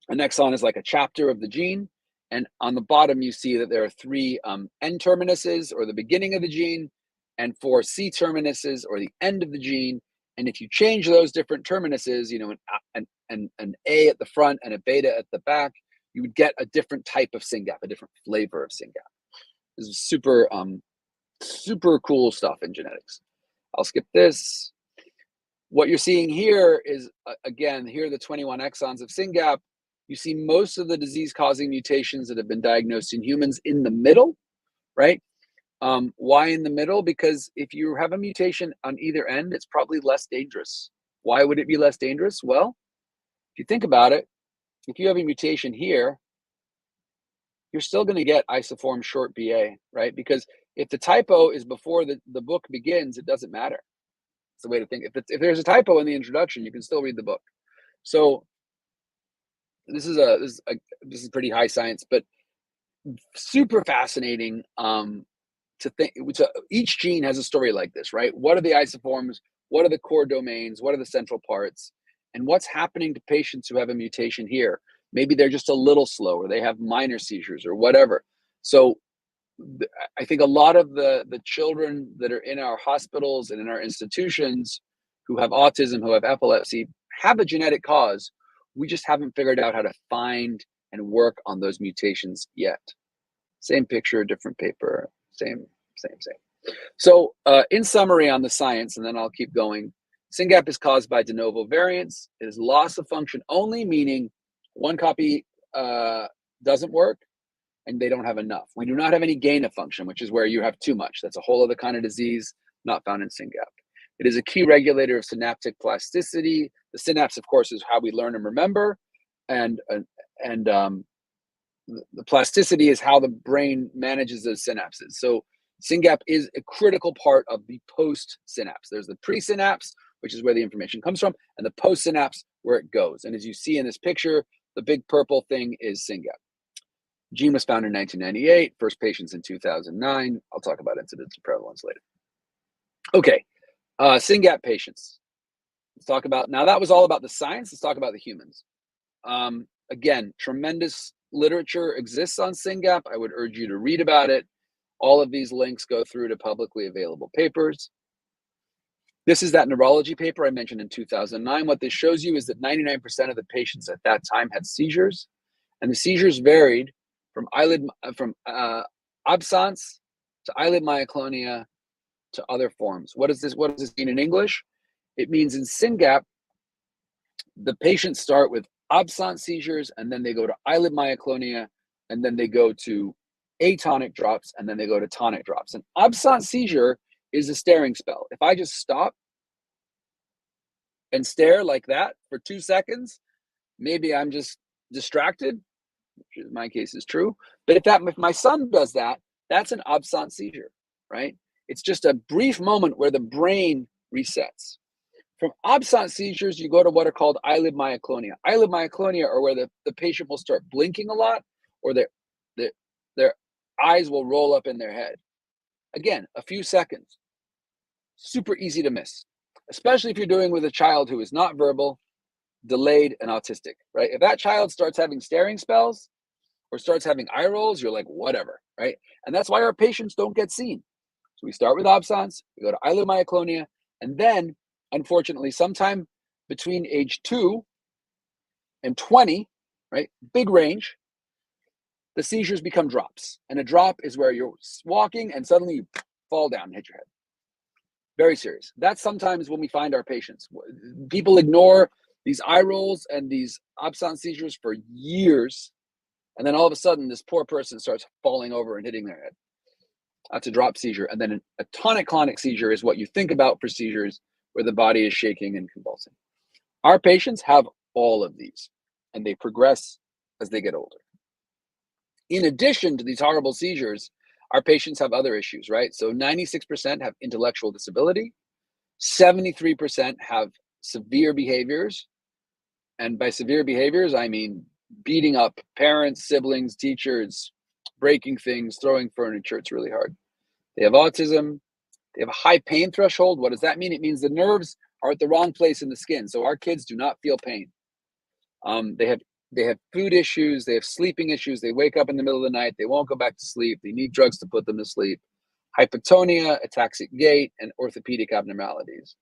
An exon is like a chapter of the gene. And on the bottom, you see that there are 3 N terminuses, or the beginning of the gene, and 4 C terminuses, or the end of the gene. And if you change those different terminuses, you know, an A at the front and a beta at the back, you would get a different type of SYNGAP, a different flavor of SYNGAP. This is super, super cool stuff in genetics. I'll skip this. What you're seeing here is, again, here are the 21 exons of SYNGAP. You see most of the disease-causing mutations that have been diagnosed in humans in the middle, right? Why in the middle? Because if you have a mutation on either end, it's probably less dangerous. Why would it be less dangerous? Well, if you think about it, if you have a mutation here, you're still going to get isoform short BA, right? Because if the typo is before the book begins, it doesn't matter. It's the way to think. If there's a typo in the introduction, you can still read the book. So this is pretty high science, but super fascinating to think. Each gene has a story like this, right? What are the isoforms? What are the core domains? What are the central parts? And what's happening to patients who have a mutation here? Maybe they're just a little slow, or they have minor seizures or whatever. So I think a lot of the children that are in our hospitals and in our institutions who have autism, who have epilepsy, have a genetic cause. We just haven't figured out how to find and work on those mutations yet. Same picture, different paper, same. So in summary on the science, and then I'll keep going, SYNGAP is caused by de novo variants. It is loss of function only, meaning one copy doesn't work and they don't have enough. We do not have any gain of function, which is where you have too much. That's a whole other kind of disease not found in SYNGAP. It is a key regulator of synaptic plasticity. The synapse, of course, is how we learn and remember, and the plasticity is how the brain manages those synapses. So SYNGAP is a critical part of the post-synapse. There's the pre-synapse, which is where the information comes from, and the post-synapse, where it goes. And as you see in this picture, the big purple thing is SYNGAP. Gene was found in 1998, first patients in 2009. I'll talk about incidence and prevalence later. Okay, SYNGAP patients. Let's talk about, now that was all about the science, let's talk about the humans. Again, tremendous literature exists on SYNGAP. I would urge you to read about it. All of these links go through to publicly available papers. This is that neurology paper I mentioned in 2009. What this shows you is that 99% of the patients at that time had seizures, and the seizures varied from absence to eyelid myoclonia to other forms. What does this mean in English? It means in SYNGAP, the patients start with absence seizures, and then they go to eyelid myoclonia, and then they go to atonic drops, and then they go to tonic drops. An absence seizure is a staring spell. If I just stop and stare like that for 2 seconds, maybe I'm just distracted, which in my case is true. But if my son does that, that's an absence seizure, right? It's just a brief moment where the brain resets. From absence seizures, you go to what are called eyelid myoclonia. Eyelid myoclonia are where the patient will start blinking a lot, or their eyes will roll up in their head. Again, a few seconds. Super easy to miss, especially if you're doing with a child who is not verbal, delayed, and autistic, right? If that child starts having staring spells or starts having eye rolls, you're like, whatever, right? And that's why our patients don't get seen. So we start with absence, we go to eyelid myoclonia, and then, unfortunately, sometime between age 2 and 20, right? Big range, the seizures become drops. And a drop is where you're walking and suddenly you fall down and hit your head. Very serious. That's sometimes when we find our patients. People ignore these eye rolls and these absence seizures for years. And then all of a sudden, this poor person starts falling over and hitting their head. That's a drop seizure. And then a tonic-clonic seizure is what you think about for seizures where the body is shaking and convulsing. Our patients have all of these, and they progress as they get older. In addition to these horrible seizures, our patients have other issues, right? So 96% have intellectual disability, 73% have severe behaviors. And by severe behaviors, I mean beating up parents, siblings, teachers, breaking things, throwing furniture. It's really hard. They have autism. They have a high pain threshold. What does that mean? It means the nerves are at the wrong place in the skin. So our kids do not feel pain. They have food issues. They have sleeping issues. They wake up in the middle of the night. They won't go back to sleep. They need drugs to put them to sleep. Hypotonia, ataxic gait, and orthopedic abnormalities.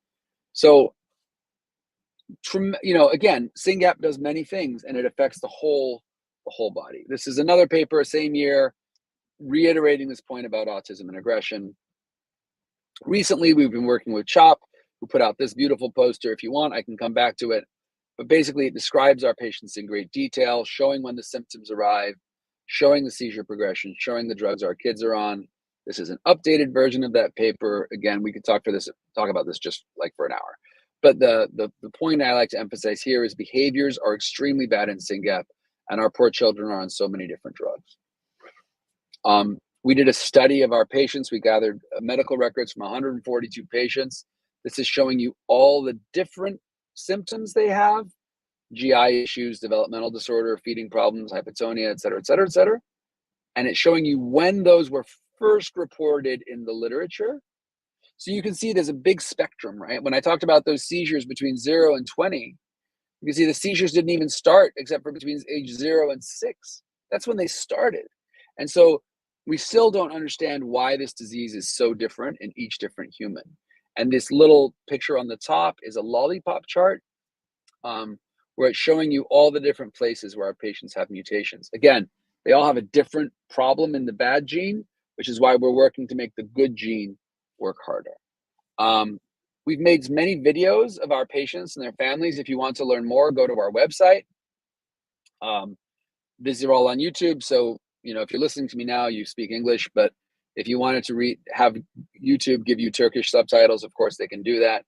So, again, SYNGAP does many things, and it affects the whole body. This is another paper, same year, reiterating this point about autism and aggression. Recently, we've been working with CHOP, who put out this beautiful poster. If you want, I can come back to it. But basically, it describes our patients in great detail, showing when the symptoms arrive, showing the seizure progression, showing the drugs our kids are on. This is an updated version of that paper. Again, we could talk about this just like for an hour. But the point I like to emphasize here is behaviors are extremely bad in SYNGAP, and our poor children are on so many different drugs. We did a study of our patients. We gathered medical records from 142 patients. This is showing you all the different symptoms they have: GI issues, developmental disorder, feeding problems, hypotonia, et cetera, et cetera, et cetera. And it's showing you when those were first reported in the literature. So you can see there's a big spectrum, right? When I talked about those seizures between 0 and 20, you can see the seizures didn't even start except for between age 0 and 6. That's when they started. And so we still don't understand why this disease is so different in each different human. And this little picture on the top is a lollipop chart where it's showing you all the different places where our patients have mutations. Again, they all have a different problem in the bad gene, which is why we're working to make the good gene work harder. We've made many videos of our patients and their families. If you want to learn more, go to our website. These are all on YouTube. So, you know, if you're listening to me now, you speak English, but if you wanted to have YouTube give you Turkish subtitles, of course they can do that.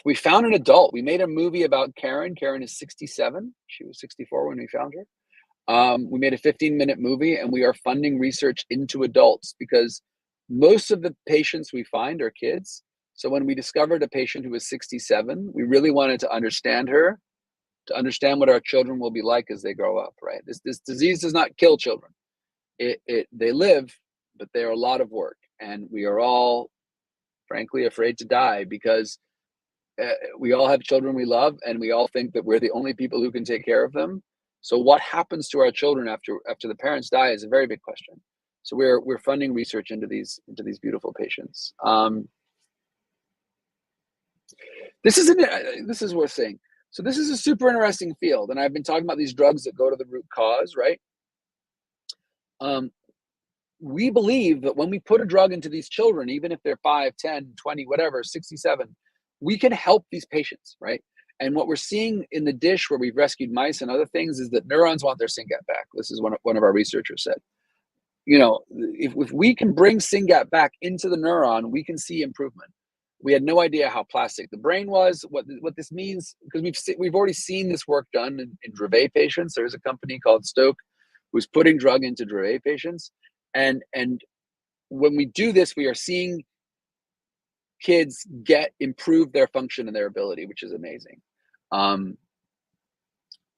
We found an adult. We made a movie about Karen. Karen is 67. She was 64 when we found her. We made a 15-minute movie, and we are funding research into adults because most of the patients we find are kids. So when we discovered a patient who was 67, we really wanted to understand her, to understand what our children will be like as they grow up, right? This disease does not kill children. They live, but they are a lot of work. And we are all, frankly, afraid to die because we all have children we love, and we all think that we're the only people who can take care of them. So what happens to our children after the parents die is a very big question. So we're funding research into these beautiful patients. This is worth saying. So this is a super interesting field, and I've been talking about these drugs that go to the root cause, right? We believe that when we put a drug into these children, even if they're 5, 10, 20, whatever, 67, we can help these patients, right? And what we're seeing in the dish where we've rescued mice and other things is that neurons want their SYNGAP back. This is one of our researchers said. You know, if we can bring SYNGAP back into the neuron, we can see improvement. We had no idea how plastic the brain was, what this means, because we've already seen this work done in Dravet patients. There's a company called Stoke who's putting drug into Dravet patients. And when we do this, we are seeing kids improve their function and their ability, which is amazing.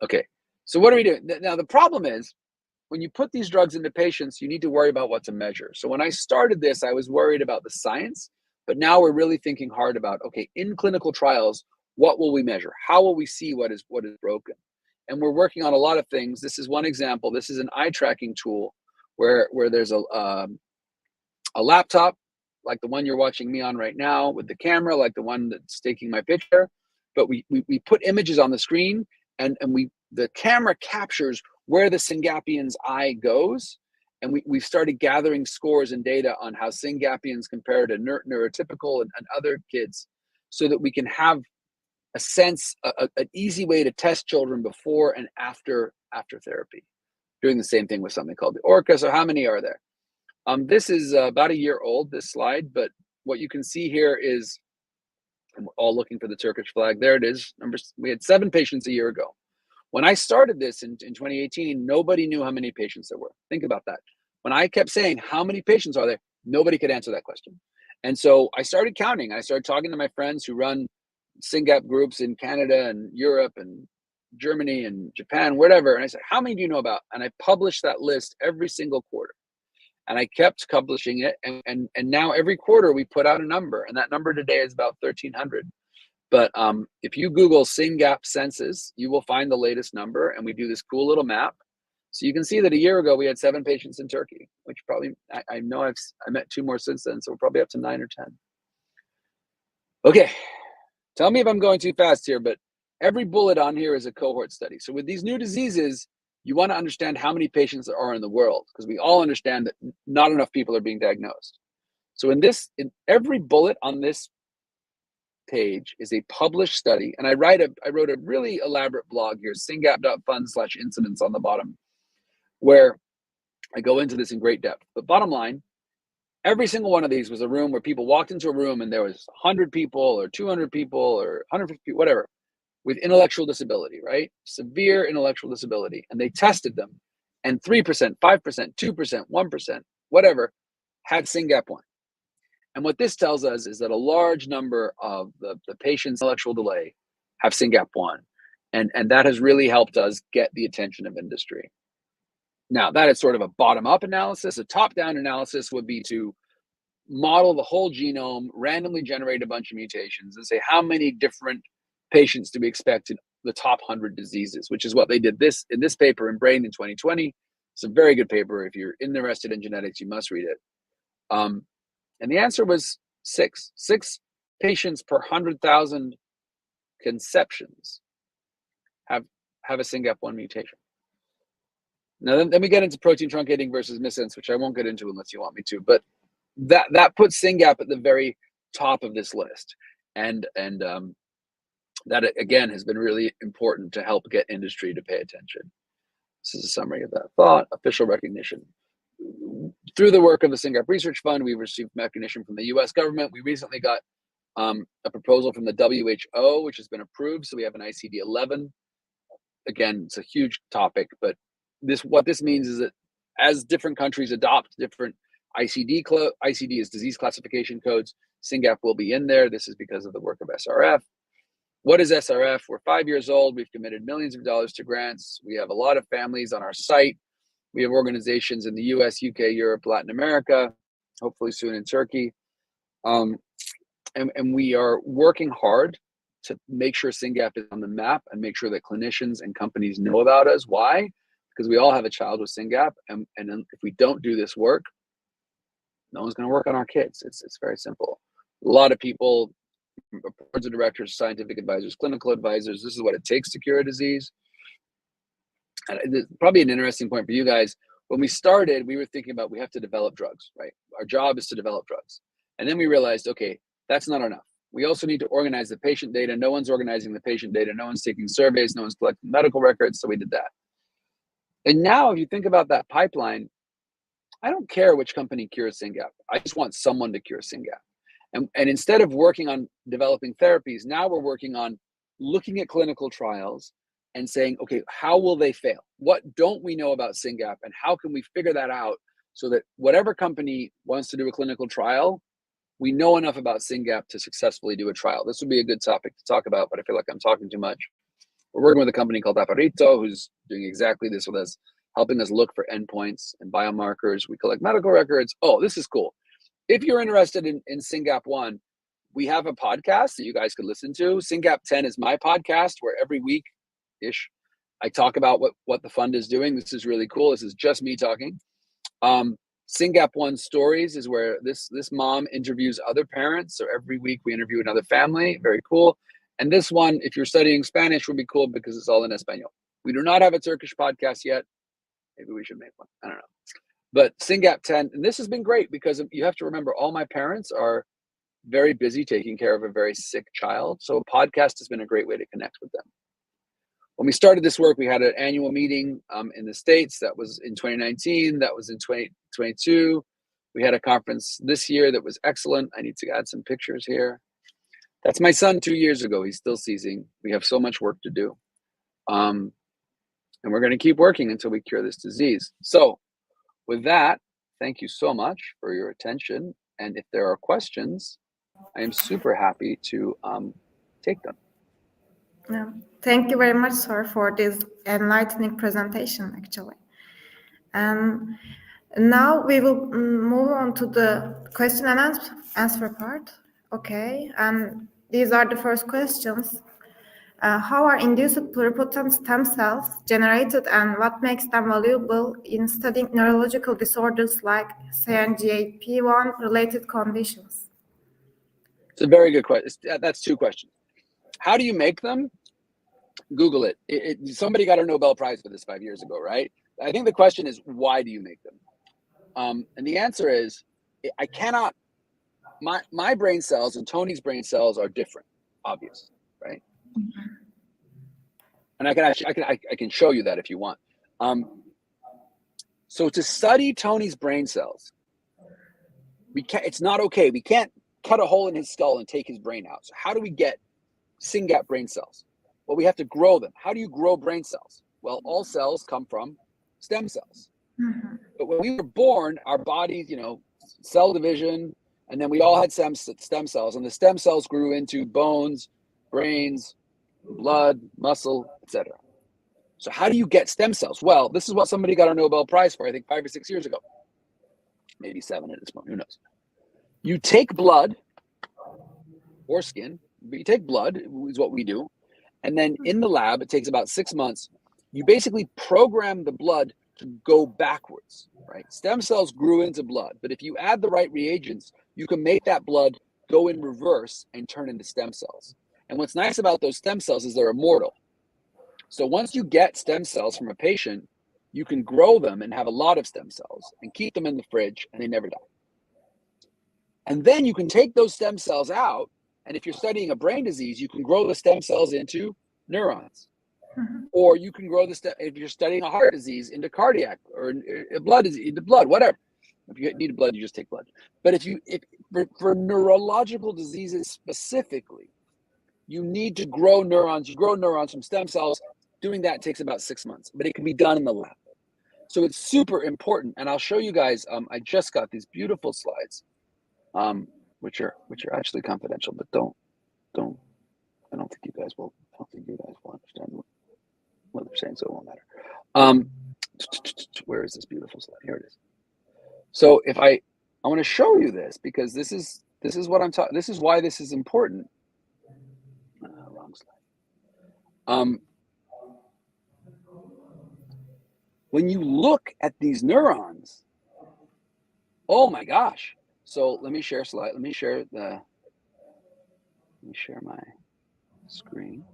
Okay, so what are we doing? Now, the problem is when you put these drugs into patients, you need to worry about what to measure. So when I started this, I was worried about the science, but now we're really thinking hard about, okay, in clinical trials, what will we measure? How will we see what is broken? And we're working on a lot of things. This is one example. This is an eye tracking tool where there's a laptop like the one you're watching me on right now, with the camera like the one that's taking my picture. But we put images on the screen, and the camera captures where the Syngapian's eye goes. And we've started gathering scores and data on how Syngapians compare to neurotypical and other kids, so that we can have a sense, an easy way to test children before and after therapy. Doing the same thing with something called the ORCA. So how many are there? This is about a year old, this slide, but what you can see here is, and we're all looking for the Turkish flag. There it is. We had 7 patients a year ago. When I started this in 2018, nobody knew how many patients there were. Think about that. When I kept saying, how many patients are there? Nobody could answer that question. And so I started counting. I started talking to my friends who run SYNGAP groups in Canada and Europe and Germany and Japan, whatever. And I said, how many do you know about? And I published that list every single quarter. And I kept publishing it. And now every quarter we put out a number. And that number today is about 1,300. But if you Google SYNGAP census, you will find the latest number. And we do this cool little map. So you can see that a year ago we had 7 patients in Turkey, which probably, I know I met 2 more since then. So we're probably up to 9 or 10. Okay. Tell me if I'm going too fast here, but every bullet on here is a cohort study. So with these new diseases, you want to understand how many patients there are in the world, because we all understand that not enough people are being diagnosed. So in every bullet on this page is a published study. And I wrote a really elaborate blog here, syngap.fund/incidents on the bottom, where I go into this in great depth. But bottom line, every single one of these was a room where people walked into a room and there was 100 people or 200 people or 150 people, whatever, with intellectual disability, right? Severe intellectual disability. And they tested them. And 3%, 5%, 2%, 1%, whatever, had SYNGAP1. And what this tells us is that a large number of the patients' intellectual delay have SYNGAP1. And that has really helped us get the attention of industry. Now, that is sort of a bottom-up analysis. A top-down analysis would be to model the whole genome, randomly generate a bunch of mutations, and say how many different patients do we expect in the top 100 diseases, which is what they did in this paper in Brain in 2020. It's a very good paper. If you're interested in genetics, you must read it. And the answer was 6 patients per 100,000 conceptions have a SYNGAP1 mutation. Now, then we get into protein truncating versus missense, which I won't get into unless you want me to. But that puts SYNGAP at the very top of this list, and that again has been really important to help get industry to pay attention. This is a summary of that thought. Official recognition. Through the work of the SYNGAP Research Fund, we've received recognition from the U.S. government. We recently got a proposal from the WHO, which has been approved. So we have an ICD-11. Again, it's a huge topic, but what this means is that as different countries adopt different ICD is disease classification codes, SYNGAP will be in there. This is because of the work of SRF. What is SRF? We're 5 years old. We've committed millions of dollars to grants. We have a lot of families on our site. We have organizations in the US, UK, Europe, Latin America, hopefully soon in Turkey. And we are working hard to make sure SYNGAP is on the map and make sure that clinicians and companies know about us. Why? Because we all have a child with SYNGAP. And if we don't do this work, no one's going to work on our kids. It's very simple. A lot of people, boards of directors, scientific advisors, clinical advisors, this is what it takes to cure a disease. And probably an interesting point for you guys. When we started, we were thinking about we have to develop drugs, right? Our job is to develop drugs. And then we realized, okay, that's not enough. We also need to organize the patient data. No one's organizing the patient data. No one's taking surveys. No one's collecting medical records. So we did that. And now if you think about that pipeline, I don't care which company cures SYNGAP. I just want someone to cure SYNGAP. And instead of working on developing therapies, now we're working on looking at clinical trials and saying, okay, how will they fail? What don't we know about SYNGAP, and how can we figure that out so that whatever company wants to do a clinical trial, we know enough about SYNGAP to successfully do a trial. This would be a good topic to talk about, but I feel like I'm talking too much. We're working with a company called Aparito, who's doing exactly this with us, helping us look for endpoints and biomarkers. We collect medical records. Oh, this is cool. If you're interested in SYNGAP1, we have a podcast that you guys could listen to. SYNGAP 10 is my podcast where every week-ish I talk about what the fund is doing. This is really cool. This is just me talking. SYNGAP1 Stories is where this mom interviews other parents. So every week we interview another family. Very cool. And this one, if you're studying Spanish, would be cool because it's all in Espanol. We do not have a Turkish podcast yet. Maybe we should make one. I don't know. But SYNGAP 10, and this has been great because you have to remember all my parents are very busy taking care of a very sick child. So a podcast has been a great way to connect with them. When we started this work, we had an annual meeting in the States. That was in 2019. That was in 2022. We had a conference this year that was excellent. I need to add some pictures here. That's my son 2 years ago. He's still seizing. We have so much work to do. And we're going to keep working until we cure this disease. So with that, thank you so much for your attention. And if there are questions, I am super happy to take them. Yeah. Thank you very much, sir, for this enlightening presentation, actually. And now we will move on to the question and answer part. Okay, and these are the first questions. How are induced pluripotent stem cells generated, and what makes them valuable in studying neurological disorders like CNGAP1 related conditions? It's a very good question. That's two questions. How do you make them? Google it. Somebody got a Nobel Prize for this 5 years ago, right? I think the question is, why do you make them? And the answer is, I cannot. My brain cells and Tony's brain cells are different, obvious, right? And I can show you that if you want. So to study Tony's brain cells, it's not okay. We can't cut a hole in his skull and take his brain out. So how do we get SYNGAP brain cells? Well, we have to grow them. How do you grow brain cells? Well, all cells come from stem cells. Mm-hmm. But when we were born, our bodies, cell division, and then we all had stem cells, and the stem cells grew into bones, brains, blood, muscle, etc. So how do you get stem cells? Well, this is what somebody got a Nobel Prize for, I think 5 or 6 years ago. Maybe 7 at this point, who knows? You take blood or skin, but you take blood is what we do. And then in the lab, it takes about 6 months. You basically program the blood to go backwards, right? Stem cells grew into blood, but if you add the right reagents, you can make that blood go in reverse and turn into stem cells. And what's nice about those stem cells is they're immortal. So once you get stem cells from a patient, you can grow them and have a lot of stem cells and keep them in the fridge and they never die. And then you can take those stem cells out, and if you're studying a brain disease, you can grow the stem cells into neurons. Or you can grow if you're studying a heart disease, into cardiac or a blood disease, into blood, whatever. If you need blood, you just take blood. But if for neurological diseases specifically, you need to grow neurons. You grow neurons from stem cells. Doing that takes about 6 months, but it can be done in the lab. So it's super important. And I'll show you guys, I just got these beautiful slides, which are actually confidential, but I don't think you guys will understand what they're saying, so it won't matter. Where is this beautiful slide? Here it is. So if I want to show you this, because this is what I'm talking. This is why this is important. Wrong slide. When you look at these neurons, oh my gosh! So let me share a slide. Let me share my screen.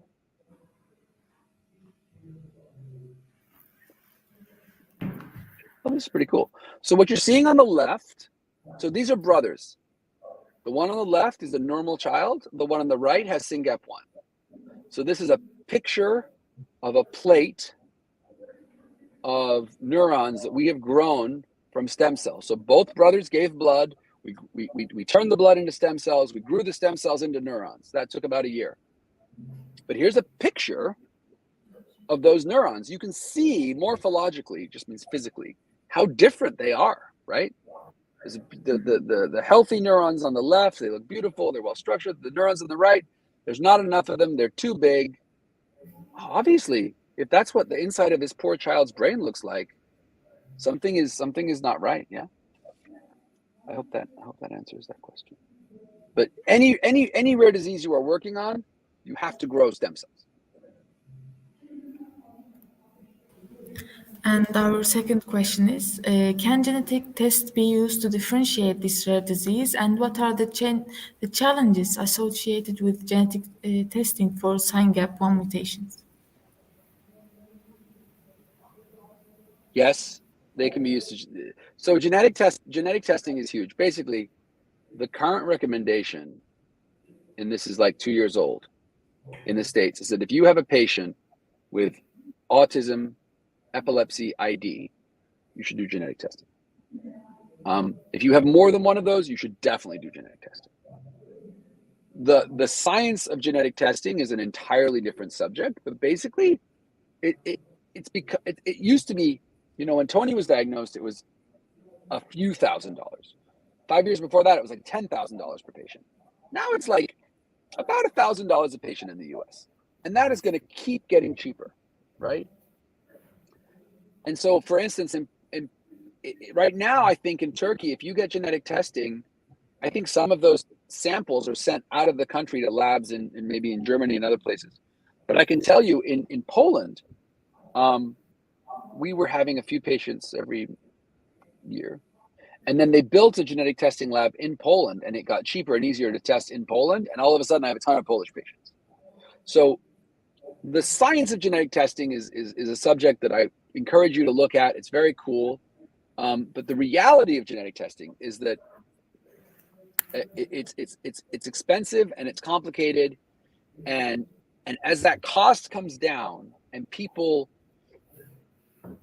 Oh, this is pretty cool. So what you're seeing on the left, so these are brothers. The one on the left is a normal child. The one on the right has SYNGAP1. So this is a picture of a plate of neurons that we have grown from stem cells. So both brothers gave blood. We turned the blood into stem cells. We grew the stem cells into neurons. That took about a year. But here's a picture of those neurons. You can see morphologically, just means physically, how different they are, right? The healthy neurons on the left, they look beautiful, they're well structured. The neurons on the right, there's not enough of them, they're too big. Obviously, if that's what the inside of this poor child's brain looks like, something is not right. Yeah. I hope that answers that question. But any rare disease you are working on, you have to grow stem cells. And our second question is, can genetic tests be used to differentiate this rare disease, and what are the challenges associated with genetic testing for SYNGAP1 mutations? Yes, they can be used to, so genetic testing is huge. Basically, the current recommendation, and this is like 2 years old in the States, is that if you have a patient with autism, epilepsy, ID, you should do genetic testing. If you have more than one of those, you should definitely do genetic testing. The science of genetic testing is an entirely different subject, but basically, it's because it used to be, when Tony was diagnosed, it was a few $1,000s. 5 years before that, it was like $10,000 per patient. Now it's like about $1,000 a patient in the US. And that is going to keep getting cheaper, right? And so, for instance, right now, I think in Turkey, if you get genetic testing, I think some of those samples are sent out of the country to labs in maybe in Germany and other places. But I can tell you in Poland, we were having a few patients every year. And then they built a genetic testing lab in Poland, and it got cheaper and easier to test in Poland. And all of a sudden, I have a ton of Polish patients. So the science of genetic testing is a subject that I encourage you to look at. It's very cool. But the reality of genetic testing is that it's expensive and it's complicated. And as that cost comes down and people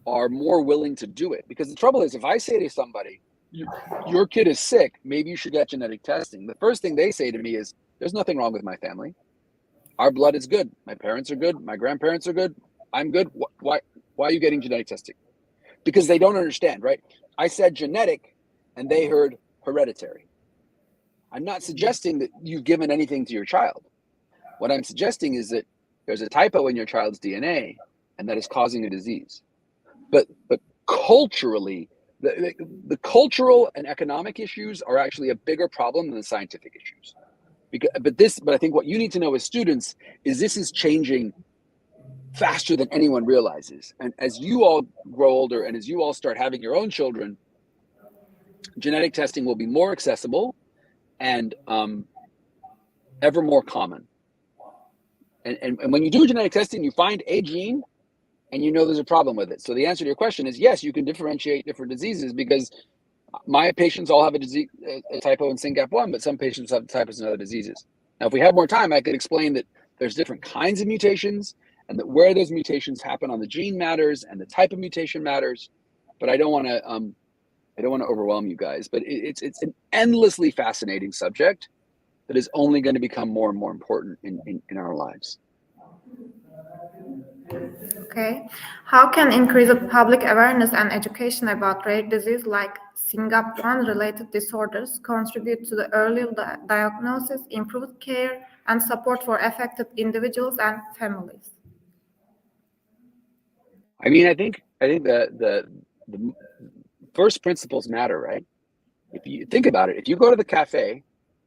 are more willing to do it, because the trouble is, if I say to somebody, your kid is sick, maybe you should get genetic testing, the first thing they say to me is, there's nothing wrong with my family. Our blood is good. My parents are good. My grandparents are good. I'm good. Why are you getting genetic testing? Because they don't understand, right? I said genetic and they heard hereditary. I'm not suggesting that you've given anything to your child. What I'm suggesting is that there's a typo in your child's DNA and that is causing a disease. But culturally, the cultural and economic issues are actually a bigger problem than the scientific issues. But I think what you need to know as students is this is changing faster than anyone realizes. And as you all grow older and as you all start having your own children, genetic testing will be more accessible and ever more common. And when you do genetic testing, you find a gene and you know there's a problem with it. So the answer to your question is yes, you can differentiate different diseases because my patients all have a disease, a typo in SYNGAP1, but some patients have typos in other diseases. Now, if we had more time, I could explain that there's different kinds of mutations and that where those mutations happen on the gene matters and the type of mutation matters. But I don't want to overwhelm you guys. But it's an endlessly fascinating subject that is only going to become more and more important in our lives. Okay. How can increase of public awareness and education about rare disease like SYNGAP1 related disorders contribute to the early diagnosis, improved care, and support for affected individuals and families? I mean, I think the first principles matter, right? If you think about it, if you go to the cafe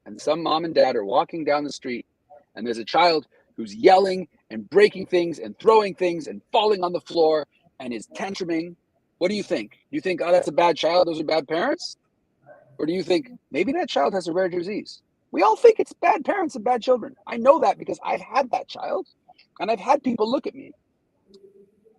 and some mom and dad are walking down the street and there's a child who's yelling and breaking things and throwing things and falling on the floor and is tantruming, what do you think? Do you think, oh, that's a bad child, those are bad parents? Or do you think maybe that child has a rare disease? We all think it's bad parents and bad children. I know that because I've had that child and I've had people look at me.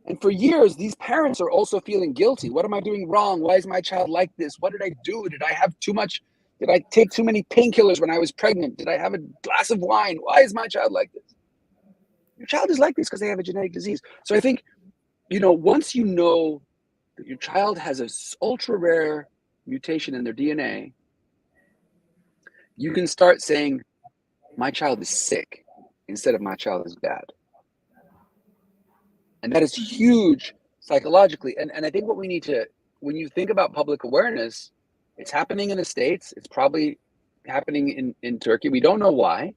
And for years, these parents are also feeling guilty. What am I doing wrong? Why is my child like this? What did I do? Did I have too much? Did I take too many painkillers when I was pregnant? Did I have a glass of wine? Why is my child like this? Your child is like this because they have a genetic disease. So I think, once you know that your child has an ultra rare mutation in their DNA, you can start saying, my child is sick instead of my child is bad. And that is huge psychologically. And I think what we need to, when you think about public awareness, it's happening in the States. It's probably happening in Turkey. We don't know why,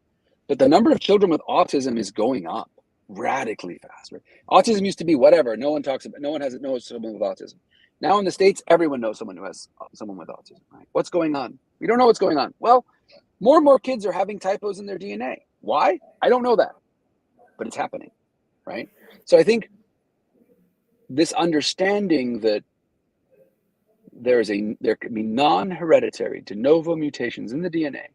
but the number of children with autism is going up radically fast. Right? Autism used to be whatever. No one knows someone with autism. Now in the States, everyone knows someone who has someone with autism. Right? What's going on? We don't know what's going on. Well, more and more kids are having typos in their DNA. Why? I don't know that, but it's happening, right? So I think this understanding that there can be non-hereditary de novo mutations in the DNA,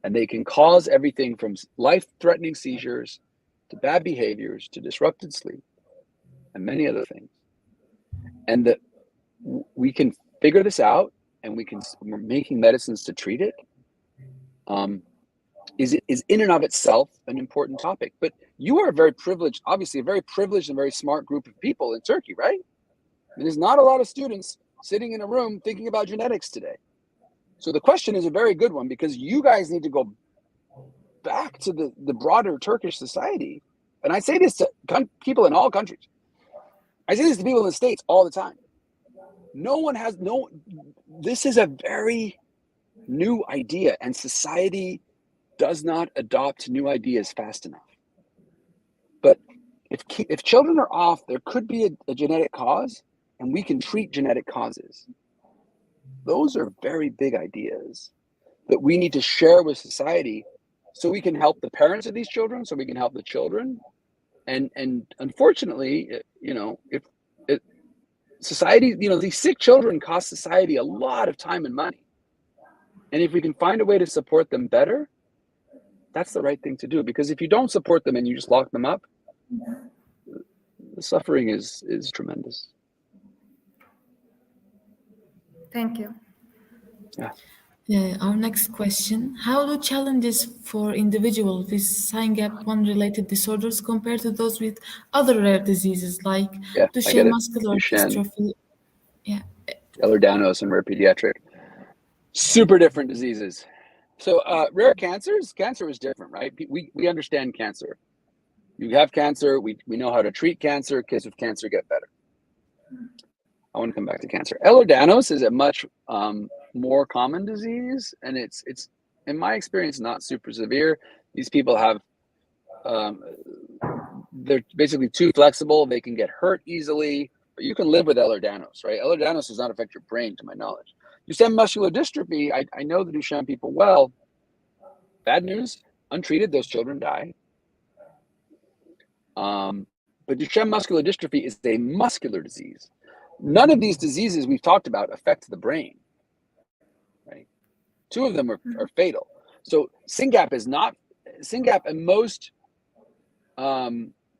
and they can cause everything from life-threatening seizures to bad behaviors to disrupted sleep and many other things, and that we can figure this out and we're making medicines to treat it, is in and of itself an important topic. But you are obviously a very privileged and very smart group of people in Turkey, right? And there's not a lot of students sitting in a room thinking about genetics today. So the question is a very good one, because you guys need to go back to the broader Turkish society. And I say this to people in all countries. I say this to people in the States all the time. This is a very new idea, and society does not adopt new ideas fast enough. But if children are off, there could be a genetic cause, and we can treat genetic causes. Those are very big ideas that we need to share with society so we can help the parents of these children, so we can help the children. And unfortunately, society, these sick children cost society a lot of time and money. And if we can find a way to support them better, that's the right thing to do. Because if you don't support them and you just lock them up, the suffering is tremendous. Thank you. Yeah. Our next question: how do challenges for individuals with SYNGAP1 related disorders compare to those with other rare diseases like Duchenne muscular dystrophy? Ehlers-Danlos and rare pediatric. Super different diseases. So rare cancer is different, right? We understand cancer. You have cancer, we know how to treat cancer. Kids with cancer get better. I want to come back to cancer. Ehlers-Danlos is a much more common disease, and it's in my experience not super severe. These people have they're basically too flexible. They can get hurt easily, but you can live with Ehlers-Danlos, right? Ehlers-Danlos does not affect your brain, to my knowledge. Duchenne muscular dystrophy, I know the Duchenne people well. Bad news, untreated, those children die. But Duchenne muscular dystrophy is a muscular disease. None of these diseases we've talked about affect the brain, right? 2 of them are fatal. So SYNGAP and most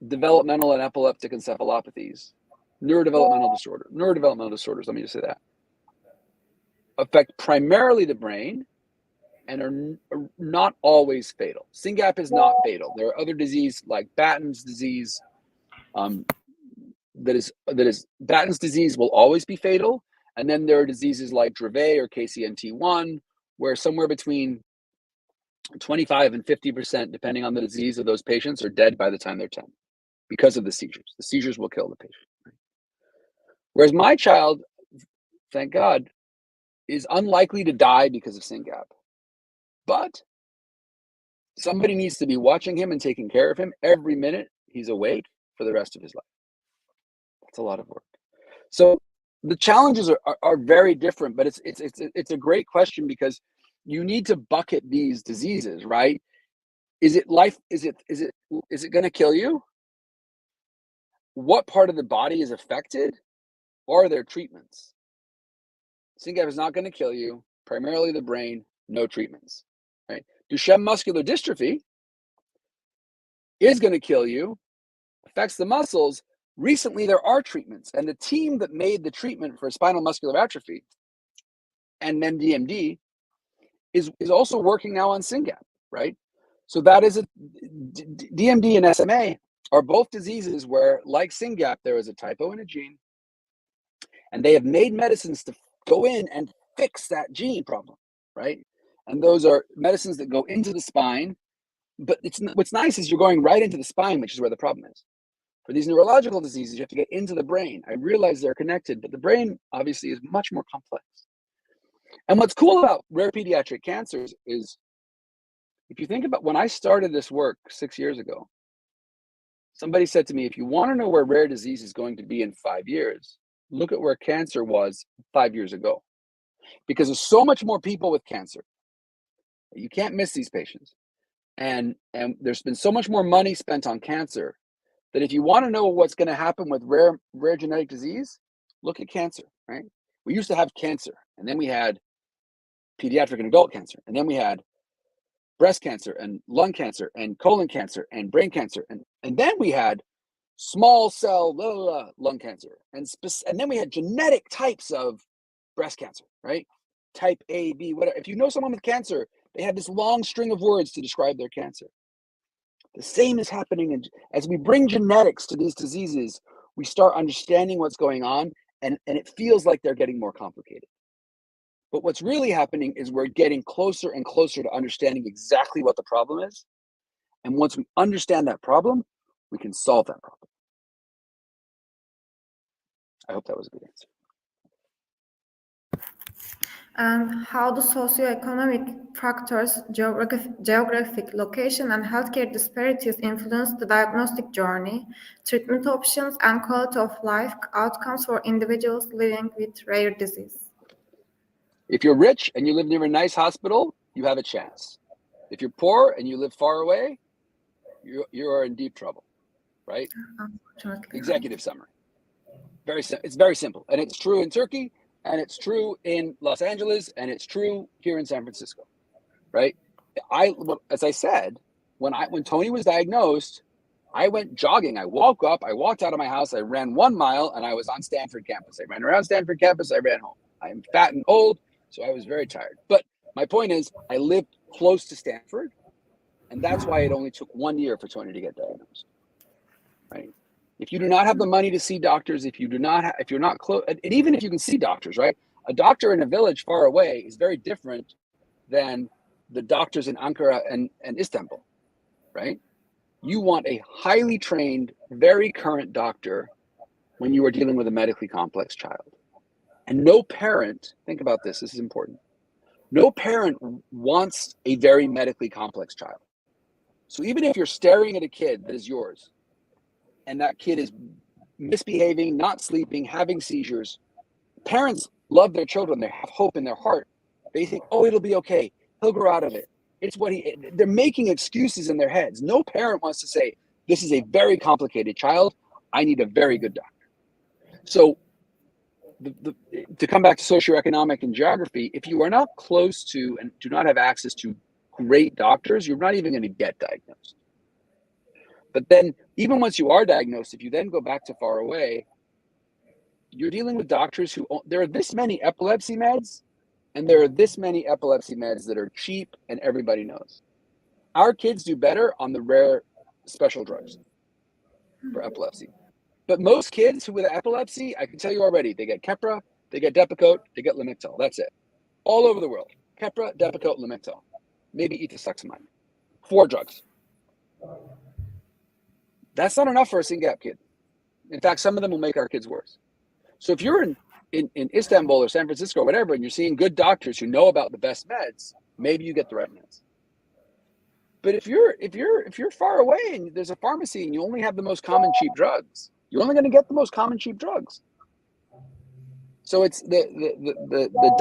developmental and epileptic encephalopathies, neurodevelopmental disorders, let me just say that, affect primarily the brain and are not always fatal. SYNGAP is not fatal. There are other diseases like Batten's disease. Batten's disease will always be fatal. And then there are diseases like Dravet or KCNT1, where somewhere between 25 and 50%, depending on the disease of those patients, are dead by the time they're 10 because of the seizures. The seizures will kill the patient. Right? Whereas my child, thank God, is unlikely to die because of SYNGAP. But somebody needs to be watching him and taking care of him every minute he's awake for the rest of his life. That's a lot of work. So the challenges are very different, but it's a great question because you need to bucket these diseases, right? Is it life? Is it going to kill you? What part of the body is affected? Or are there treatments? SYNGAP is not going to kill you, primarily the brain, no treatments, right? Duchenne muscular dystrophy is going to kill you, affects the muscles. Recently, there are treatments, and the team that made the treatment for spinal muscular atrophy and MDMD is also working now on SYNGAP, right? So that is DMD and SMA are both diseases where, like SYNGAP, there is a typo in a gene, and they have made medicines to go in and fix that gene problem, right? And those are medicines that go into the spine, but what's nice is you're going right into the spine, which is where the problem is. For these neurological diseases, you have to get into the brain. I realize they're connected, but the brain obviously is much more complex. And what's cool about rare pediatric cancers is, if you think about when I started this work 6 years ago, somebody said to me, if you want to know where rare disease is going to be in 5 years, look at where cancer was 5 years ago. Because there's so much more people with cancer. You can't miss these patients. And there's been so much more money spent on cancer that if you want to know what's going to happen with rare genetic disease, look at cancer, right? We used to have cancer, and then we had pediatric and adult cancer, and then we had breast cancer and lung cancer and colon cancer and brain cancer, and then we had small cell lung cancer, and then we had genetic types of breast cancer, right? Type A, B, whatever. If you know someone with cancer, they have this long string of words to describe their cancer. The same is happening as we bring genetics to these diseases, we start understanding what's going on, and it feels like they're getting more complicated. But what's really happening is we're getting closer and closer to understanding exactly what the problem is. And once we understand that problem, we can solve that problem. I hope that was a good answer. And how do socioeconomic factors, geographic location, and healthcare disparities influence the diagnostic journey, treatment options, and quality of life outcomes for individuals living with rare disease? If you're rich and you live near a nice hospital, you have a chance. If you're poor and you live far away, you are in deep trouble, right? Unfortunately. Executive summary. It's very simple, and it's true in Turkey, and it's true in Los Angeles, and it's true here in San Francisco, right? As I said, when Tony was diagnosed, I went jogging. I woke up, I walked out of my house, I ran 1 mile, and I was on Stanford campus. I ran around Stanford campus, I ran home. I am fat and old, so I was very tired. But my point is, I lived close to Stanford, and that's why it only took 1 year for Tony to get diagnosed, right? If you do not have the money to see doctors, if you're not close, and even if you can see doctors, right? A doctor in a village far away is very different than the doctors in Ankara and Istanbul, right? You want a highly trained, very current doctor when you are dealing with a medically complex child. And no parent, think about this is important. No parent wants a very medically complex child. So even if you're staring at a kid that is yours, and that kid is misbehaving, not sleeping, having seizures, parents love their children. They have hope in their heart. They think, oh, it'll be okay. He'll grow out of it. They're making excuses in their heads. No parent wants to say, this is a very complicated child. I need a very good doctor. So to come back to socioeconomic and geography, if you are not close to and do not have access to great doctors, you're not even going to get diagnosed. But then even once you are diagnosed, if you then go back to far away, you're dealing with doctors who, there are this many epilepsy meds, and there are this many epilepsy meds that are cheap and everybody knows. Our kids do better on the rare special drugs for epilepsy. But most kids who with epilepsy, I can tell you already, they get Keppra, they get Depakote, they get Lamictal. That's it. All over the world. Keppra, Depakote, Lamictal. Maybe ethosuximide. 4 drugs. That's not enough for a SYNGAP kid. In fact, some of them will make our kids worse. So if you're in Istanbul or San Francisco or whatever, and you're seeing good doctors who know about the best meds, maybe you get the right meds. But if you're far away and there's a pharmacy and you only have the most common cheap drugs, you're only going to get the most common cheap drugs. So it's the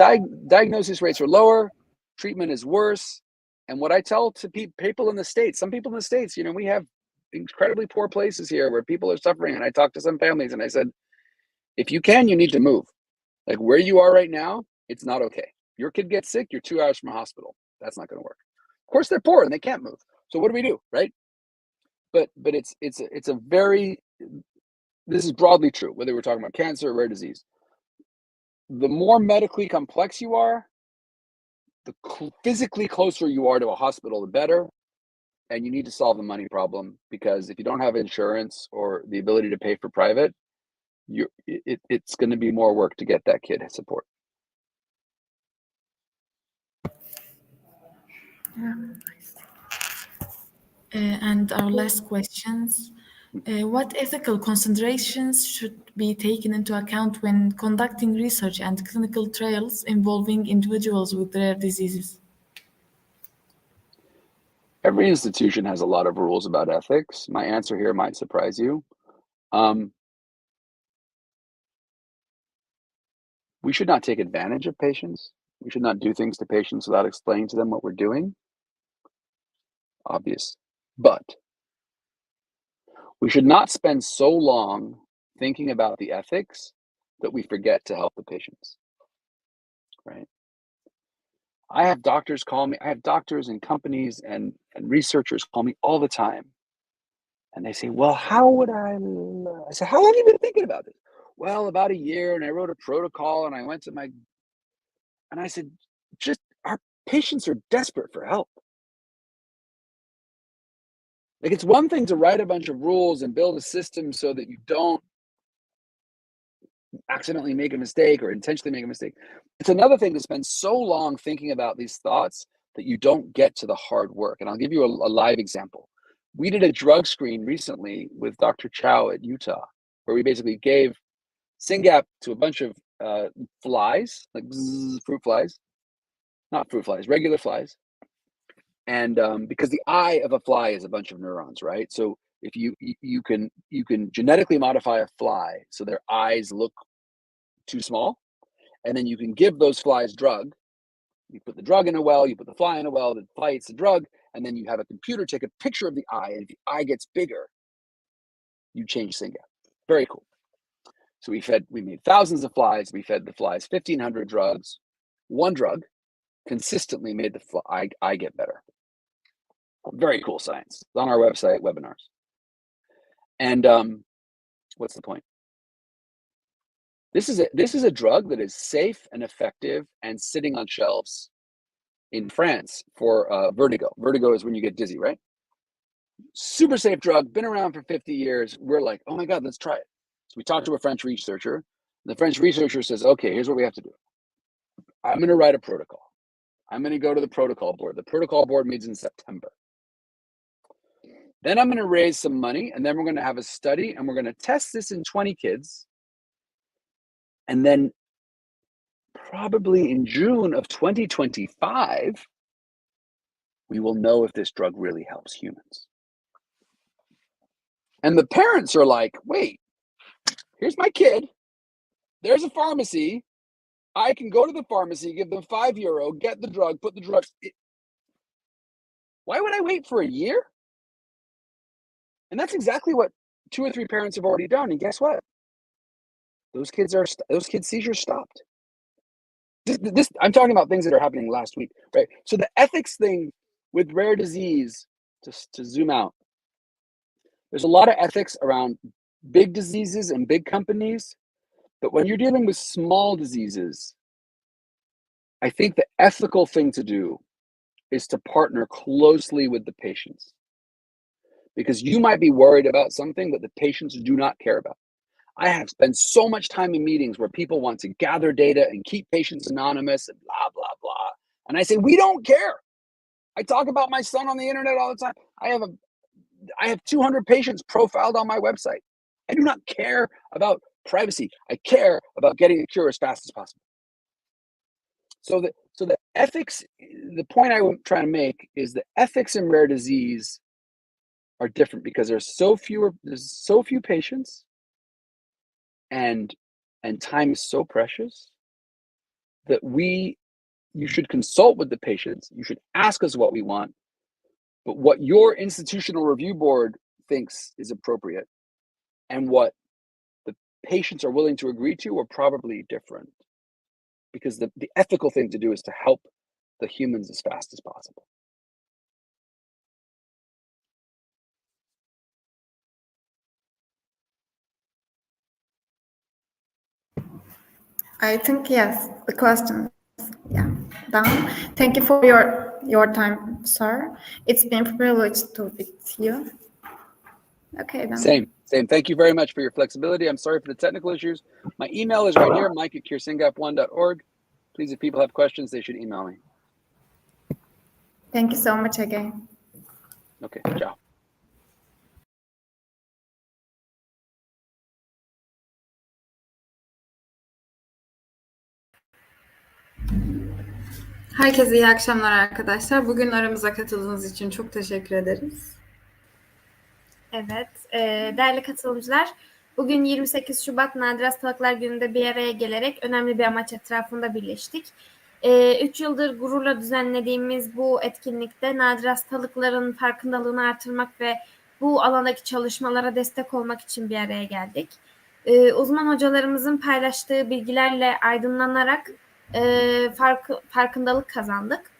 diagnosis rates are lower, treatment is worse. And what I tell to people in the States, some people in the States, we have incredibly poor places here where people are suffering. And I talked to some families and I said, if you can, you need to move. Like where you are right now, it's not okay. Your kid gets sick, you're 2 hours from a hospital. That's not going to work. Of course, they're poor and they can't move. So what do we do, right? But it's a very, this is broadly true, whether we're talking about cancer or rare disease. The more medically complex you are, the physically closer you are to a hospital, the better. And you need to solve the money problem, because if you don't have insurance or the ability to pay for private, it's going to be more work to get that kid support. Yeah. And our last questions. What ethical considerations should be taken into account when conducting research and clinical trials involving individuals with rare diseases? Every institution has a lot of rules about ethics. My answer here might surprise you. We should not take advantage of patients. We should not do things to patients without explaining to them what we're doing. Obvious. But we should not spend so long thinking about the ethics that we forget to help the patients, right? I have doctors call me, I have doctors and companies and researchers call me all the time. And they say, well, how would I say, how long have you been thinking about this? Well, about a year, and I wrote a protocol and I went to and I said, just our patients are desperate for help. Like, it's one thing to write a bunch of rules and build a system so that you don't accidentally make a mistake or intentionally make a mistake. It's another thing to spend so long thinking about these thoughts that you don't get to the hard work. And I'll give you a live example. We did a drug screen recently with Dr. Chow at Utah, where we basically gave SYNGAP to a bunch of flies, like fruit flies, not fruit flies, regular flies. And because the eye of a fly is a bunch of neurons, right? So if you can genetically modify a fly so their eyes look too small, and then you can give those flies drug. You put the drug in a well, you put the fly in a well, the fly eats the drug, and then you have a computer take a picture of the eye, and if the eye gets bigger, you change SYNGAP. Very cool. So we made thousands of flies. We fed the flies 1,500 drugs. One drug consistently made the eye get better. Very cool science. It's on our website, webinars. And what's the point? This is a drug that is safe and effective and sitting on shelves in France for vertigo. Vertigo is when you get dizzy, right? Super safe drug, been around for 50 years. We're like, oh my God, let's try it. So we talked to a French researcher. The French researcher says, okay, here's what we have to do. I'm going to write a protocol. I'm going to go to the protocol board. The protocol board meets in September. Then I'm going to raise some money, and then we're going to have a study, and we're going to test this in 20 kids. And then probably in June of 2025, we will know if this drug really helps humans. And the parents are like, wait, here's my kid. There's a pharmacy. I can go to the pharmacy, give them €5, get the drug, put the drug. Why would I wait for a year? And that's exactly what 2 or 3 parents have already done, and guess what? Those kids' seizures stopped. This I'm talking about things that are happening last week, right? So the ethics thing with rare disease, just to zoom out, there's a lot of ethics around big diseases and big companies, but when you're dealing with small diseases, I think the ethical thing to do is to partner closely with the patients, because you might be worried about something that the patients do not care about. I have spent so much time in meetings where people want to gather data and keep patients anonymous and blah, blah, blah. And I say, we don't care. I talk about my son on the internet all the time. I have 200 patients profiled on my website. I do not care about privacy. I care about getting a cure as fast as possible. So the ethics, the point I'm trying to make is the ethics in rare disease are different because there's so few patients, and time is so precious that you should consult with the patients. You should ask us what we want, but what your institutional review board thinks is appropriate and what the patients are willing to agree to are probably different, because the ethical thing to do is to help the humans as fast as possible. I think yes, the question is done. Thank you for your time, sir. It's been a privilege to be with you. Okay, then. Same. Thank you very much for your flexibility. I'm sorry for the technical issues. My email is right here, mike@curesingap1.org. Please, if people have questions, they should email me. Thank you so much again. Okay, ciao. Herkese iyi akşamlar arkadaşlar. Bugün aramıza katıldığınız için çok teşekkür ederiz. Evet, değerli katılımcılar, bugün 28 Şubat Nadir Hastalıklar Günü'nde bir araya gelerek önemli bir amaç etrafında birleştik. 3 yıldır gururla düzenlediğimiz bu etkinlikte nadir hastalıkların farkındalığını artırmak ve bu alandaki çalışmalara destek olmak için bir araya geldik. Uzman hocalarımızın paylaştığı bilgilerle aydınlanarak farkındalık kazandık.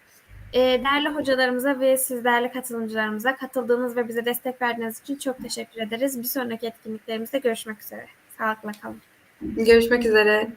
Değerli hocalarımıza ve siz değerli katılımcılarımıza katıldığınız ve bize destek verdiğiniz için çok teşekkür ederiz. Bir sonraki etkinliklerimizde görüşmek üzere. Sağlıkla kalın. Görüşmek üzere.